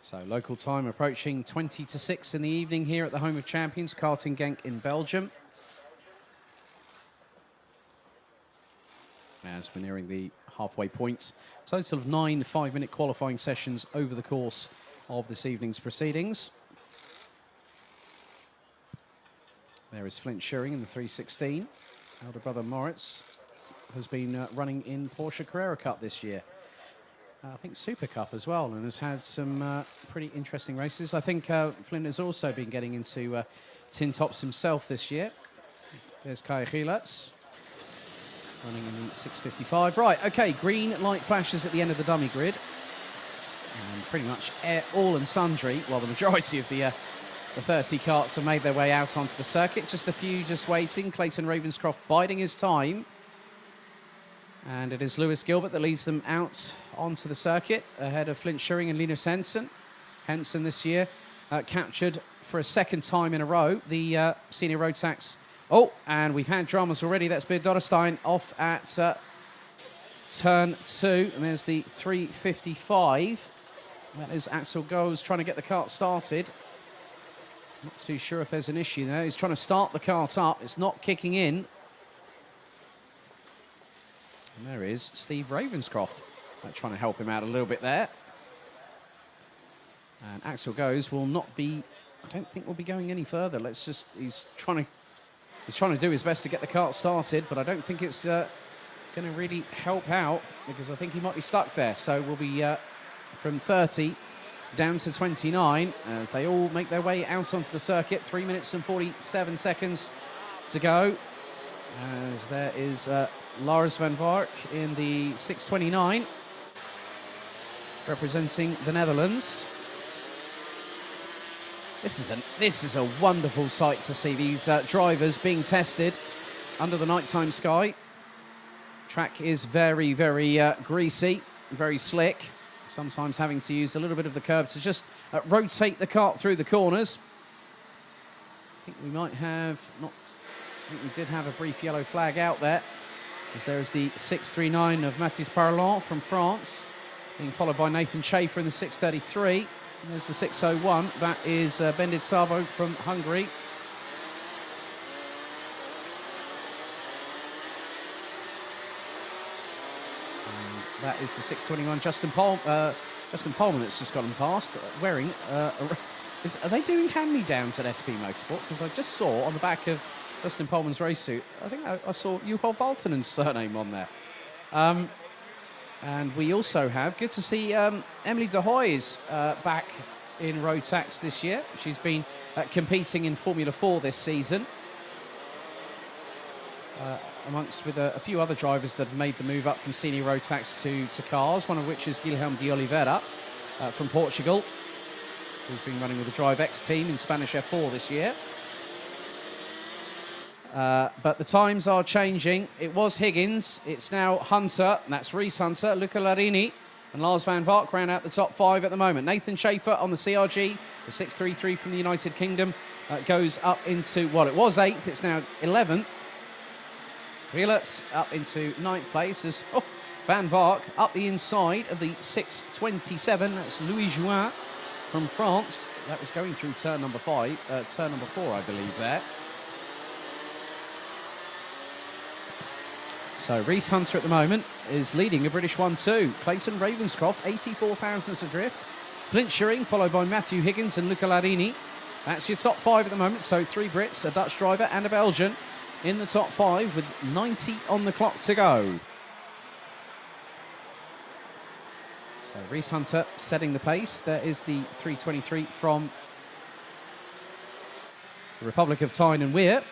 So local time approaching 20 to 6 in the evening here at the Home of Champions, Karting Genk in Belgium. As we're nearing the halfway point. Total of 9 5-minute qualifying sessions over the course of this evening's proceedings. There is Flint Shearing in the 316. Elder brother Moritz has been running in Porsche Carrera Cup this year. I think Super Cup as well, and has had some pretty interesting races. I think Flynn has also been getting into tin tops himself this year. There's Kai Gielats. Running in the 6:55. Right, okay, green light flashes at the end of the dummy grid. And pretty much all and sundry, well, the majority of the 30 carts have made their way out onto the circuit. Just a few just waiting. Clayton Ravenscroft biding his time. And it is Lewis Gilbert that leads them out onto the circuit ahead of Flint Schuring and Linus Henson. Henson this year captured for a second time in a row the senior Rotax. Oh, and we've had dramas already. That's Beard Dotterstein off at turn 2. And there's the 3:55. That is Axel Goes trying to get the kart started. Not too sure if there's an issue there. He's trying to start the kart up. It's not kicking in. And there is Steve Ravenscroft trying to help him out a little bit there. And Axel Goes will not be, I don't think will be going any further. He's trying to do his best to get the kart started, but I don't think it's going to really help out because I think he might be stuck there. So we'll be from 30 down to 29 as they all make their way out onto the circuit. 3 minutes and 47 seconds to go. As there is Lars van Vark in the 6:29, representing the Netherlands. This is a wonderful sight to see these drivers being tested under the nighttime sky. Track is very, very greasy, very slick. Sometimes having to use a little bit of the curb to just rotate the kart through the corners. I think we might have not. I think we did have a brief yellow flag out there, as there is the 6:39 of Mathis Parlant from France, being followed by Nathan Schaefer in the 6:33. And there's the 6:01. That is Bendit Sabo from Hungary. And that is the 6:21. Justin Pullman that's just gotten past, wearing. Are they doing hand-me-downs at SP Motorsport? Because I just saw on the back of Justin Pullman's race suit, I think I saw Juho Valtonen's surname on there. And we also have, good to see Emily De Hoy's back in Rotax this year. She's been competing in Formula 4 this season, with a few other drivers that have made the move up from senior Rotax to cars, one of which is Guilherme de Oliveira from Portugal, who's been running with the Drive X team in Spanish F4 this year. But the times are changing. It was Higgins. It's now Hunter. And that's Reese Hunter, Luca Larini, and Lars van Vark round out the top 5 at the moment. Nathan Schaefer on the CRG, the 633 from the United Kingdom, goes up into, well, it was 8th. It's now 11th. Rielers up into 9th place as Van Vark up the inside of the 627. That's Louis Juin from France. That was going through turn number 4, I believe, there. So Reese Hunter at the moment is leading a British 1-2. Clayton Ravenscroft, 84 thousandths adrift. Flint Schuring, followed by Matthew Higgins and Luca Larini. That's your top 5 at the moment. So 3 Brits, a Dutch driver and a Belgian in the top 5 with 90 on the clock to go. So Reese Hunter setting the pace. There is the 323 from the Republic of Tyne and Weir,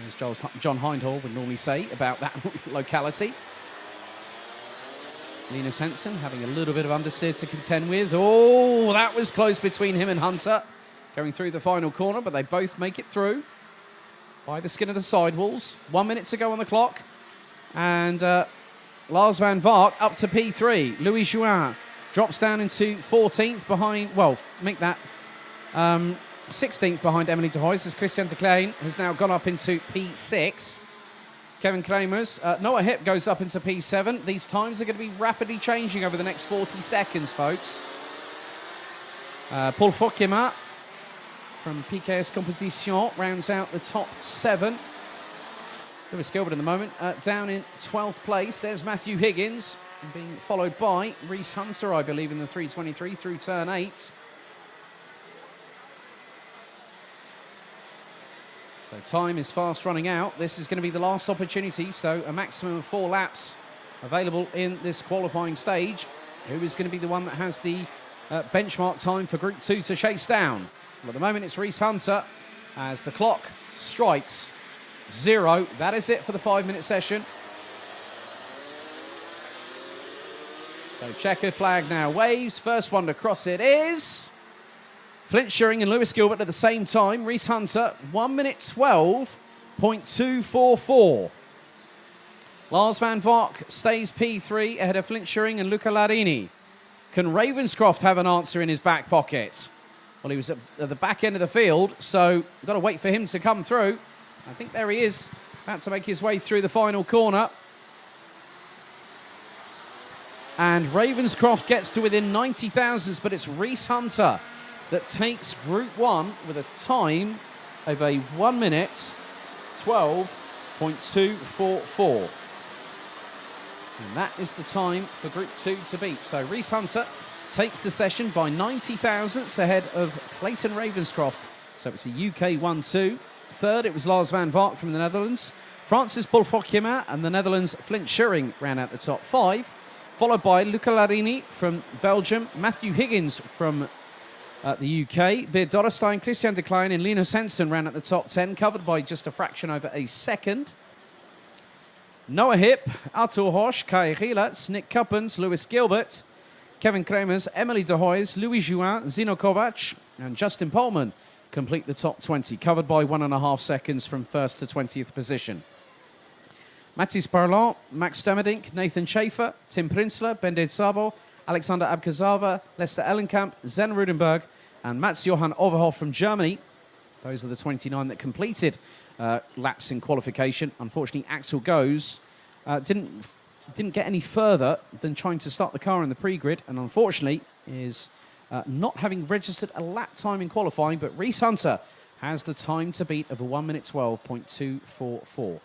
as John Hindhall would normally say about that locality. Linus Henson having a little bit of understeer to contend with. Oh, that was close between him and Hunter going through the final corner, but they both make it through by the skin of the sidewalls. 1 minute to go on the clock. And Lars van Vark up to P3. Louis Juin drops down into 14th behind, well, make that 16th behind Emily de Hoy's, as Christian de Klein has now gone up into P6. Kevin Kramer's Noah Hip goes up into P7. These times are going to be rapidly changing over the next 40 seconds, folks. Paul Fokema from PKS Competition rounds out the top 7. Lewis Gilbert at the moment down in 12th place. There's Matthew Higgins being followed by Reese Hunter, I believe, in the 323 through turn 8. So time is fast running out. This is going to be the last opportunity, so a maximum of 4 laps available in this qualifying stage. Who is going to be the one that has the benchmark time for Group 2 to chase down? Well, at the moment, it's Reese Hunter as the clock strikes 0. That is it for the 5-minute session. So checkered flag now waves. First one to cross it is Flint Schuring and Lewis Gilbert at the same time. Reese Hunter, 1 minute 12.244. Lars van Vark stays P3 ahead of Flint Schuring and Luca Larini. Can Ravenscroft have an answer in his back pocket? Well, he was at the back end of the field, so we've got to wait for him to come through. I think there he is, about to make his way through the final corner. And Ravenscroft gets to within 90 thousandths, but it's Reese Hunter that takes Group 1 with a time of a 1 minute 12.244. And that is the time for Group 2 to beat. So Reese Hunter takes the session by 90 thousandths ahead of Clayton Ravenscroft. So it's a UK 1-2. Third, it was Lars van Vark from the Netherlands. Francis Bolfokjema and the Netherlands' Flint Schuring ran out the top 5. Followed by Luca Larini from Belgium, Matthew Higgins from the UK, Beer Dorrestein, Christian de Klein and Linus Hensen ran at the top 10, covered by just a fraction over a second. Noah Hipp, Artur Hosch, Kai Gielatz, Nick Cuppens, Lewis Gilbert, Kevin Kremers, Emily de Hoys, Louis Juin, Zino Kovac and Justin Polman complete the top 20, covered by 1.5 seconds from first to 20th position. Mathis Parlant, Max Stemerdink, Nathan Schaefer, Tim Prinzler, Bendit Sabo, Alexander Abkazava, Lester Ellenkamp, Zen Rudenberg, and Mats Johann Overhoff from Germany. Those are the 29 that completed laps in qualification. Unfortunately, Axel Goes didn't get any further than trying to start the car in the pre-grid, and unfortunately is not having registered a lap time in qualifying, but Reese Hunter has the time to beat of a 1 minute 12.244.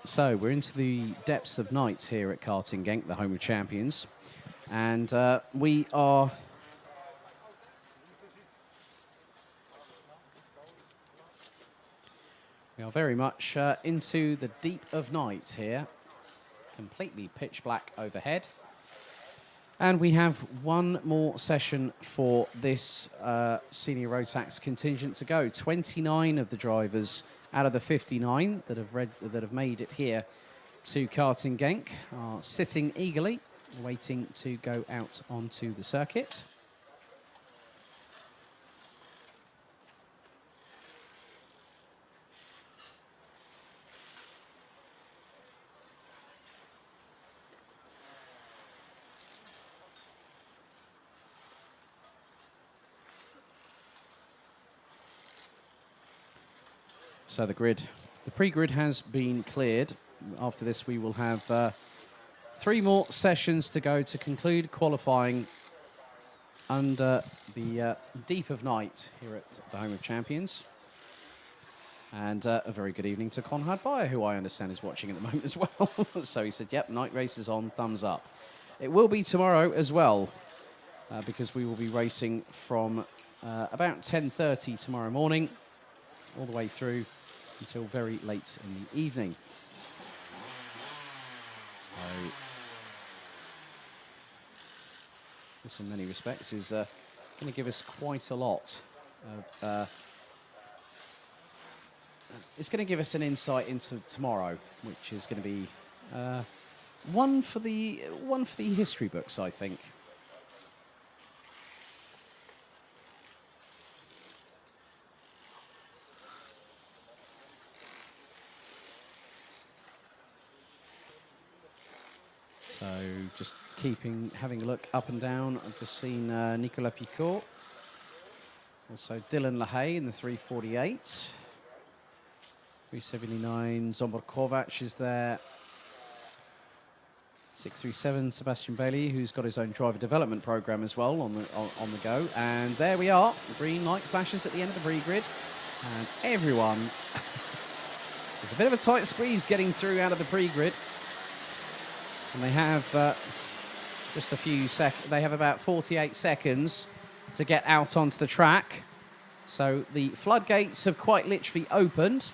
So we're into the depths of night here at Karting Genk, the home of champions. And we are very much into the deep of night here. Completely pitch black overhead. And we have one more session for this senior Rotax contingent to go. 29 of the drivers out of the 59 that have made it here to Karting Genk are sitting eagerly, waiting to go out onto the circuit. So the pre-grid has been cleared. After this, we will have 3 more sessions to go to conclude qualifying under the deep of night here at the home of champions. And a very good evening to Conrad Bayer, who I understand is watching at the moment as well. So he said, yep, night race is on, thumbs up. It will be tomorrow as well, because we will be racing from about 10:30 tomorrow morning, all the way through until very late in the evening. So this, in many respects, is going to give us quite a lot of... it's going to give us an insight into tomorrow, which is going to be one for the history books, I think. So just having a look up and down. I've just seen Nicolas Picot, also Dylan LaHaye in the 348. 379, Zsombor Kovac is there. 637, Sebastian Bailey, who's got his own driver development program as well on the go. And there we are. The green light flashes at the end of the pre-grid. And everyone... There's a bit of a tight squeeze getting through out of the pre-grid. And they have just a few seconds. They have about 48 seconds to get out onto the track. So the floodgates have quite literally opened.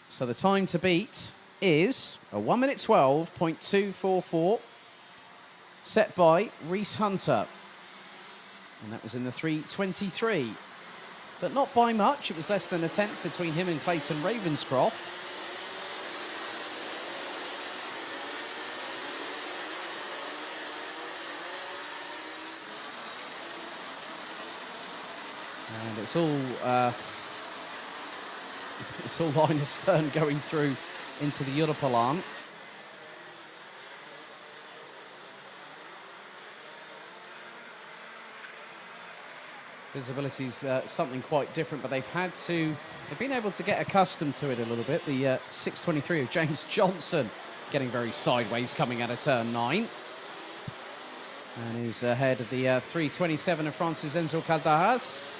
So the time to beat is a 1:12.244, set by Reese Hunter. And that was in the 3:23. But not by much. It was less than a tenth between him and Clayton Ravenscroft. And it's all Linus Stern going through into the Europalan. Visibility's something quite different, but they've been able to get accustomed to it a little bit. The 623 of James Johnson getting very sideways coming out of turn 9. And is ahead of the 327 of Francis Enzo Caldaras.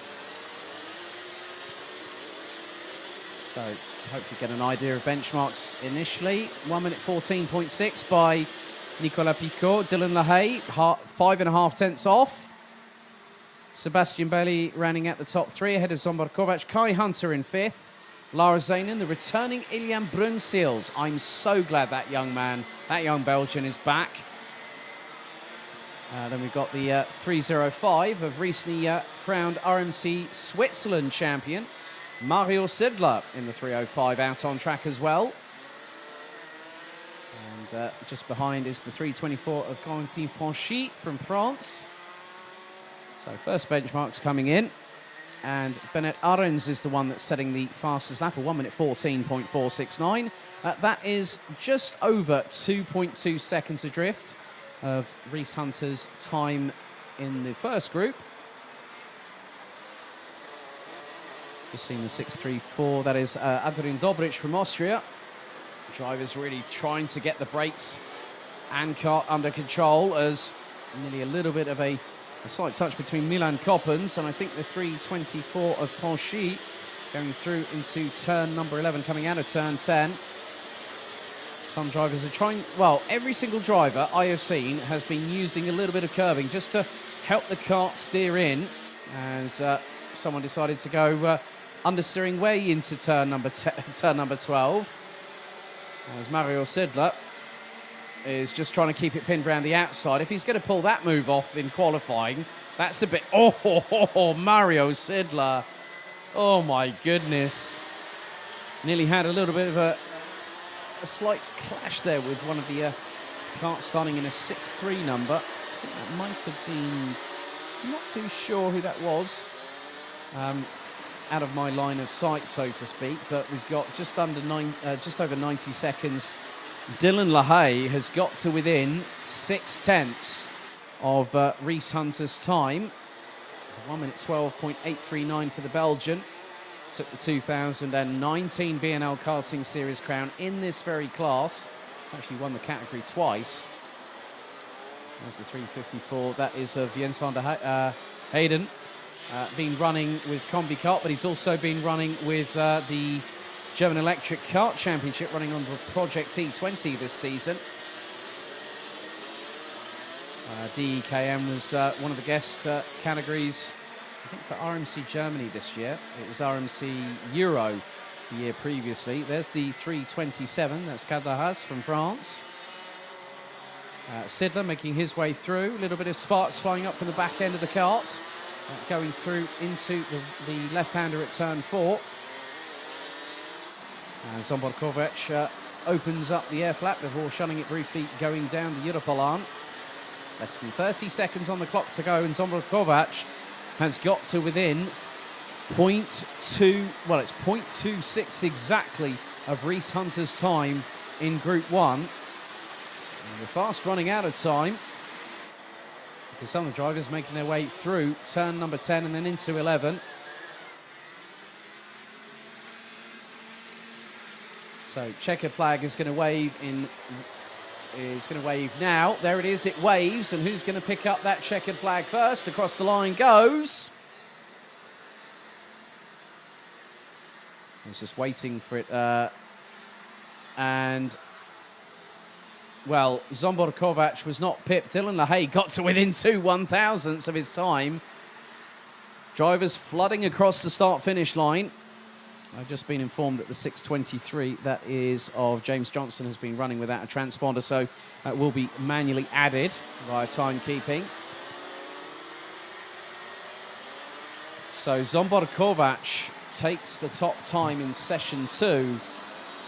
So hopefully get an idea of benchmarks initially. 1:14.6 by Nicolas Picot. Dylan LaHaye, 5.5 tenths off. Sebastian Bailey running at the top 3 ahead of Zsombor Kovac. Kai Hunter in 5th. Lara Zanen, the returning Ilian Brunsils. I'm so glad that young Belgian is back. Then we've got the 305 of recently crowned RMC Switzerland champion, Mario Sidler in the 305 out on track as well. And just behind is the 324 of Corentin Franchi from France. So first benchmarks coming in. And Bennett Arens is the one that's setting the fastest lap, a 1:14.469. That is just over 2.2 seconds adrift of Reese Hunter's time in the first group. Just seen the 634, that is Adrian Dobrich from Austria. The driver's really trying to get the brakes and kart under control, as nearly a little bit of a slight touch between Milan Coppens and I think the 324 of Franchi going through into turn number 11, coming out of turn 10. Some drivers are trying, well, every single driver I have seen has been using a little bit of curbing just to help the kart steer in, as someone decided to go understeering way into turn number 12, as Mario Sidler is just trying to keep it pinned around the outside. If he's going to pull that move off in qualifying, that's a bit... Oh, Mario Sidler. Oh, my goodness. Nearly had a little bit of a slight clash there with one of the karts starting in a 6-3 number. I think that might have been... not too sure who that was. Out of my line of sight, so to speak. But we've got just over 90 seconds. Dylan LaHaye has got to within 6/10 of Rhys Hunter's time. 1 minute 12.839 for the Belgian. Took the 2019 B&L Karting Series crown in this very class. Actually won the category twice. There's the 354. That is of Jens van der Heyden. Been running with Combi Kart, but he's also been running with the German Electric Kart Championship, running on the Project E20 this season. DEKM was one of the guest categories, I think, for RMC Germany this year. It was RMC Euro the year previously. There's the 327, that's Cadahas from France. Sidler making his way through. A little bit of sparks flying up from the back end of the kart. Going through into the left-hander at turn 4. And Zomborkovic opens up the air flap before shunning it briefly going down the Europolan. Less than 30 seconds on the clock to go, and Zomborkovic has got to within 0.2, well, it's 0.26 exactly of Rhys Hunter's time in Group 1. And we're fast running out of time, because some of the drivers making their way through turn number 10 and then into 11. So checkered flag is going to wave now. There it is, it waves, and who's going to pick up that checkered flag first? Across the line goes. He's just waiting for it. And, well, Zomborkovic was not pipped. Dylan LaHaye got to within 2 1/1000ths of his time. Drivers flooding across the start-finish line. I've just been informed that the 623, that is of James Johnson, has been running without a transponder, so that will be manually added via timekeeping. So Zomborkovic takes the top time in session 2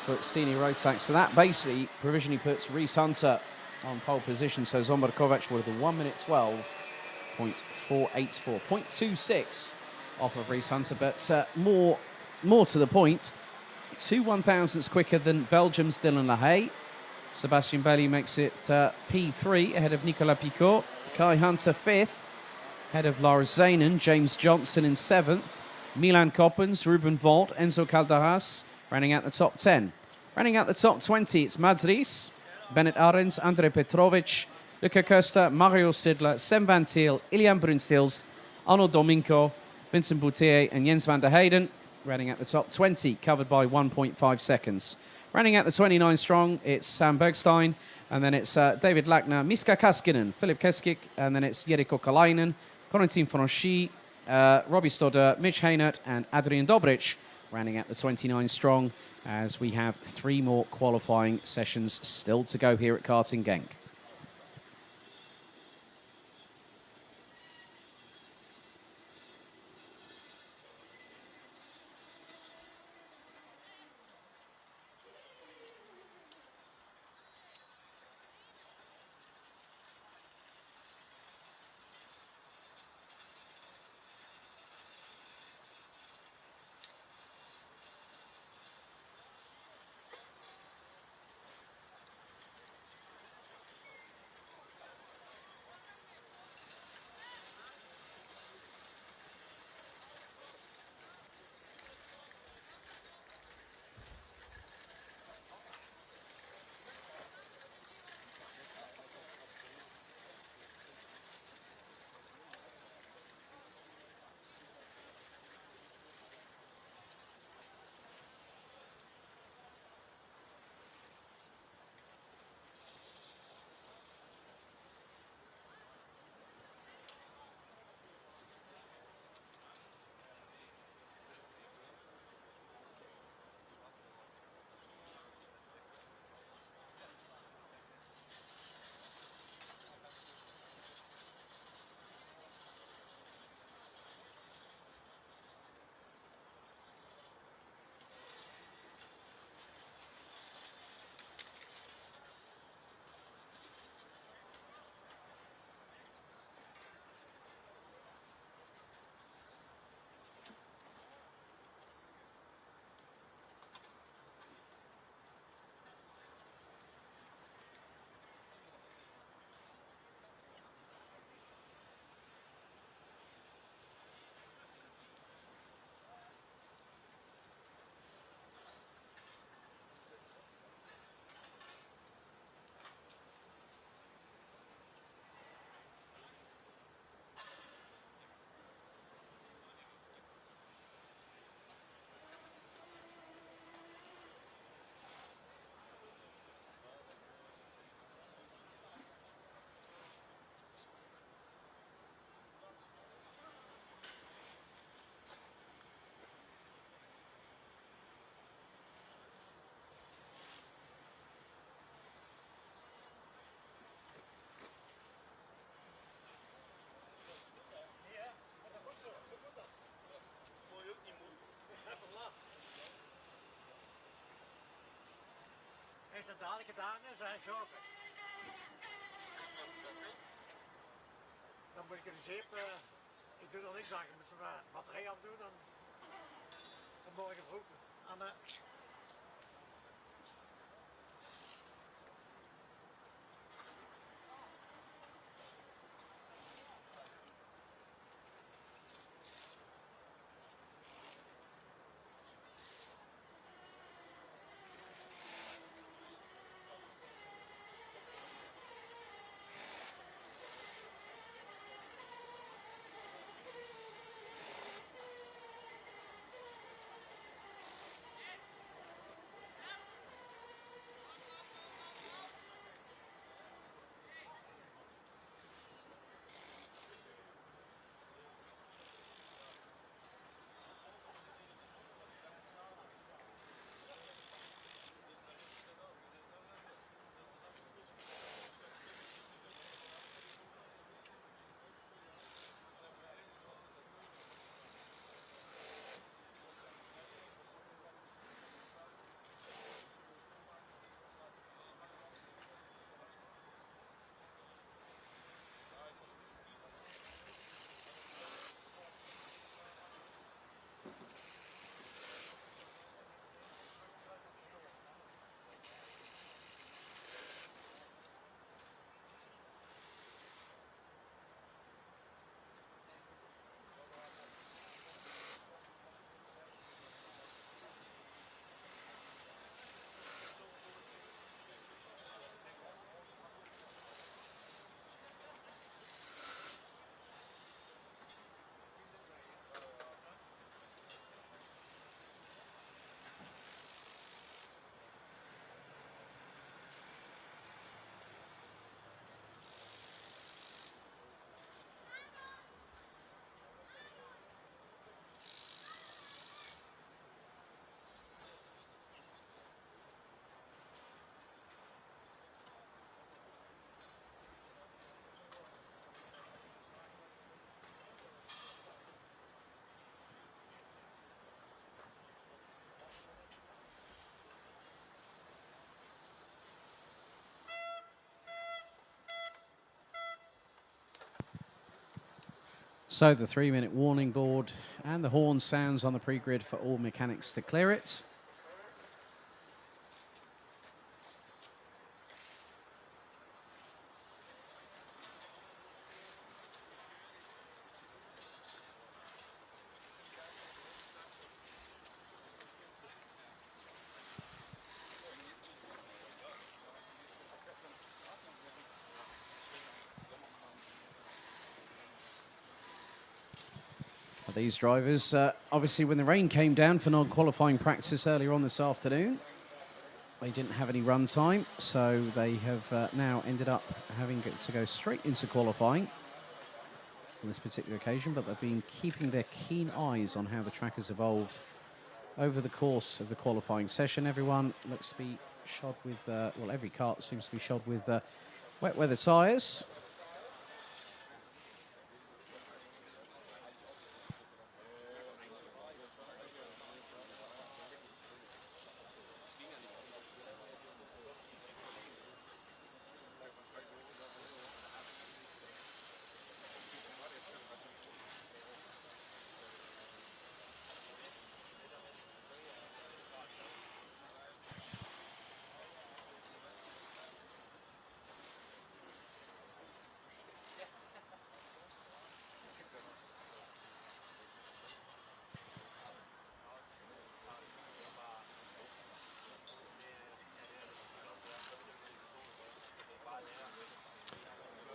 for senior Rotax. So that basically provisionally puts Rhys Hunter on pole position. So Zomborkovic with a 1 minute 12.484, 0.26 off of Rhys Hunter, but more to the point, 2 1/1000ths quicker than Belgium's Dylan LaHaye. Sebastian Bailly makes it P3 ahead of Nicolas Picot. Kai Hunter 5th ahead of Lars Zanen. James Johnson in 7th. Milan Coppens, Ruben Volt, Enzo Calderas running out the top 10. Running out the top 20, it's Mads Ries, Bennett Arends, André Petrovic, Luca Costa, Mario Sidler, Sem van Thiel, Ilian Brunsils, Arnold Domingo, Vincent Boutier and Jens van der Heyden. Running at the top 20, covered by 1.5 seconds. Running at the 29 strong, it's Sam Bergstein, and then it's David Lackner, Miska Kaskinen, Philip Keskik, and then it's Jericho Kalainen, Corentin Franchi, Robbie Stodder, Mitch Hainert, and Adrian Dobrich. Running at the 29 strong, as we have 3 more qualifying sessions still to go here at Karting Genk. het dadelijk gedaan is, sjorpen. Dan moet ik in de zeep, ik doe er niks aan, je moet zo'n batterij afdoen en morgen vroeg. En, So the 3-minute warning board and the horn sounds on the pre-grid for all mechanics to clear it. These drivers, obviously when the rain came down for non-qualifying practice earlier on this afternoon, they didn't have any run time, so they have now ended up having to go straight into qualifying on this particular occasion, but they've been keeping their keen eyes on how the track has evolved over the course of the qualifying session. Everyone looks to be shod with, well, every kart seems to be shod with wet weather tyres.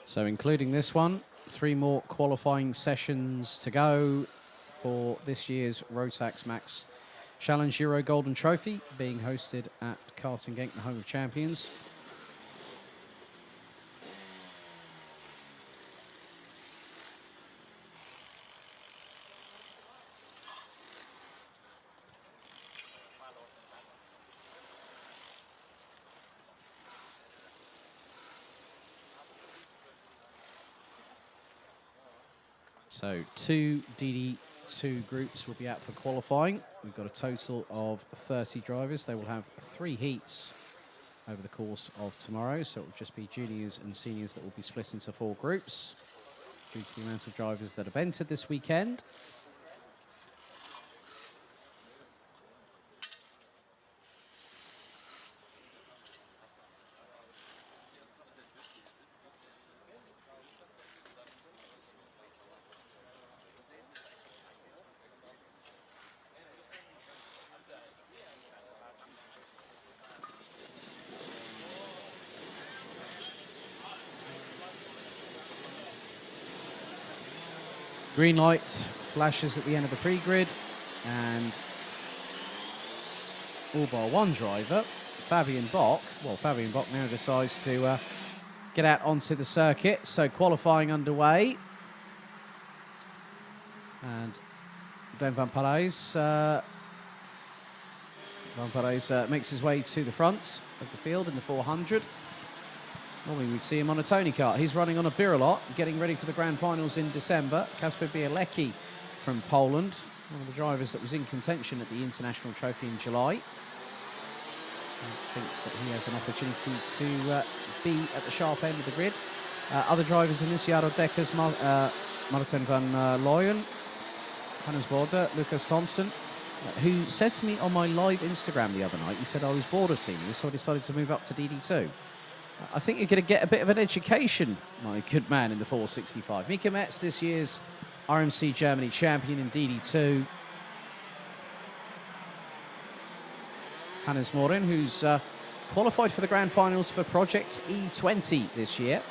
So including this one, 3 more qualifying sessions to go for this year's Rotax Max Challenge Euro Golden Trophy being hosted at Karting Genk, the home of champions. So 2 DD2 groups will be out for qualifying. We've got a total of 30 drivers. They will have 3 heats over the course of tomorrow. So it will just be juniors and seniors that will be split into 4 groups due to the amount of drivers that have entered this weekend. Green light flashes at the end of the pre-grid, and all bar one driver, Fabian Bock. Well, Fabian Bock now decides to get out onto the circuit, so qualifying underway. And Glenn Van Parijs makes his way to the front of the field in the 400. Normally we'd see him on a Tony kart. He's running on a Birolot, getting ready for the grand finals in December. Kasper Bielecki from Poland, one of the drivers that was in contention at the International Trophy in July. Thinks that he has an opportunity to be at the sharp end of the grid. Other drivers in this, Jaro Dekkers, Martin van Looyen, Hannes Bode, Lucas Thompson, who said to me on my live Instagram the other night, he said, I was bored of seniors, so I decided to move up to DD2. I think you're going to get a bit of an education, my good man, in the 465. Mika Metz, this year's RMC Germany champion in DD2. Hannes Morin, who's qualified for the grand finals for Project E20 this year,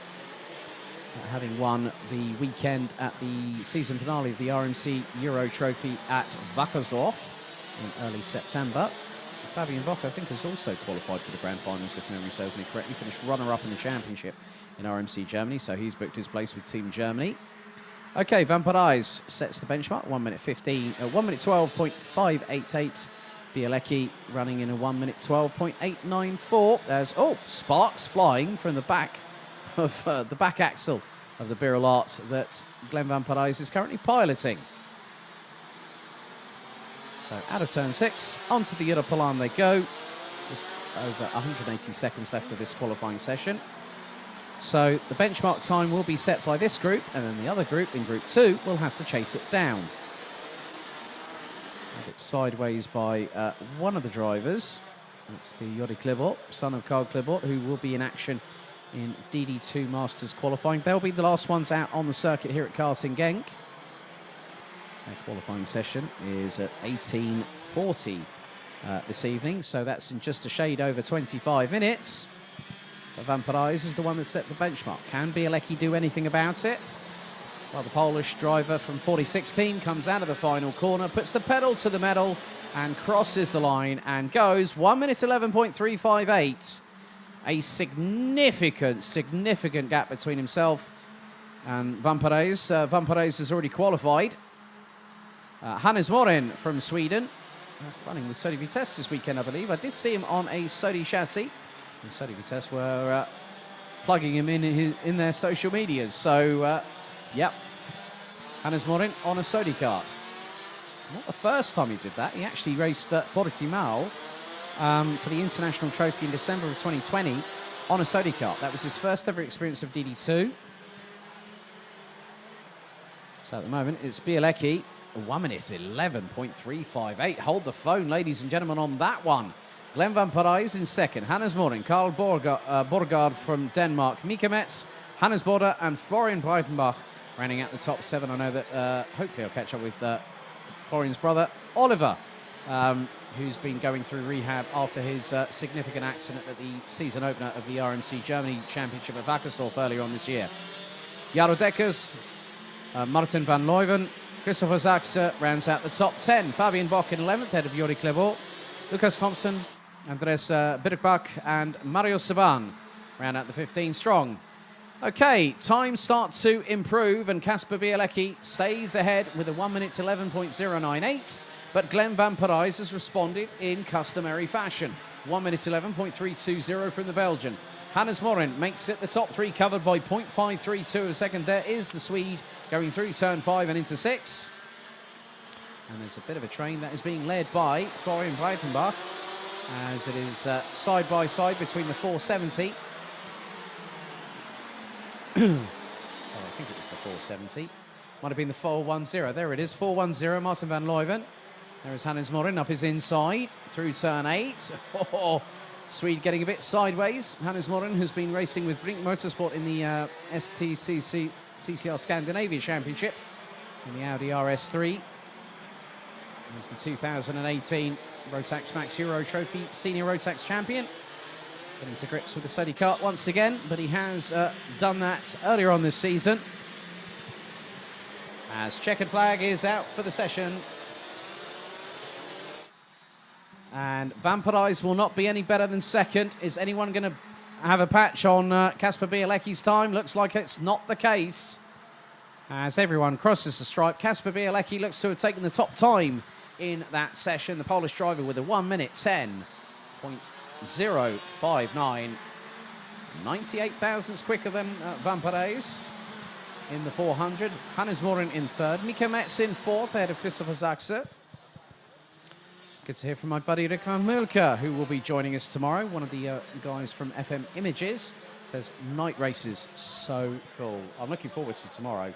having won the weekend at the season finale of the RMC Euro Trophy at Wackersdorf in early September. Fabian Bock, I think, has also qualified for the grand finals, if memory serves me correctly. Finished runner-up in the championship in RMC Germany, so he's booked his place with Team Germany. Okay, Van Parijs sets the benchmark, 1 minute 12.588. Bielecki running in a 1 minute 12.894. There's, sparks flying from the back of the back axle of the Birolot that Glenn Van Parijs is currently piloting. So out of turn 6, onto the Europolan they go. Just over 180 seconds left of this qualifying session. So the benchmark time will be set by this group, and then the other group, in Group 2, will have to chase it down. And it's sideways by one of the drivers. That's the Jordi Klippert, son of Carl Klippert, who will be in action in DD2 Masters qualifying. They'll be the last ones out on the circuit here at Karting Genk. Their qualifying session is at 18:40 this evening, so that's in just a shade over 25 minutes. But Van Parijs is the one that set the benchmark. Can Bielecki do anything about it? Well, the Polish driver from 46 team comes out of the final corner, puts the pedal to the metal and crosses the line and goes 1 minute 11.358. A significant gap between himself and Van Parijs. Van Parijs has already qualified. Hannes Morin from Sweden, running with Sodi Vitesse this weekend, I believe. I did see him on a Sodi chassis, and Sodi Vitesse were plugging him in their social medias. So, yep, Hannes Morin on a Sodi kart. Not the first time he did that. He actually raced at Portimao for the International Trophy in December of 2020 on a Sodi kart. That was his first ever experience of DD2. So at the moment, it's Bielecki. 1 minute 11.358. Hold the phone, ladies and gentlemen, on that one. Glenn Van Parijs in second. Hannes Morin, Carl Borgaard from Denmark, Mika Metz, Hannes Bode, and Florian Breitenbach rounding out the top 7. I know that hopefully I'll catch up with Florian's brother, Oliver, who's been going through rehab after his significant accident at the season opener of the RMC Germany Championship at Wackersdorf earlier on this year. Jaro Dekkers, Martin van Looyen, Christopher Zachse rounds out the top 10. Fabian Bock in 11th, head of Jordi Klippert. Lucas Thompson, Andres Birkbach, and Mario Saban round out the 15 strong. Okay, times start to improve, and Kasper Bielecki stays ahead with a 1 minute 11.098. But Glenn Van Parijs has responded in customary fashion. 1 minute 11.320 from the Belgian. Hannes Morin makes it the top 3, covered by 0.532 of a second. There is the Swede going through turn 5 and into 6. And there's a bit of a train that is being led by Florian Breitenbach. as it is side by side between the 470. Oh, I think it was the 470. Might have been the 410. There it is, 410, Martin van Leuven. There is Hannes Morin up his inside through turn 8. Oh, Swede getting a bit sideways. Hannes Morin, who's been racing with Brink Motorsport in the STCC TCR Scandinavia Championship in the Audi RS3. He's the 2018 Rotax Max Euro Trophy Senior Rotax Champion. Getting to grips with the steady kart once again, but he has done that earlier on this season. As checkered flag is out for the session. And Vampirize will not be any better than second. Is anyone going to have a patch on Kasper Bielecki's time? Looks like it's not the case. As everyone crosses the stripe, Kasper Bielecki looks to have taken the top time in that session. The Polish driver with a 1 minute 10.059. 98 thousandths quicker than Vampirize in the 400. Hannes Morin in third. Mika Metz in fourth, ahead of Christopher Zachse. Good to hear from my buddy Rick van Mulke, who will be joining us tomorrow. One of the guys from FM Images says, night races, so cool. I'm looking forward to tomorrow,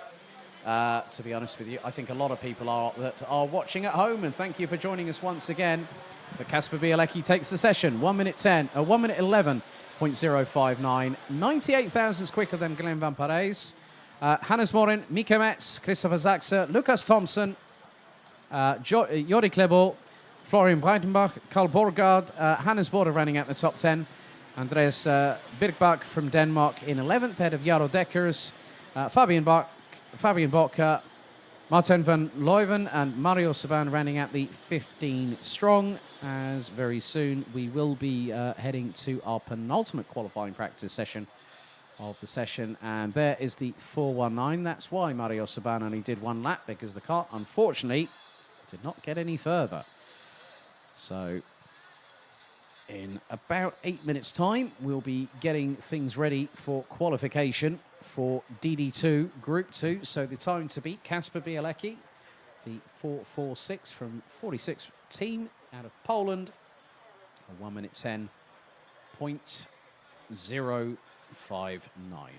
to be honest with you. I think a lot of people are that are watching at home, and thank you for joining us once again. But Kasper Bielecki takes the session, 1 minute 11.059, 98 thousandths quicker than Glenn Van Parijs. Hannes Morin, Mika Metz, Christopher Zachse, Lucas Thompson, Jordi Klebo, Florian Breitenbach, Carl Borgaard, Hannes Border running out the top 10. Andreas Birkbach from Denmark in 11th, ahead of Jaro Dekkers, Fabian Bock, Martin van Leuven and Mario Saban running out the 15 strong, as very soon we will be heading to our penultimate qualifying practice session of the session, and there is the 419. That's why Mario Saban only did one lap, because the car unfortunately did not get any further. So in about 8 minutes time, we'll be getting things ready for qualification for DD2 Group 2. So the time to beat Kasper Bielecki, the 446 from 46 team out of Poland, a 1 minute 10.059.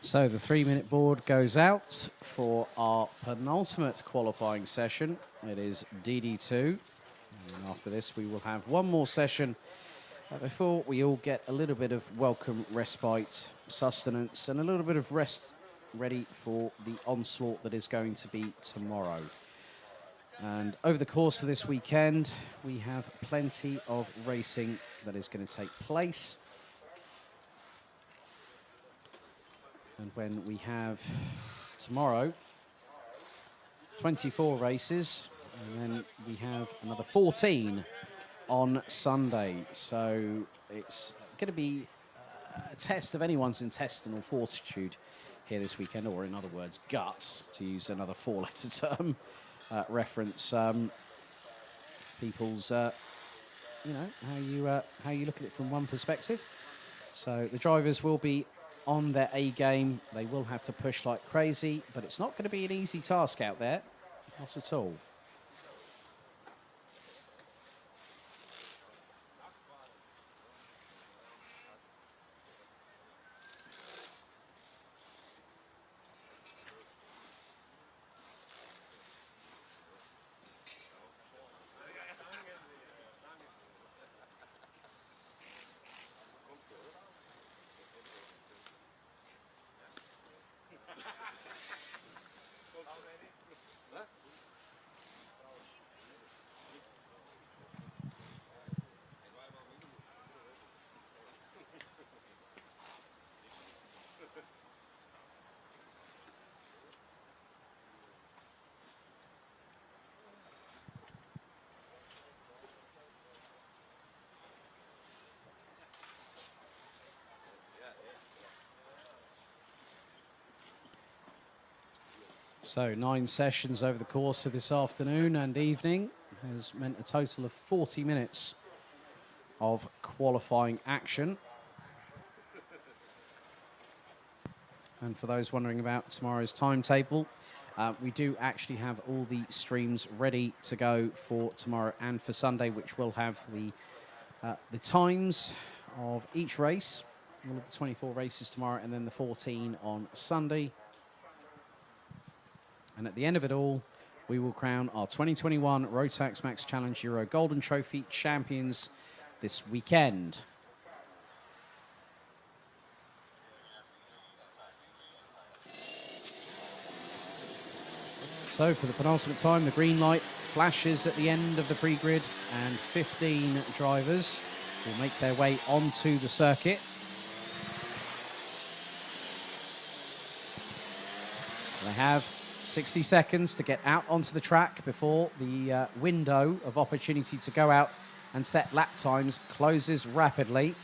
So the 3-minute board goes out for our penultimate qualifying session. It is DD2. And after this, we will have one more session before we all get a little bit of welcome respite, sustenance, and a little bit of rest ready for the onslaught that is going to be tomorrow. And over the course of this weekend, we have plenty of racing that is going to take place. And when we have tomorrow 24 races, and then we have another 14 on Sunday. So it's going to be a test of anyone's intestinal fortitude here this weekend, or in other words, guts, to use another 4-letter term reference. People's, you know, how you look at it from one perspective. So the drivers will be on their A game. They will have to push like crazy, but it's not going to be an easy task out there. Not at all. So 9 sessions over the course of this afternoon and evening has meant a total of 40 minutes of qualifying action. And for those wondering about tomorrow's timetable, we do actually have all the streams ready to go for tomorrow and for Sunday, which will have the times of each race, all of the 24 races tomorrow, and then the 14 on Sunday. And at the end of it all, we will crown our 2021 Rotax Max Challenge Euro Golden Trophy champions this weekend. So for the penultimate time, the green light flashes at the end of the pre-grid, and 15 drivers will make their way onto the circuit. They have 60 seconds to get out onto the track before the window of opportunity to go out and set lap times closes rapidly.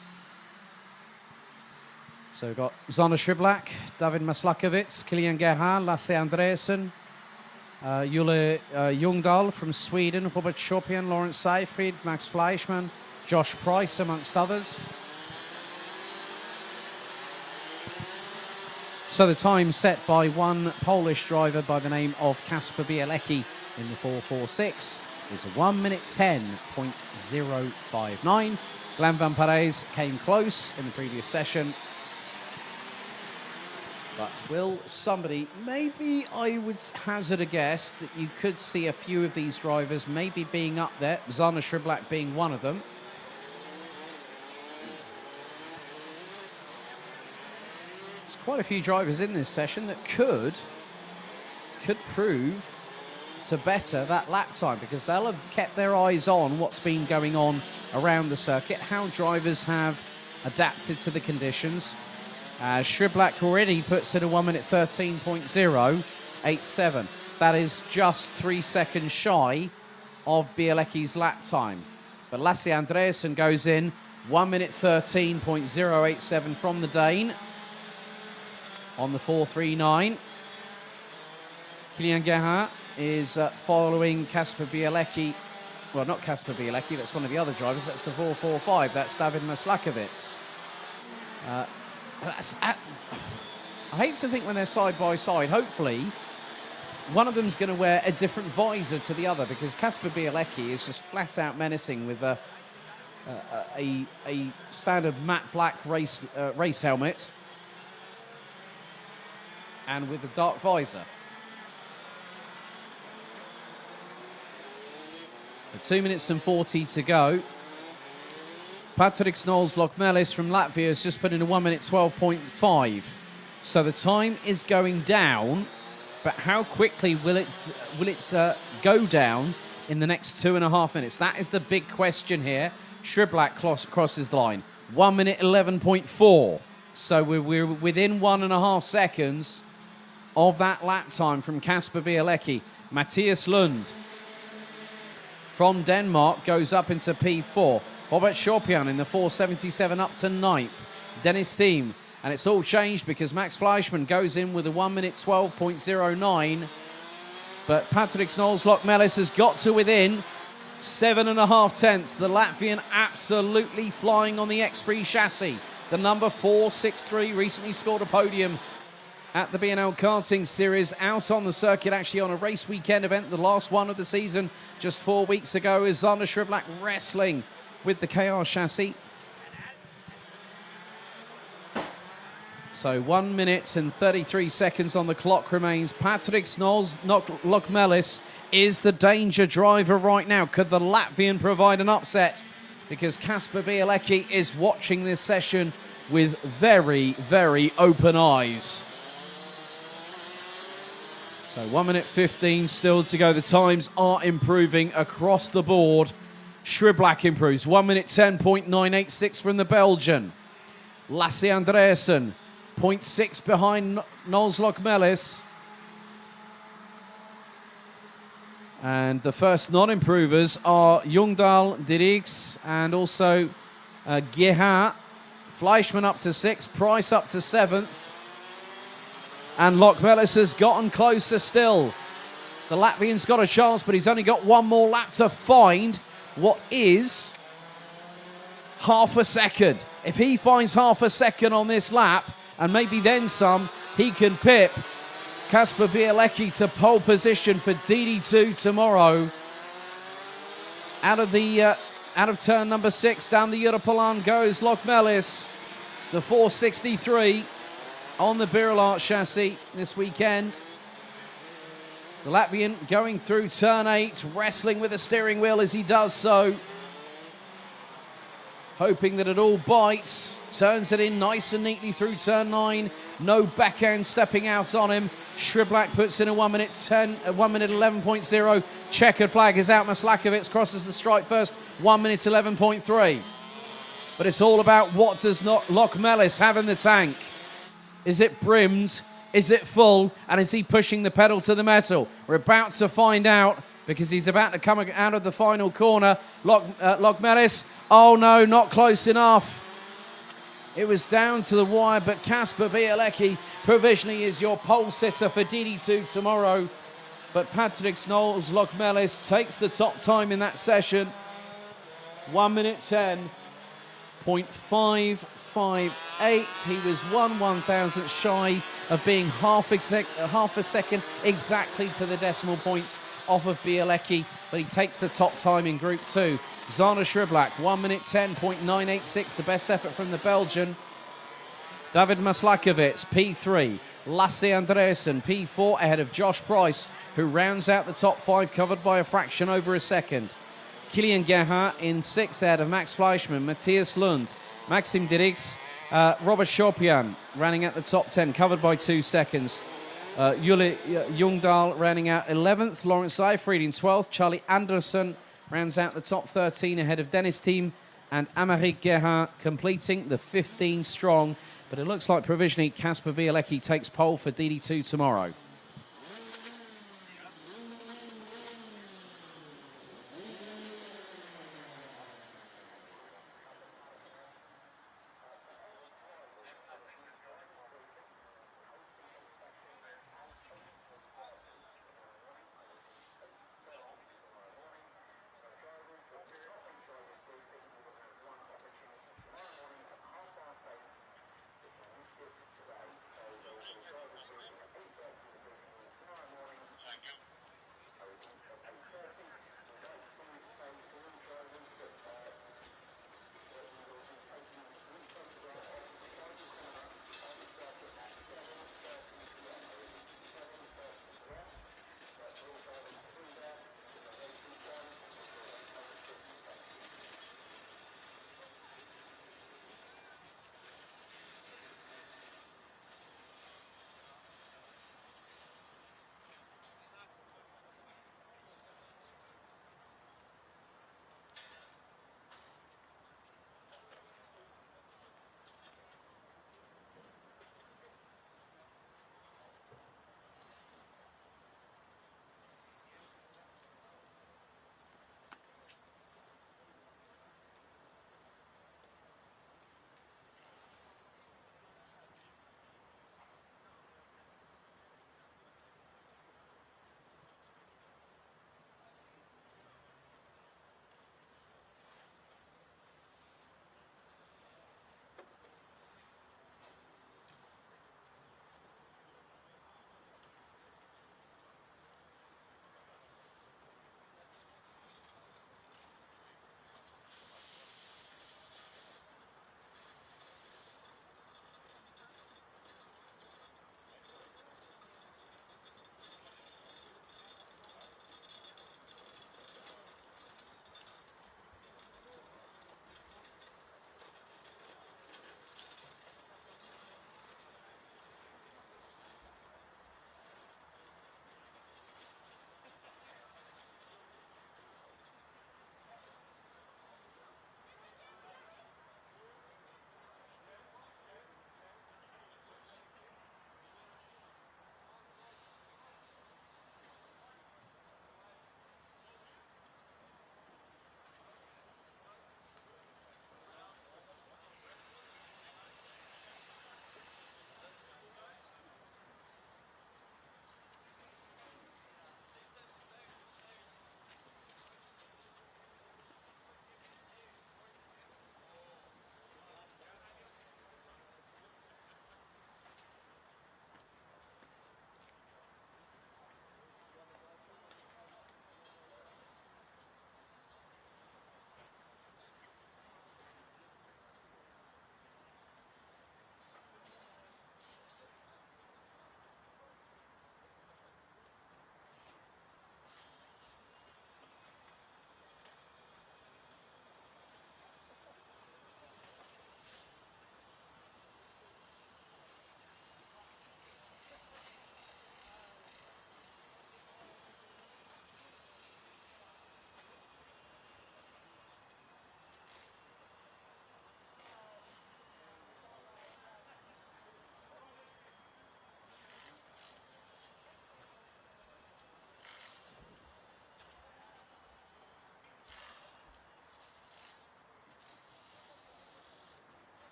So we've got Zona Schiblak, David Maslakovic, Kilian Gerhard, Lasse Andreasen, Jule Ljungdahl from Sweden, Robert Schopian, Lawrence Seyfried, Max Fleischmann, Josh Price, amongst others. So the time set by one Polish driver by the name of Kasper Bielecki in the 446 is 1 minute 10.059. Glenn Van Parijs came close in the previous session. But will somebody, maybe I would hazard a guess that you could see a few of these drivers maybe being up there, Zana Schiblak being one of them. Quite a few drivers in this session that could prove to better that lap time, because they'll have kept their eyes on what's been going on around the circuit, how drivers have adapted to the conditions. Schiblak already puts in a 1 minute 13.087. That is just 3 seconds shy of Bielecki's lap time. But Lasse Andreasen goes in 1 minute 13.087 from the Dane on the 439. Kilian Gerhard is following Kasper Bielecki. Well, not Kasper Bielecki, that's one of the other drivers. That's the 445. That's David Maslakovic. I hate to think when they're side by side, hopefully one of them's going to wear a different visor to the other, because Kasper Bielecki is just flat out menacing with a standard matte black race helmet. and with the dark visor. So 2 minutes and 40 to go. Patrick Snols-Lokmelis from Latvia has just put in a 1 minute 12.5. So the time is going down, but how quickly will it go down in the next 2.5 minutes? That is the big question here. Sriblak crosses the line. 1 minute 11.4. So we're within 1.5 seconds of that lap time from Kasper Bielecki. Matthias Lund from Denmark goes up into P4. Robert Schorpian in the 477 up to 9th. Dennis Thiem. And it's all changed because Max Fleischmann goes in with a 1 minute 12.09. But Patrick Snols-Lokmelis has got to within 7.5 tenths. The Latvian absolutely flying on the X3 chassis. The number 463 recently scored a podium at the B&L Karting Series out on the circuit, actually on a race weekend event, the last one of the season just 4 weeks ago, is Zander Sriblak wrestling with the KR chassis. So 1 minute and 33 seconds on the clock remains. Patrick Snols-Lokmelis is the danger driver right now. Could the Latvian provide an upset? Because Kasper Bielecki is watching this session with very, very open eyes. So 1 minute 15 still to go. The times are improving across the board. Sriblak improves. 1 minute 10.986 from the Belgian. Lasse Andreasen, 0.6 behind Snols-Lokmelis. And the first non-improvers are Ljungdahl, Dirks, and also Gerhard. Fleischmann up to 6th, Price up to 7th. And Lokmelis has gotten closer still. The Latvian's got a chance, but he's only got one more lap to find what is half a second. If he finds half a second on this lap, and maybe then some, he can pip Kasper Bielecki to pole position for DD2 tomorrow. Out of turn number 6, down the Europalan goes Lokmelis, the 463 on the Birolart chassis this weekend. The Latvian going through turn 8, wrestling with the steering wheel as he does so. Hoping that it all bites. Turns it in nice and neatly through turn 9. No backhand stepping out on him. Sriblak puts in a 1 minute 11.0. Checkered flag is out. Maslakovitz crosses the stripe first. 1 minute 11.3. But it's all about what does Lokmelis have in the tank. Is it brimmed? Is it full? And is he pushing the pedal to the metal? We're about to find out because he's about to come out of the final corner. Lokmelis, oh no, not close enough. It was down to the wire, but Kasper Bielecki provisionally is your pole sitter for DD2 tomorrow. But Patrick Snols-Lokmelis takes the top time in that session. 1 minute 10.558. He was 1/1000th shy of being half a second exactly to the decimal point off of Bielecki, but he takes the top time in Group 2. Zander Sriblak, 1 minute 10.986, the best effort from the Belgian. David Maslakovitz, P3. Lasse Andreasen, P4, ahead of Josh Price, who rounds out the top 5, covered by a fraction over a second. Kilian Gerhard in 6th, ahead of Max Fleischmann, Matthias Lund, Maxim Dirks, Robert Schorpian running at the top 10, covered by 2 seconds. Jule Ljungdahl rounding out 11th, Lawrence Seifried in 12th, Charlie Anderson rounds out the top 13 ahead of Dennis Thiem, and Aymeric Gerhard completing the 15 strong. But it looks like provisionally Kasper Bielecki takes pole for DD2 tomorrow.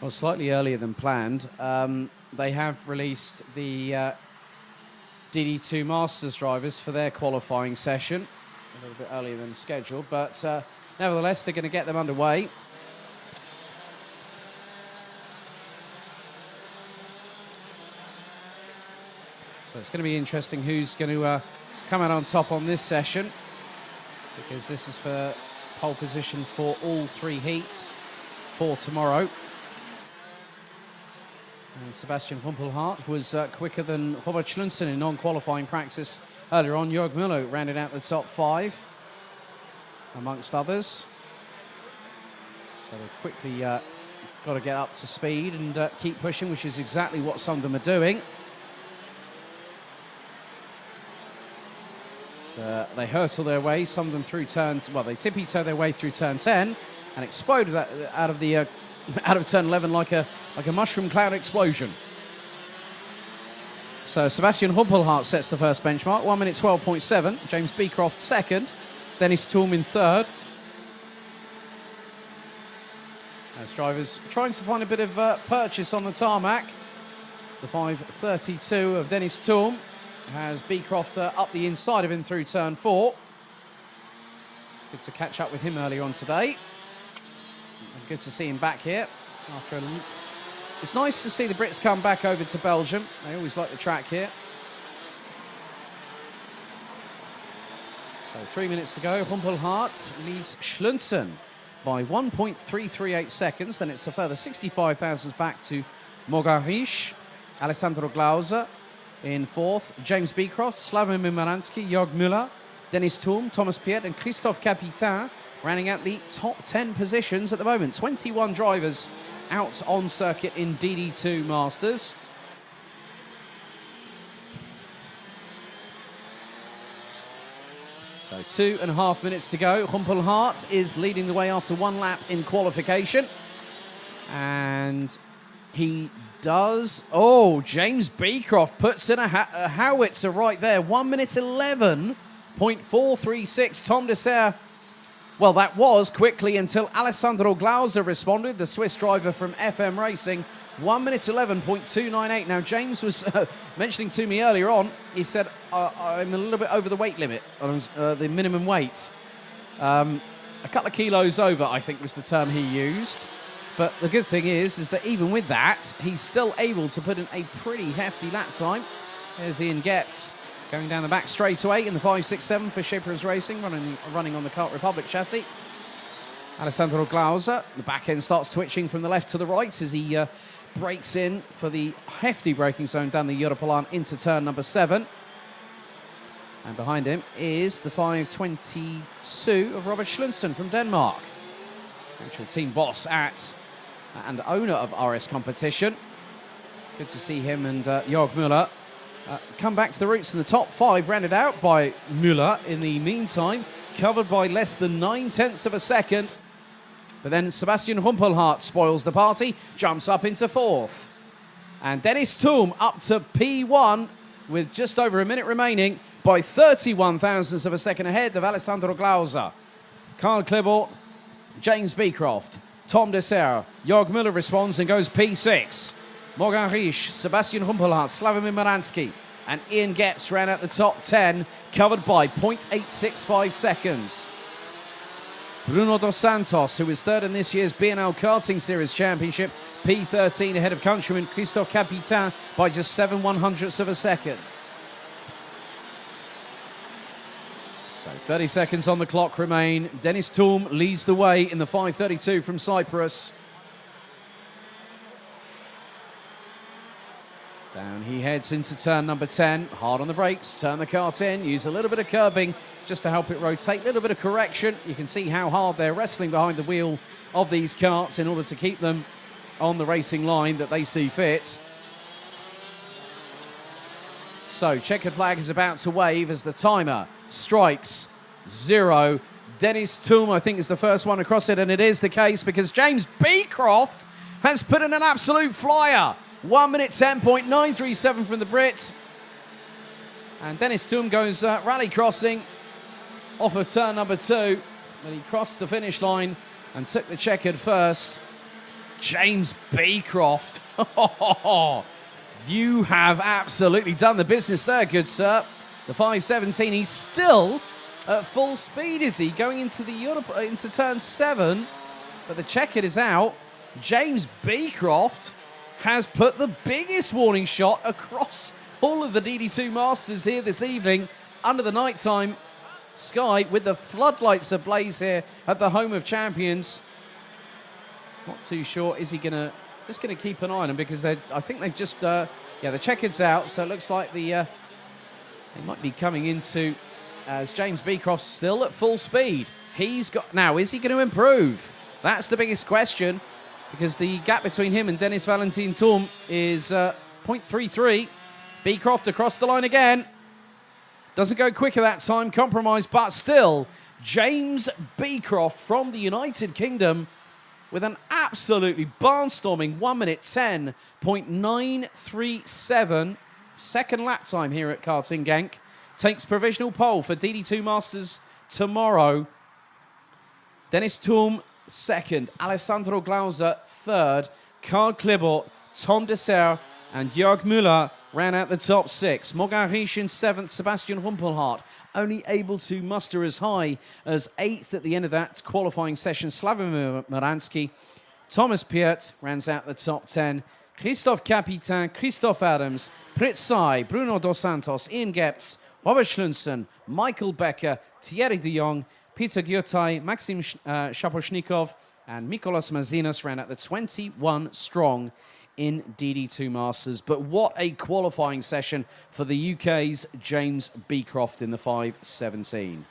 Well, slightly earlier than planned. They have released the DD2 Masters drivers for their qualifying session a little bit earlier than scheduled, but nevertheless, they're going to get them underway. So it's going to be interesting who's going to come out on top on this session, because this is for pole position for all 3 heats for tomorrow. And Sebastian Humpelhardt was quicker than Robert Schlunsen in non-qualifying practice earlier on. Jörg Müller rounded out the top 5, amongst others. So they've quickly got to get up to speed and keep pushing, which is exactly what some of them are doing. So they hurtle their way, some of them through turns, well, they tippy-toe their way through turn 10 and exploded out of turn 11 like a mushroom cloud explosion. So Sebastian Humpelhardt sets the first benchmark, 1 minute 12.7. James Beecroft second. Dennis Thum in third. As drivers trying to find a bit of purchase on the tarmac. The 5.32 of Dennis Thum has Beecroft up the inside of him through turn 4. Good to catch up with him earlier on today. And good to see him back here. It's nice to see the Brits come back over to Belgium. They always like the track here. So 3 minutes to go. Humpelhardt leads Schlunsen by 1.338 seconds. Then it's a further 65 thousandths back to Mogarich. Alessandro Glauser in 4th. James Beecroft, Slavomir Maransky, Jörg Müller, Dennis Thum, Thomas Piet and Christophe Capitain rounding out the top 10 positions at the moment. 21 drivers out on circuit in DD2 Masters. So 2.5 minutes to go. Humpelhardt is leading the way after 1 lap in qualification. And he does... Oh, James Beecroft puts in a howitzer right there. 1 minute 11.436. Tom Dessert... Well, that was quickly until Alessandro Glauser responded, the Swiss driver from FM Racing. 1 minute 11.298. Now, James was mentioning to me earlier on, he said, I'm a little bit over the weight limit, the minimum weight. A couple of kilos over, I think was the term he used. But the good thing is that even with that, he's still able to put in a pretty hefty lap time. There's Ian Getz going down the back straightaway in the 5.67 for Shippers Racing, running on the Kart Republic chassis. Alessandro Glauser, the back end starts twitching from the left to the right as he breaks in for the hefty braking zone down the Europalan into turn number 7. And behind him is the 5.22 of Robert Schlunsen from Denmark. Actual team boss at and owner of RS Competition. Good to see him and Jörg Müller come back to the roots in the top 5, rounded out by Müller in the meantime, covered by less than 9/10 of a second. But then Sebastian Humpelhardt spoils the party, jumps up into 4th. And Dennis Thum up to P1 with just over a minute remaining by 31 thousandths of a second ahead of Alessandro Glauser. Karl Klibble, James Beecroft, Tom Dessert, Jörg Müller responds and goes P6. Morgan Riesch, Sebastian Humpelhardt, Slavomir Maransky and Ian Getz ran out the top 10, covered by 0.865 seconds. Bruno Dos Santos, who is third in this year's B&L Karting Series Championship, P13 ahead of countryman Christophe Capitain by just 7/100ths of a second. So 30 seconds on the clock remain. Dennis Thum leads the way in the 5.32 from Cyprus. Down he heads into turn number 10. Hard on the brakes, turn the kart in, use a little bit of curbing just to help it rotate, a little bit of correction. You can see how hard they're wrestling behind the wheel of these karts in order to keep them on the racing line that they see fit. So, checkered flag is about to wave as the timer strikes 0. Dennis Thum, I think, is the first one across it, and it is the case because James Beecroft has put in an absolute flyer. 1 minute 10.937 from the Brits. And Dennis Thum goes rally crossing off of turn number 2. But he crossed the finish line and took the checkered first. James Beecroft. You have absolutely done the business there, good sir. The 5.17, he's still at full speed, is he? Going into into turn 7, but the checkered is out. James Beecroft has put the biggest warning shot across all of the DD2 Masters here this evening under the nighttime sky with the floodlights ablaze here at the home of champions. Not too sure. Is he just gonna keep an eye on them because I think they've just the checkered's out, so it looks like they might be coming into as James Beecroft's still at full speed. He's got now. Is he going to improve? That's the biggest question because the gap between him and Dennis Valentin Thum is 0.33. Beecroft across the line again. Doesn't go quicker that time. Compromise, but still James Beecroft from the United Kingdom with an absolutely barnstorming 1 minute 10.937 second lap time here at Karting Genk. Takes provisional pole for DD2 Masters tomorrow. Dennis Thum second, Alessandro Glauser third, Karl Klibort, Tom Dessert and Jörg Müller ran out the top 6. Morgan Riesch in 7th, Sebastian Rumpelhardt only able to muster as high as 8th at the end of that qualifying session. Slavomir Maransky, Thomas Piet rounds out the top 10. Christophe Capitan, Christophe Adams, Prit Sai, Bruno Dos Santos, Ian Gepts, Robert Schlunsen, Michael Becker, Thierry de Jong, Peter Gyotai, Maxim Shaposhnikov, and Mikolas Mazinas ran at the 21 strong in DD2 Masters. But what a qualifying session for the UK's James Beecroft in the 5.17.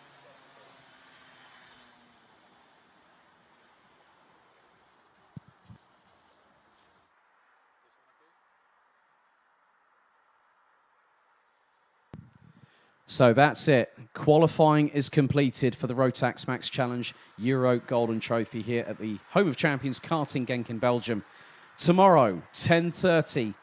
So that's it. Qualifying is completed for the Rotax Max Challenge Euro Golden Trophy here at the home of champions Karting Genk in Belgium. Tomorrow, 10:30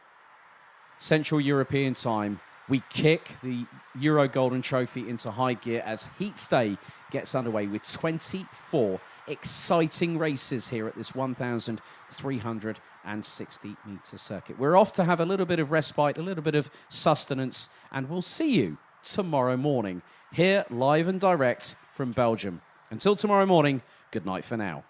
Central European time, we kick the Euro Golden Trophy into high gear as Heats Day gets underway with 24 exciting races here at this 1,360-metre circuit. We're off to have a little bit of respite, a little bit of sustenance, and we'll see you tomorrow morning here live and direct from Belgium. Until tomorrow morning, good night for now.